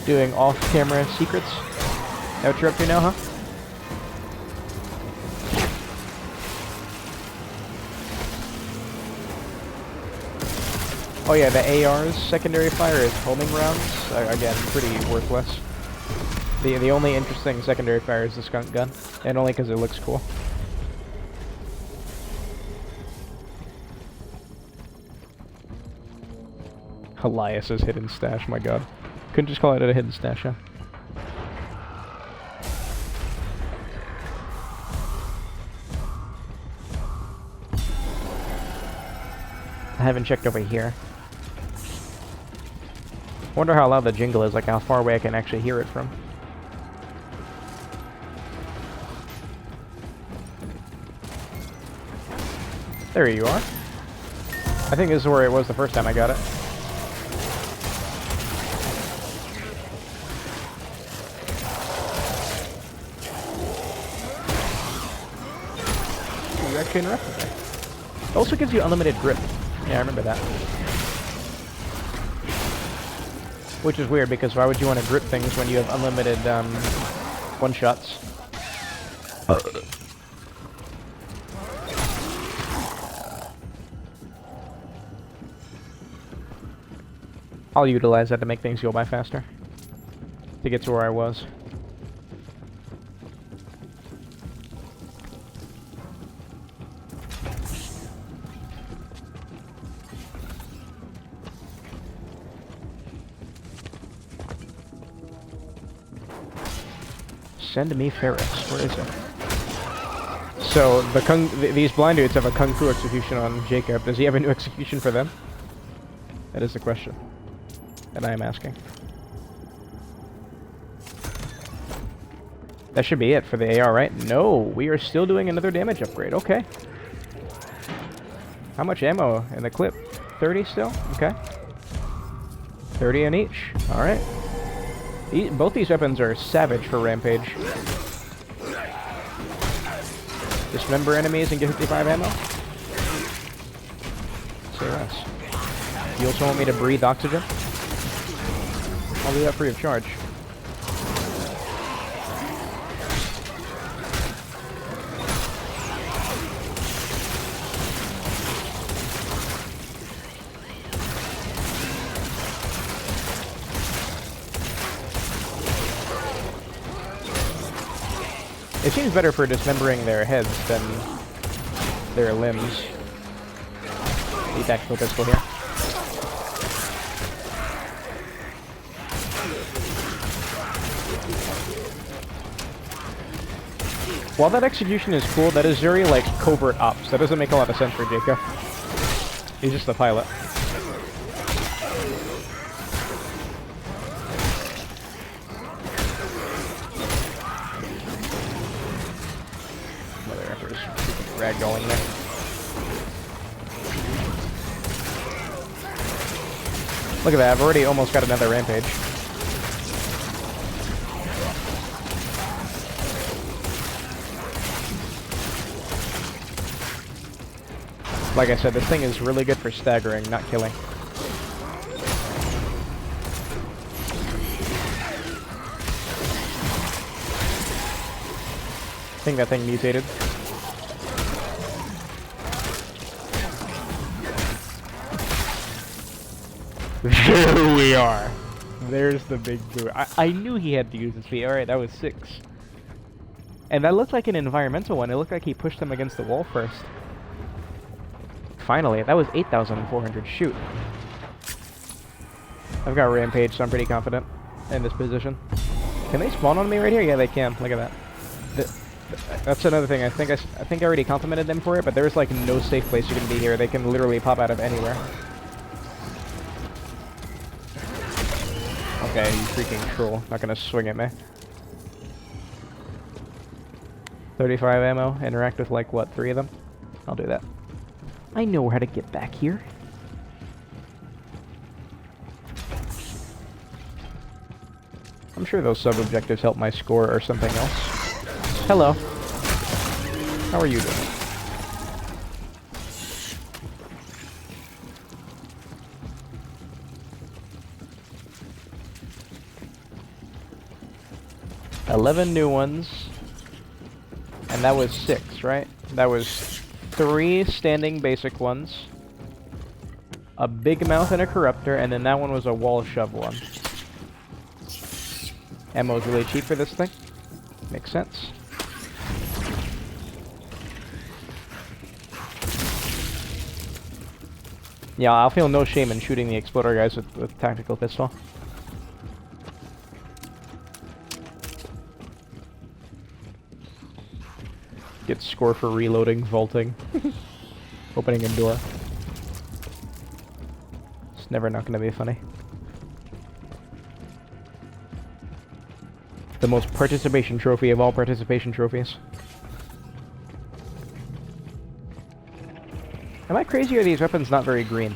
Doing off-camera secrets. That what you're up to now, huh? Oh yeah, the AR's secondary fire is homing rounds. Again, pretty worthless. The only interesting secondary fire is the skunk gun, and only because it looks cool. Elias's hidden stash, my god. Couldn't just call it a hidden stash, huh? I haven't checked over here. Wonder how loud the jingle is, like how far away I can actually hear it from. There you are. I think this is where it was the first time I got it. Ooh, you actually interrupted me. It also gives you unlimited grip. Yeah, I remember that. Which is weird, because why would you want to grip things when you have unlimited, one-shots? I'll utilize that to make things go by faster. To get to where I was. Send me Ferris. Where is it? So these blind dudes have a kung fu execution on Jacob. Does he have a new execution for them? That is the question that I am asking. That should be it for the AR, right? No, we are still doing another damage upgrade. Okay. How much ammo in the clip? 30 still? Okay. 30 in each. All right. Both these weapons are savage for Rampage. Dismember enemies and get 55 ammo? Say less. You also want me to breathe oxygen? I'll do that free of charge. It seems better for dismembering their heads than their limbs. The tactical pistol here. While that execution is cool, that is very, like, covert ops. That doesn't make a lot of sense for Jacob. He's just the pilot. Mother effer's ragdolling there. Look at that, I've already almost got another Rampage. Like I said, this thing is really good for staggering, not killing. I think that thing mutated. There we are. There's the big boo. I knew he had to use his feet. Alright, that was 6. And that looked like an environmental one. It looked like he pushed them against the wall first. Finally, that was 8,400. Shoot. I've got Rampage, so I'm pretty confident in this position. Can they spawn on me right here? Yeah, they can. Look at that. That's another thing. I think I already complimented them for it, but there's like no safe place you can be here. They can literally pop out of anywhere. Okay, you freaking troll. Not gonna swing at me. 35 ammo. Interact with like, what, 3 of them? I'll do that. I know how to get back here. I'm sure those sub-objectives help my score or something else. Hello. How are you doing? $11 new ones. And that was 6, right? That was 3 standing basic ones. A big mouth and a corruptor, and then that one was a wall shove one. Ammo's really cheap for this thing. Makes sense. Yeah, I'll feel no shame in shooting the exploder guys with tactical pistol. Get score for reloading, vaulting, opening a door. It's never not gonna be funny. The most participation trophy of all participation trophies. Am I crazy or are these weapons not very green?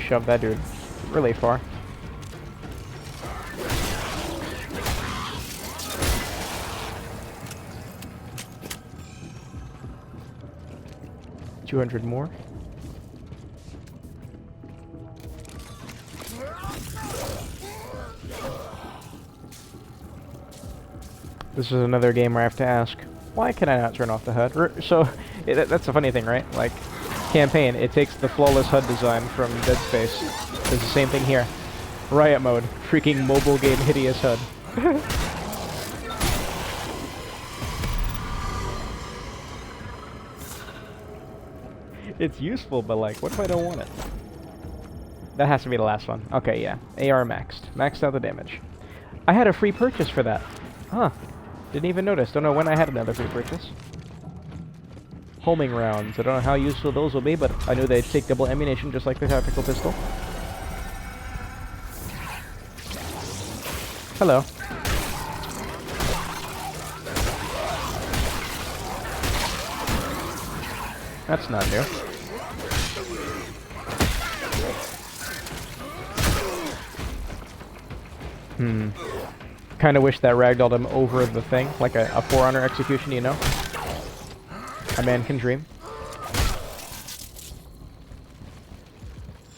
Shove that dude really far. $200 more. This is another game where I have to ask, why can I not turn off the HUD? So, that's a funny thing, right? Like, campaign, it takes the flawless HUD design from Dead Space. There's the same thing here. Riot mode, freaking mobile game hideous HUD. It's useful, but like, what if I don't want it? That has to be the last one. Okay, yeah. AR maxed. Maxed out the damage. I had a free purchase for that. Huh. Didn't even notice. Don't know when I had another free purchase. Homing rounds. I don't know how useful those will be, but I knew they'd take double ammunition just like the tactical pistol. Hello. That's not new. Kinda wish that ragdolled him over the thing, like a For Honor execution, you know? A man can dream.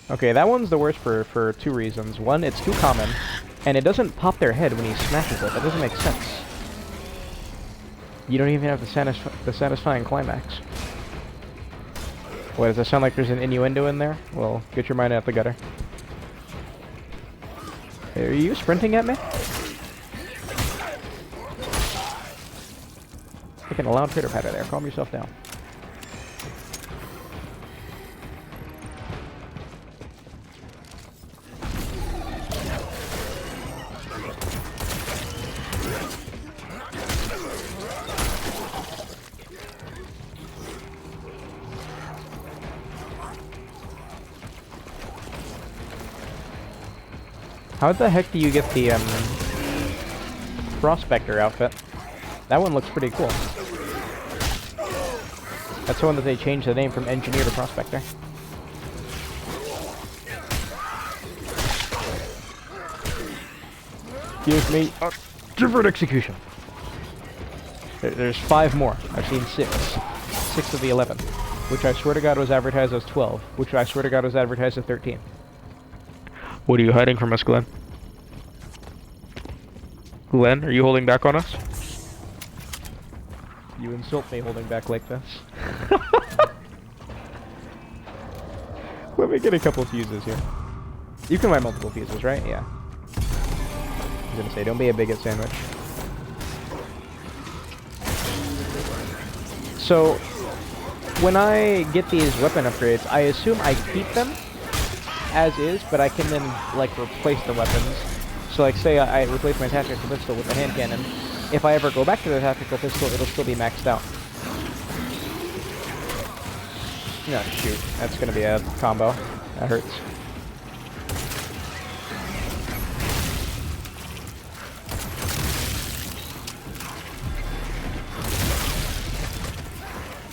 Okay, that one's the worst for two reasons. One, it's too common, and it doesn't pop their head when he smashes it. That doesn't make sense. You don't even have the satisfying climax. What, does that sound like there's an innuendo in there? Well, get your mind out the gutter. Are you sprinting at me? Taking a loud pitter-patter there. Calm yourself down. How the heck do you get the Prospector outfit? That one looks pretty cool. That's the one that they changed the name from Engineer to Prospector. Give me a different execution. There's 5 more. I've seen 6. 6 of the 11. Which I swear to God was advertised as 12. Which I swear to God was advertised as 13. What are you hiding from us, Glenn? Glenn, are you holding back on us? You insult me holding back like this. Let me get a couple fuses here. You can buy multiple fuses, right? Yeah. I was gonna say, don't be a bigot sandwich. So, when I get these weapon upgrades, I assume I keep them as is, but I can then, like, replace the weapons. So, like, say I replace my tactical pistol with the hand cannon. If I ever go back to the tactical pistol, it'll still be maxed out. No, shoot. That's gonna be a combo. That hurts.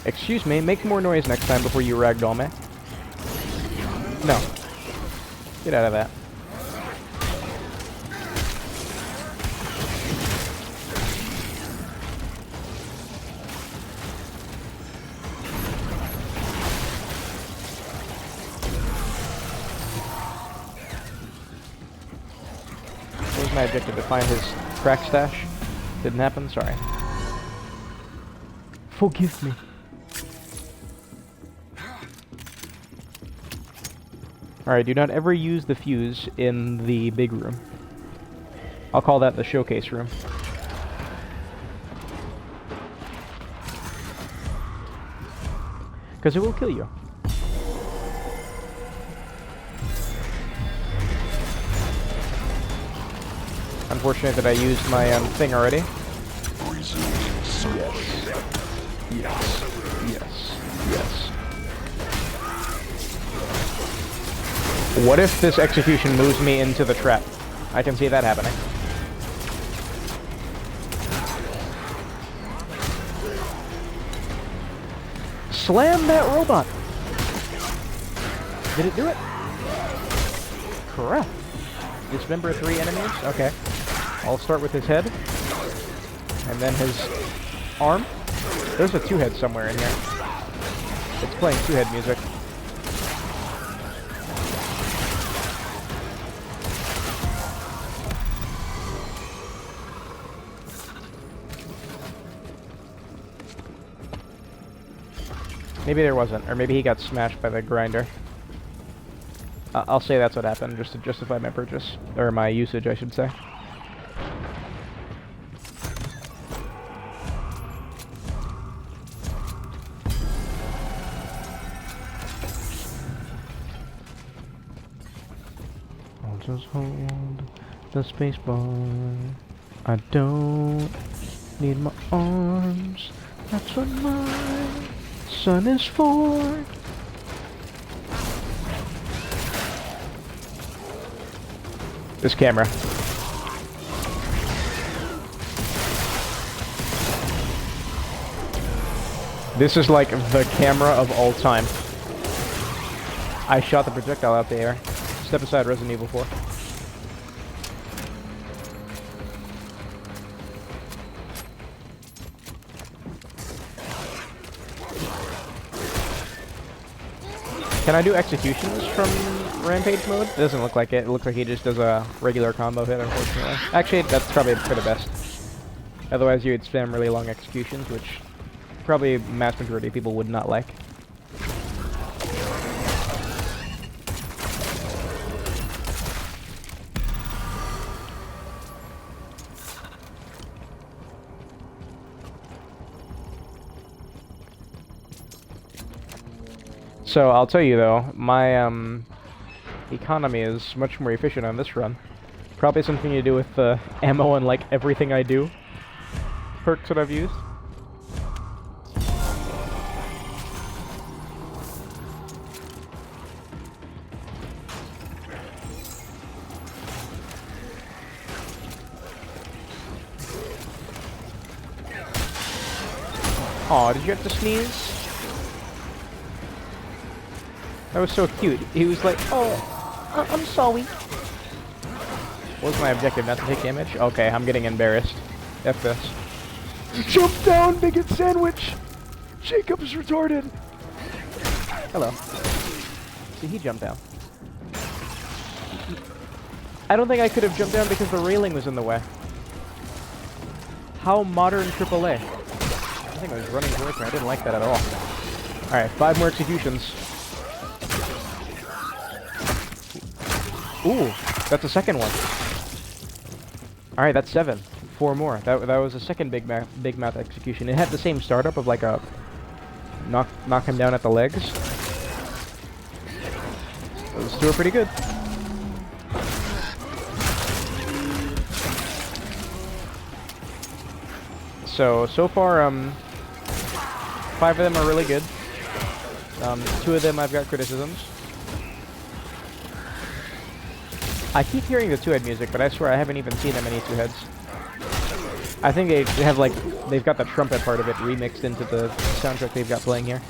Excuse me, make more noise next time before you ragdoll me. No. Get out of that. What was my objective? To find his crack stash? Didn't happen? Sorry. Forgive me. Alright, do not ever use the fuse in the big room. I'll call that the showcase room. Because it will kill you. Unfortunate that I used my thing already. Resuming search. Yes. Yes. Yes. Yes. What if this execution moves me into the trap? I can see that happening. Slam that robot! Did it do it? Crap. Dismember 3 enemies? Okay. I'll start with his head. And then his arm. There's a 2-head somewhere in here. It's playing 2-head music. Maybe there wasn't, or maybe he got smashed by the grinder. I'll say that's what happened, just to justify my purchase. Or my usage, I should say. I'll just hold the space bar. I don't need my arms. That's what my son is for. This camera. This is like the camera of all time. I shot the projectile out the air. Step aside, Resident Evil 4. Can I do executions from Rampage mode? It doesn't look like it. It looks like he just does a regular combo hit, unfortunately. Actually, that's probably for the best. Otherwise, you would spam really long executions, which probably mass majority of people would not like. So, I'll tell you though, my economy is much more efficient on this run. Probably something to do with the ammo and like everything I do perks that I've used. Aw, did you have to sneeze? That was so cute. He was like, oh, I'm sorry. What was my objective? Not to take damage? Okay, I'm getting embarrassed. F this. Jump down, bigot sandwich! Jacob's retarded! Hello. See, he jumped down. I don't think I could have jumped down because the railing was in the way. How modern AAA. I think I was running away from it. I didn't like that at all. Alright, 5 more executions. Ooh, that's the second one. Alright, that's 7. 4 more. That was the second big mouth execution. It had the same startup of like a knock him down at the legs. Those two are pretty good. So far, 5 of them are really good. 2 of them I've got criticisms. I keep hearing the 2-head music, but I swear I haven't even seen them any 2-heads. I think they have like, they've got the trumpet part of it remixed into the soundtrack they've got playing here.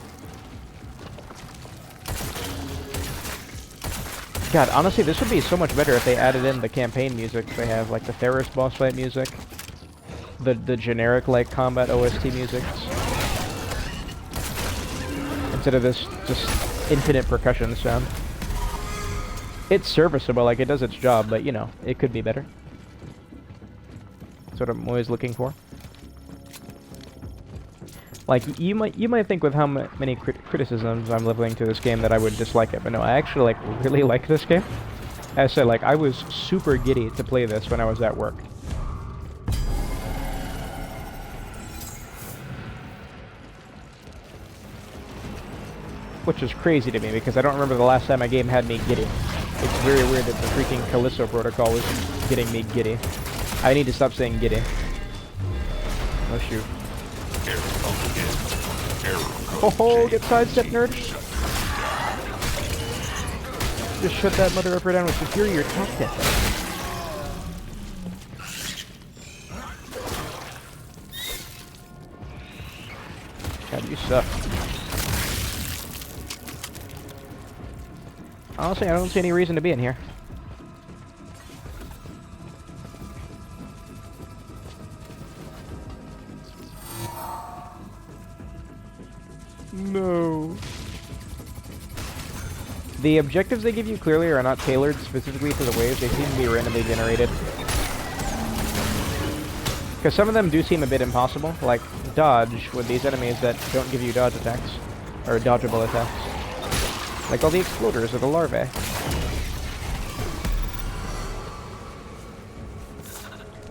God, honestly, this would be so much better if they added in the campaign music they have, like the Theros boss fight music, the generic like combat OST music, instead of this just infinite percussion sound. It's serviceable, like it does its job, but you know, it could be better. That's what I'm always looking for. Like, you might think with how many criticisms I'm leveling to this game that I would dislike it, but no, I actually like really like this game. As I said, like I was super giddy to play this when I was at work. Which is crazy to me because I don't remember the last time a game had me giddy. It's very weird that the freaking Callisto protocol is getting me giddy. I need to stop saying giddy. Oh shoot. Oh, get sidestep, nerd! Just shut that mother upper down with superior top death. God, you suck. Honestly, I don't see any reason to be in here. No. The objectives they give you clearly are not tailored specifically to the waves. They seem to be randomly generated. Because some of them do seem a bit impossible, like dodge with these enemies that don't give you dodge attacks, or dodgeable attacks. Like all the exploders or the larvae.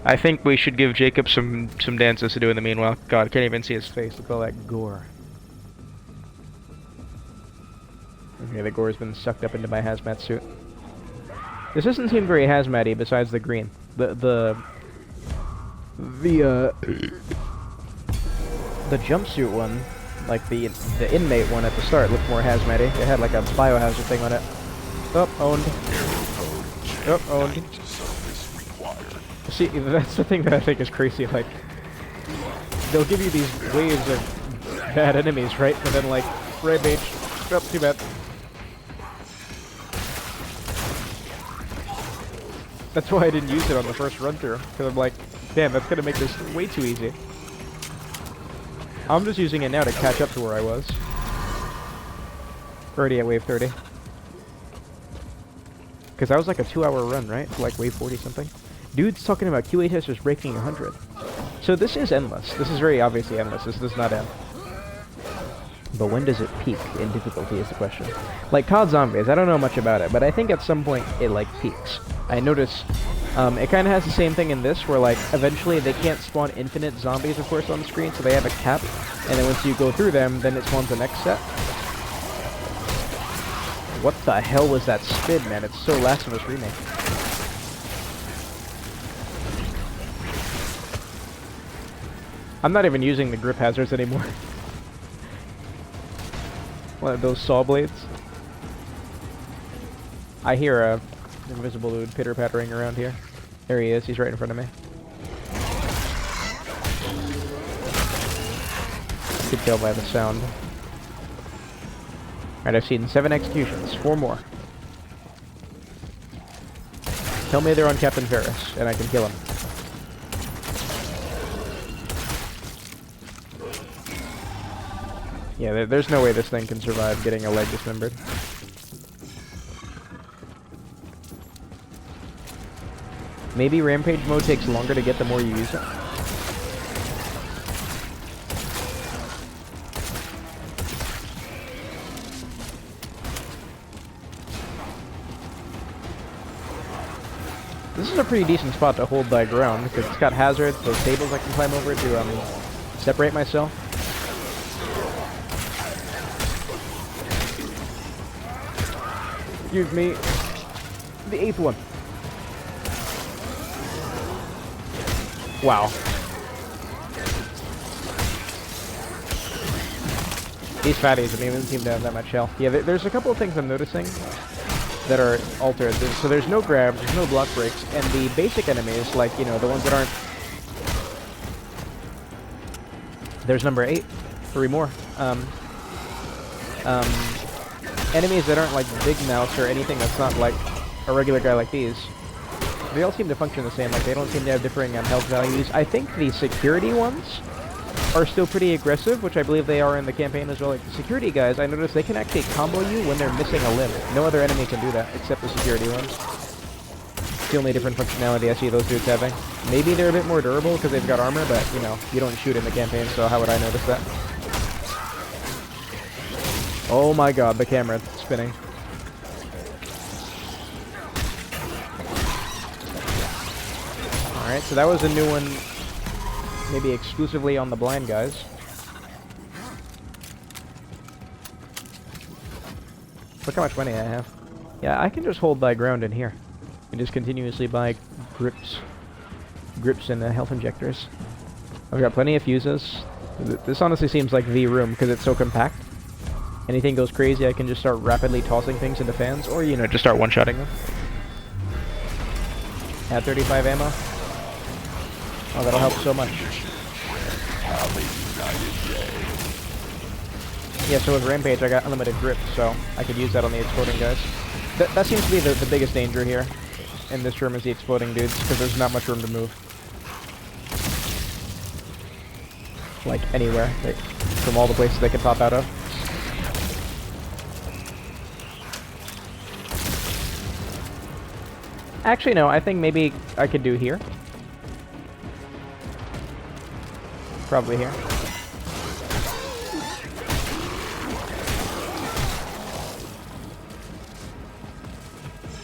I think we should give Jacob some dances to do in the meanwhile. God, can't even see his face. Look at all that gore. Okay, the gore's been sucked up into my hazmat suit. This doesn't seem very hazmat-y besides the green. The jumpsuit one, like the inmate one at the start, looked more hazmat-y. It had like a biohazard thing on it. Oh, owned. Oh, owned. See, that's the thing that I think is crazy. Like, they'll give you these waves of bad enemies, right? And then like, rampage. Oh, too bad. That's why I didn't use it on the first run through, because I'm like, damn, that's gonna make this way too easy. I'm just using it now to catch up to where I was. Already at wave 30. Because that was like a 2-hour run, right? To like wave 40 something. Dude's talking about QA testers breaking 100. So this is endless. This is very obviously endless. This does not end. But when does it peak in difficulty is the question. Like COD Zombies, I don't know much about it, but I think at some point it like peaks. I notice it kind of has the same thing in this, where like eventually they can't spawn infinite zombies, of course, on the screen, so they have a cap, and then once you go through them, then it spawns the next set. What the hell was that spin, man? It's so Last of Us Remake. I'm not even using the grip hazards anymore. One of those saw blades. I hear a invisible dude pitter-pattering around here. There he is. He's right in front of me. You could tell by the sound. Alright, I've seen 7 executions. 4 more. Tell me they're on Captain Ferris, and I can kill him. Yeah, there's no way this thing can survive getting a leg dismembered. Maybe Rampage mode takes longer to get the more you use it. This is a pretty decent spot to hold thy ground, because it's got hazards, those tables I can climb over to separate myself. Excuse me. The 8th one. Wow. These fatties don't even seem to have that much health. Yeah, there's a couple of things I'm noticing that are altered. So there's no grabs, there's no block breaks, and the basic enemies, like, you know, the ones that aren't... There's number 8. 3 more. Enemies that aren't like Big Mouse or anything that's not like a regular guy like these, they all seem to function the same. Like, they don't seem to have differing health values. I think the security ones are still pretty aggressive, which I believe they are in the campaign as well. Like, the security guys, I noticed they can actually combo you when they're missing a limb. No other enemy can do that, except the security ones. It's the only different functionality I see those dudes having. Maybe they're a bit more durable because they've got armor, but, you know, you don't shoot in the campaign, so how would I notice that? Oh my god, the camera spinning. Alright, so that was a new one, maybe exclusively on the blind guys. Look how much money I have. Yeah, I can just hold thy ground in here. And just continuously buy grips and health injectors. I've got plenty of fuses. This honestly seems like the room because it's so compact. Anything goes crazy, I can just start rapidly tossing things into fans, or, you know, just start one-shotting them. Add 35 ammo. Oh, that'll help so much. Yeah, so with Rampage, I got unlimited grip, so I could use that on the exploding guys. That seems to be the biggest danger here in this room is the exploding dudes, because there's not much room to move. Like, anywhere, from all the places they can pop out of. Actually, no, I think maybe I could do here. Probably here.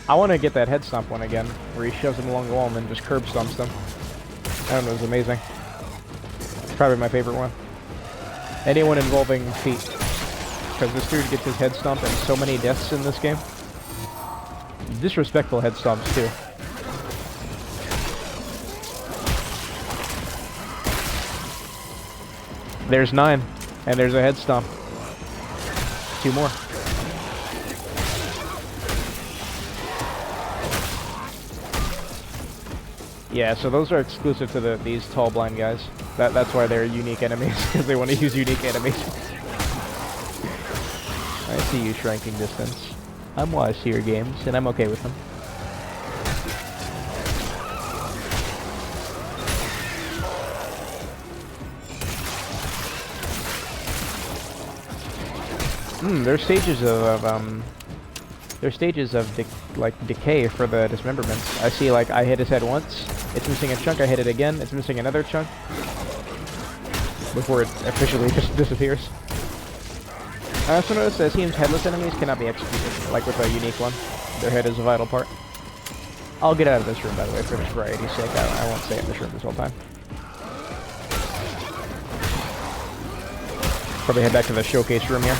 I want to get that head stomp one again, where he shoves them along the wall and then just curb stomps them. That one was amazing. It's probably my favorite one. Anyone involving feet. Because this dude gets his head stomped and so many deaths in this game. Disrespectful head stomps, too. There's 9. And there's a head stomp. 2 more. Yeah, so those are exclusive to these tall blind guys. That's why they're unique enemies, because they want to use unique enemies. I see you, shrinking distance. I'm wise to your games, and I'm okay with them. There's stages of decay for the dismemberments. I see, like, I hit his head once, it's missing a chunk, I hit it again, it's missing another chunk, before it officially just disappears. I also noticed that it seems headless enemies cannot be executed, like with a unique one. Their head is a vital part. I'll get out of this room, by the way, for variety's sake. I won't stay in this room this whole time. Probably head back to the showcase room here.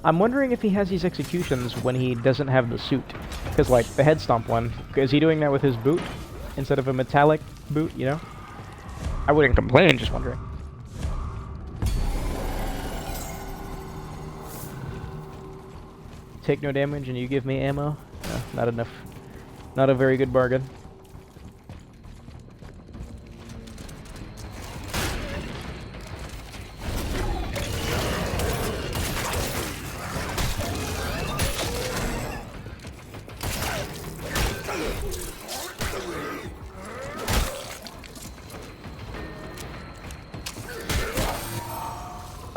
I'm wondering if he has these executions when he doesn't have the suit. Because, like, the head stomp one, is he doing that with his boot? Instead of a metallic boot, you know? I wouldn't complain, just wondering. Take no damage and you give me ammo? No, not enough. Not a very good bargain.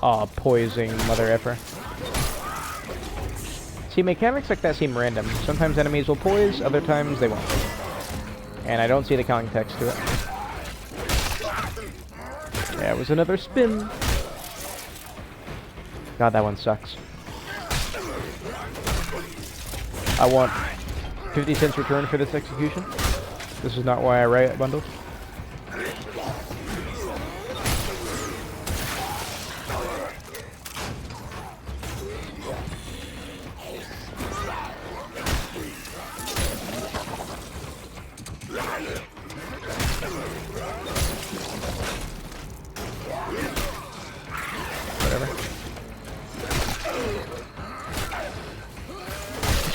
Aw, poising mother effer. See, mechanics like that seem random. Sometimes enemies will poise, other times they won't. And I don't see the counting text to it. Yeah, it was another spin. God, that one sucks. I want 50 cents return for this execution. This is not why I riot bundled.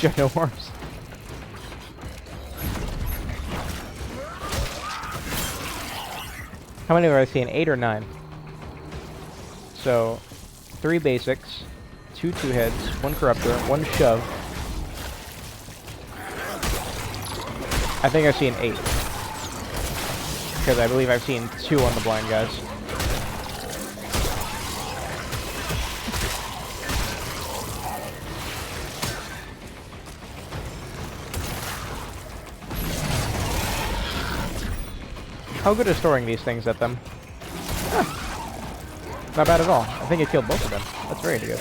Got no arms. How many have I seen? 8 or 9? So, 3 basics, 2 heads, 1 corruptor, 1 shove. I think I've seen 8. Because I believe I've seen 2 on the blind guys. How good is storing these things at them? Huh. Not bad at all. I think it killed both of them. That's very good.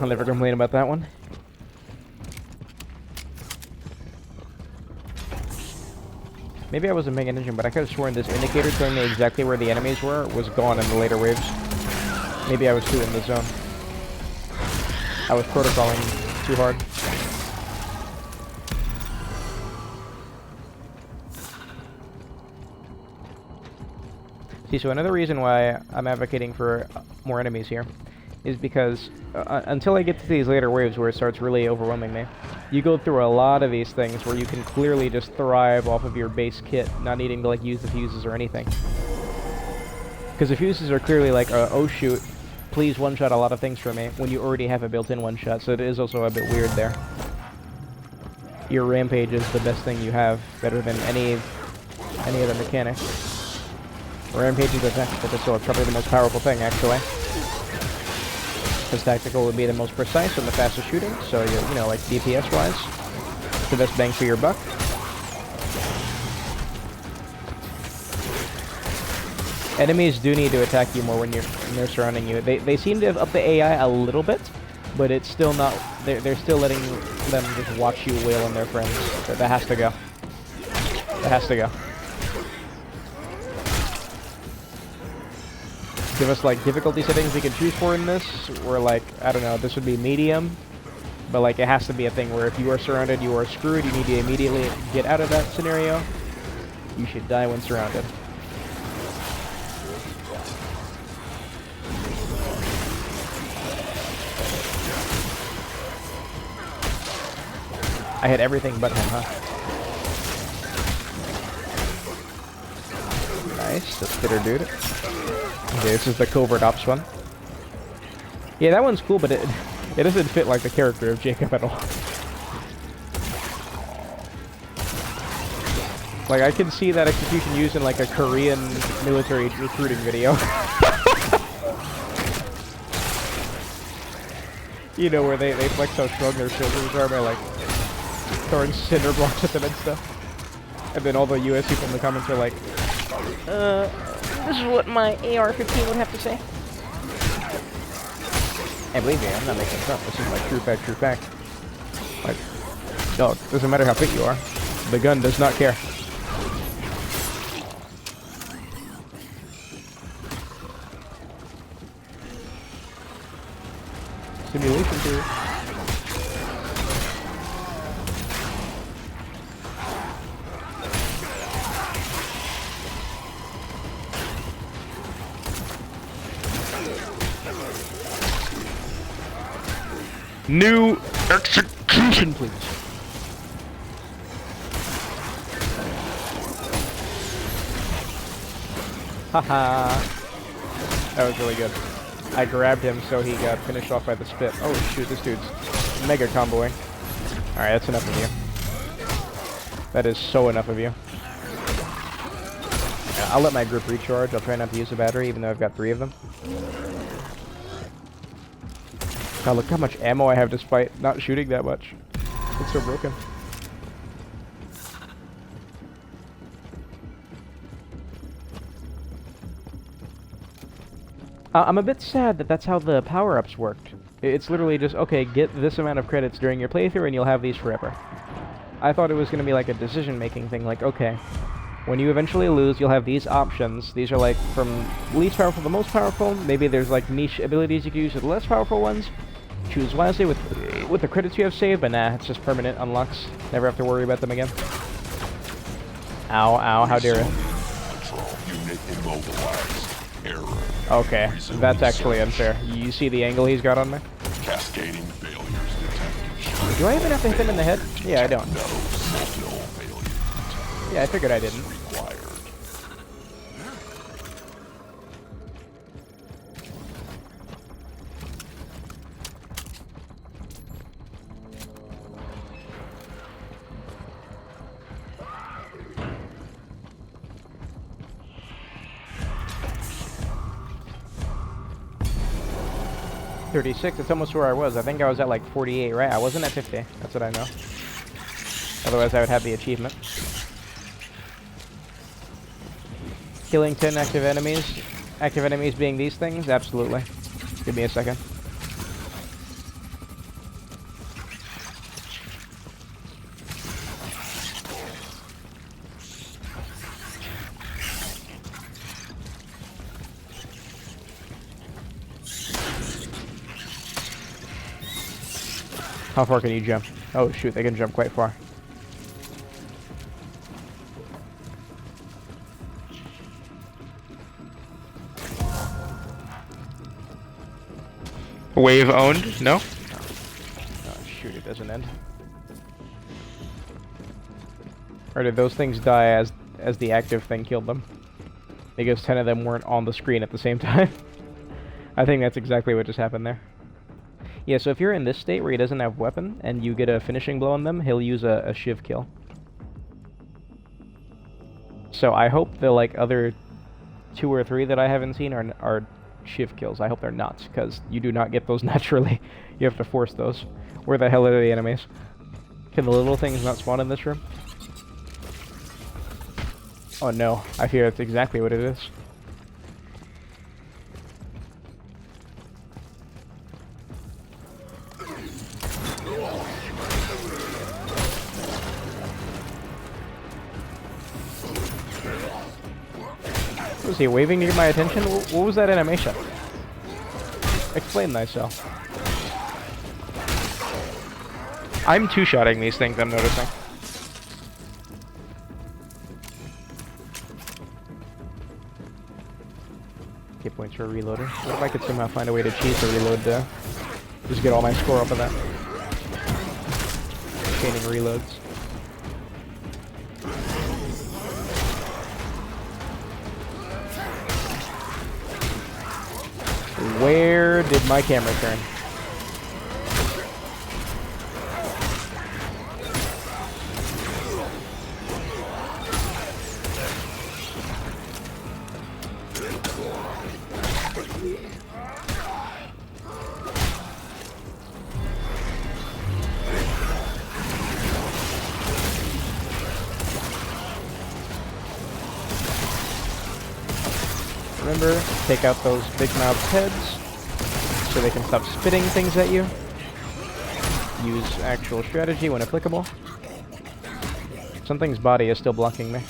I'll never complain about that one. Maybe I wasn't paying attention, but I could have sworn this indicator telling me exactly where the enemies were was gone in the later waves. Maybe I was too in the zone. I was protocoling too hard. See, so another reason why I'm advocating for more enemies here is because until I get to these later waves where it starts really overwhelming me, you go through a lot of these things where you can clearly just thrive off of your base kit, not needing to like use the fuses or anything. Because the fuses are clearly like, oh shoot, please one-shot a lot of things for me when you already have a built-in one-shot, so it is also a bit weird there. Your rampage is the best thing you have, better than any other mechanic. Rampage is a tactical pistol, it's probably the most powerful thing, actually. Because tactical would be the most precise and the fastest shooting, so you know, like DPS-wise, it's the best bang for your buck. Enemies do need to attack you more when they're surrounding you. They seem to have upped the AI a little bit, but it's still not. They're still letting them just watch you wail on their friends. That has to go. That has to go. Give us like difficulty settings we can choose for in this. Or like, I don't know, this would be medium. But like it has to be a thing where if you are surrounded, you are screwed. You need to immediately get out of that scenario. You should die when surrounded. I hit everything but him, huh? Nice, that's bitter dude. Okay, this is the covert ops one. Yeah, that one's cool, but it doesn't fit like the character of Jacob at all. Like, I can see that execution used in like a Korean military recruiting video. You know, where they flex how strong their soldiers are by like throwing cinder blocks at them and stuff. And then all the US people in the comments are like, this is what my AR-15 would have to say. And believe me, I'm not making this up. This is my true fact. Like, no, it doesn't matter how fit you are. The gun does not care. Simulation theory. New execution, please. Haha. That was really good. I grabbed him so he got finished off by the spit. Oh shoot, this dude's mega comboing. Alright, that's enough of you. That is so enough of you. I'll let my group recharge. I'll try not to use the battery, even though I've got 3 of them. God, look how much ammo I have despite not shooting that much. It's so broken. I'm a bit sad that that's how the power-ups worked. It's literally just, okay, get this amount of credits during your playthrough and you'll have these forever. I thought it was going to be like a decision-making thing, like, okay, when you eventually lose, you'll have these options. These are like from least powerful to most powerful. Maybe there's like niche abilities you can use with the less powerful ones. Choose wisely with the credits you have saved, but nah, it's just permanent unlocks. Never have to worry about them again. Ow, ow, how dare it. Control unit immobilized. Error. Okay, that's actually unfair. You see the angle he's got on me? Cascading failures detected. Do I even have to hit him in the head? Yeah, I don't. No sentinel failure detected. Yeah, I figured I didn't. Required. .36, it's almost where I was. I think I was at like 48, right? I wasn't at 50. That's what I know. Otherwise, I would have the achievement. Killing 10 active enemies. Active enemies being these things? Absolutely. Give me a second. How far can you jump? Oh shoot, they can jump quite far. Wave owned? No? Oh shoot, it doesn't end. Or did those things die as the active thing killed them? Because 10 of them weren't on the screen at the same time. I think that's exactly what just happened there. Yeah, so if you're in this state where he doesn't have weapon, and you get a finishing blow on them, he'll use a shiv kill. So I hope the, like, other 2 or 3 that I haven't seen are shiv kills. I hope they're not, because you do not get those naturally. You have to force those. Where the hell are the enemies? Can the little things not spawn in this room? Oh no, I fear that's exactly what it is. Was he waving to get my attention? What was that animation? Explain thyself. I'm two-shotting these things, I'm noticing. Hit points for a reloader. What if I could somehow find a way to cheat the reload just get all my score up of that? Chaining reloads. Where did my camera turn? Remember, take out those big mouthed heads so they can stop spitting things at you. Use actual strategy when applicable. Something's body is still blocking me.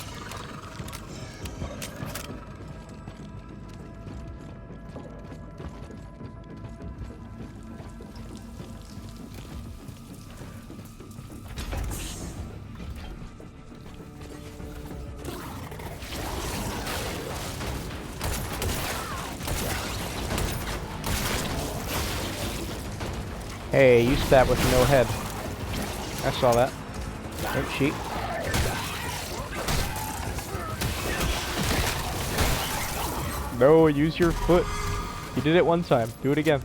Hey, you stab with no head. I saw that. Don't cheat. No, use your foot. You did it one time. Do it again.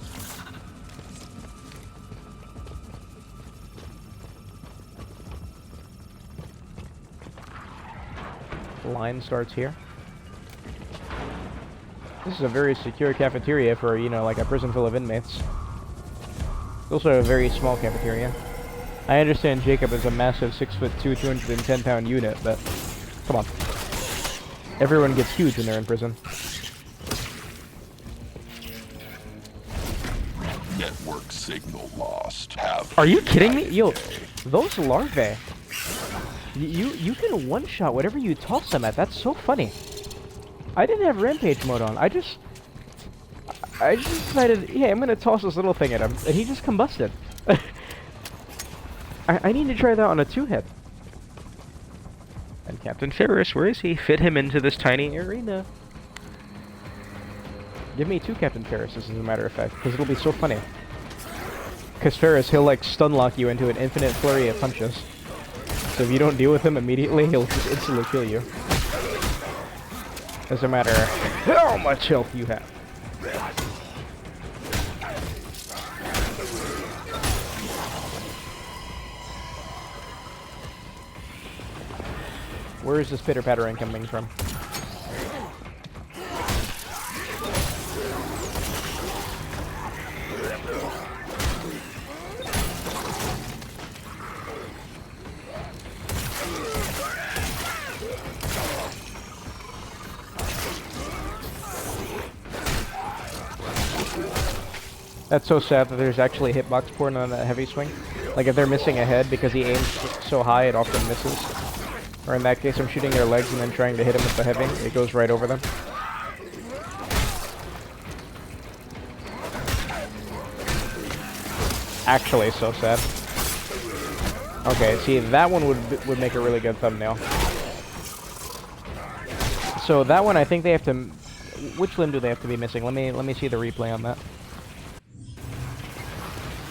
Line starts here. This is a very secure cafeteria for, you know, like a prison full of inmates. It's also a very small cafeteria. I understand Jacob is a massive 6'2", 210-pound unit, but come on. Everyone gets huge when they're in prison. Network signal lost. Have Are you kidding me? Yo, those larvae. You can one-shot whatever you toss them at. That's so funny. I didn't have rampage mode on. I just decided, yeah, I'm gonna toss this little thing at him, and he just combusted. I need to try that on a 2-hit. And Captain Ferris, where is he? Fit him into this tiny arena. Give me 2 Captain Ferrises, as a matter of fact, because it'll be so funny. Because Ferris, he'll like stun lock you into an infinite flurry of punches. So if you don't deal with him immediately, he'll just instantly kill you. Doesn't matter how much health you have. Where is this pitter-pattering coming from? That's so sad that there's actually hitbox porn on that heavy swing. Like if they're missing a head because he aims so high it often misses. Or in that case I'm shooting their legs and then trying to hit him with the heavy. It goes right over them. Actually so sad. Okay, see, that one would make a really good thumbnail. So that one, I think they have to... Which limb do they have to be missing? Let me see the replay on that.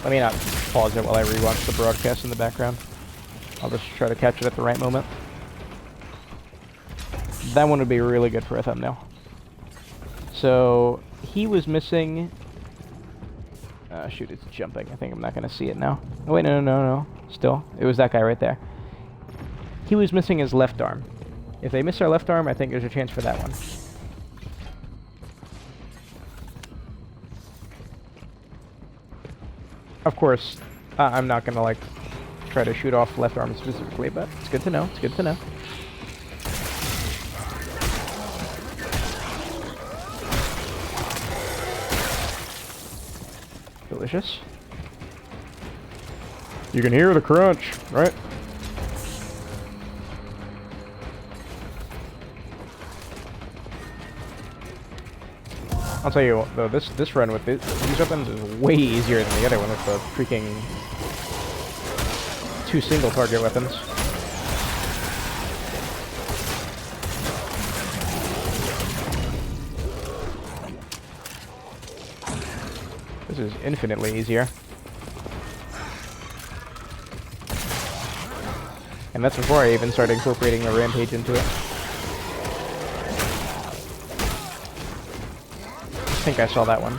Let me not pause it while I rewatch the broadcast in the background. I'll just try to catch it at the right moment. That one would be really good for a thumbnail. So, he was missing... shoot, it's jumping. I think I'm not going to see it now. Oh, wait, no. Still, it was that guy right there. He was missing his left arm. If they miss our left arm, I think there's a chance for that one. Of course, I'm not going to, like, try to shoot off left arm specifically, but it's good to know. It's good to know. Delicious. You can hear the crunch, right? I'll tell you what, though, this run with these weapons is way easier than the other one with the freaking 2 single target weapons. This is infinitely easier. And that's before I even started incorporating the rampage into it. I think I saw that one.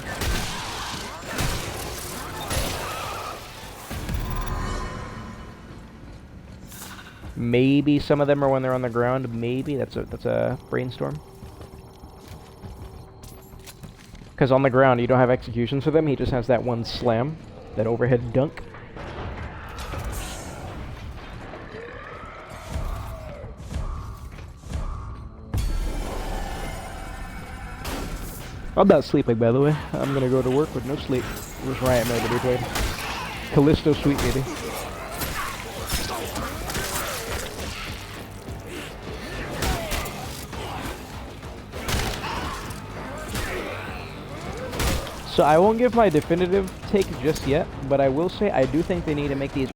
Maybe some of them are when they're on the ground. Maybe that's a brainstorm. Because on the ground you don't have executions for them. He just has that one slam, that overhead dunk. I'm not sleeping, by the way. I'm gonna go to work with no sleep. Where's Riot mode to be played? Callisto Sweep, baby. So I won't give my definitive take just yet, but I will say I do think they need to make these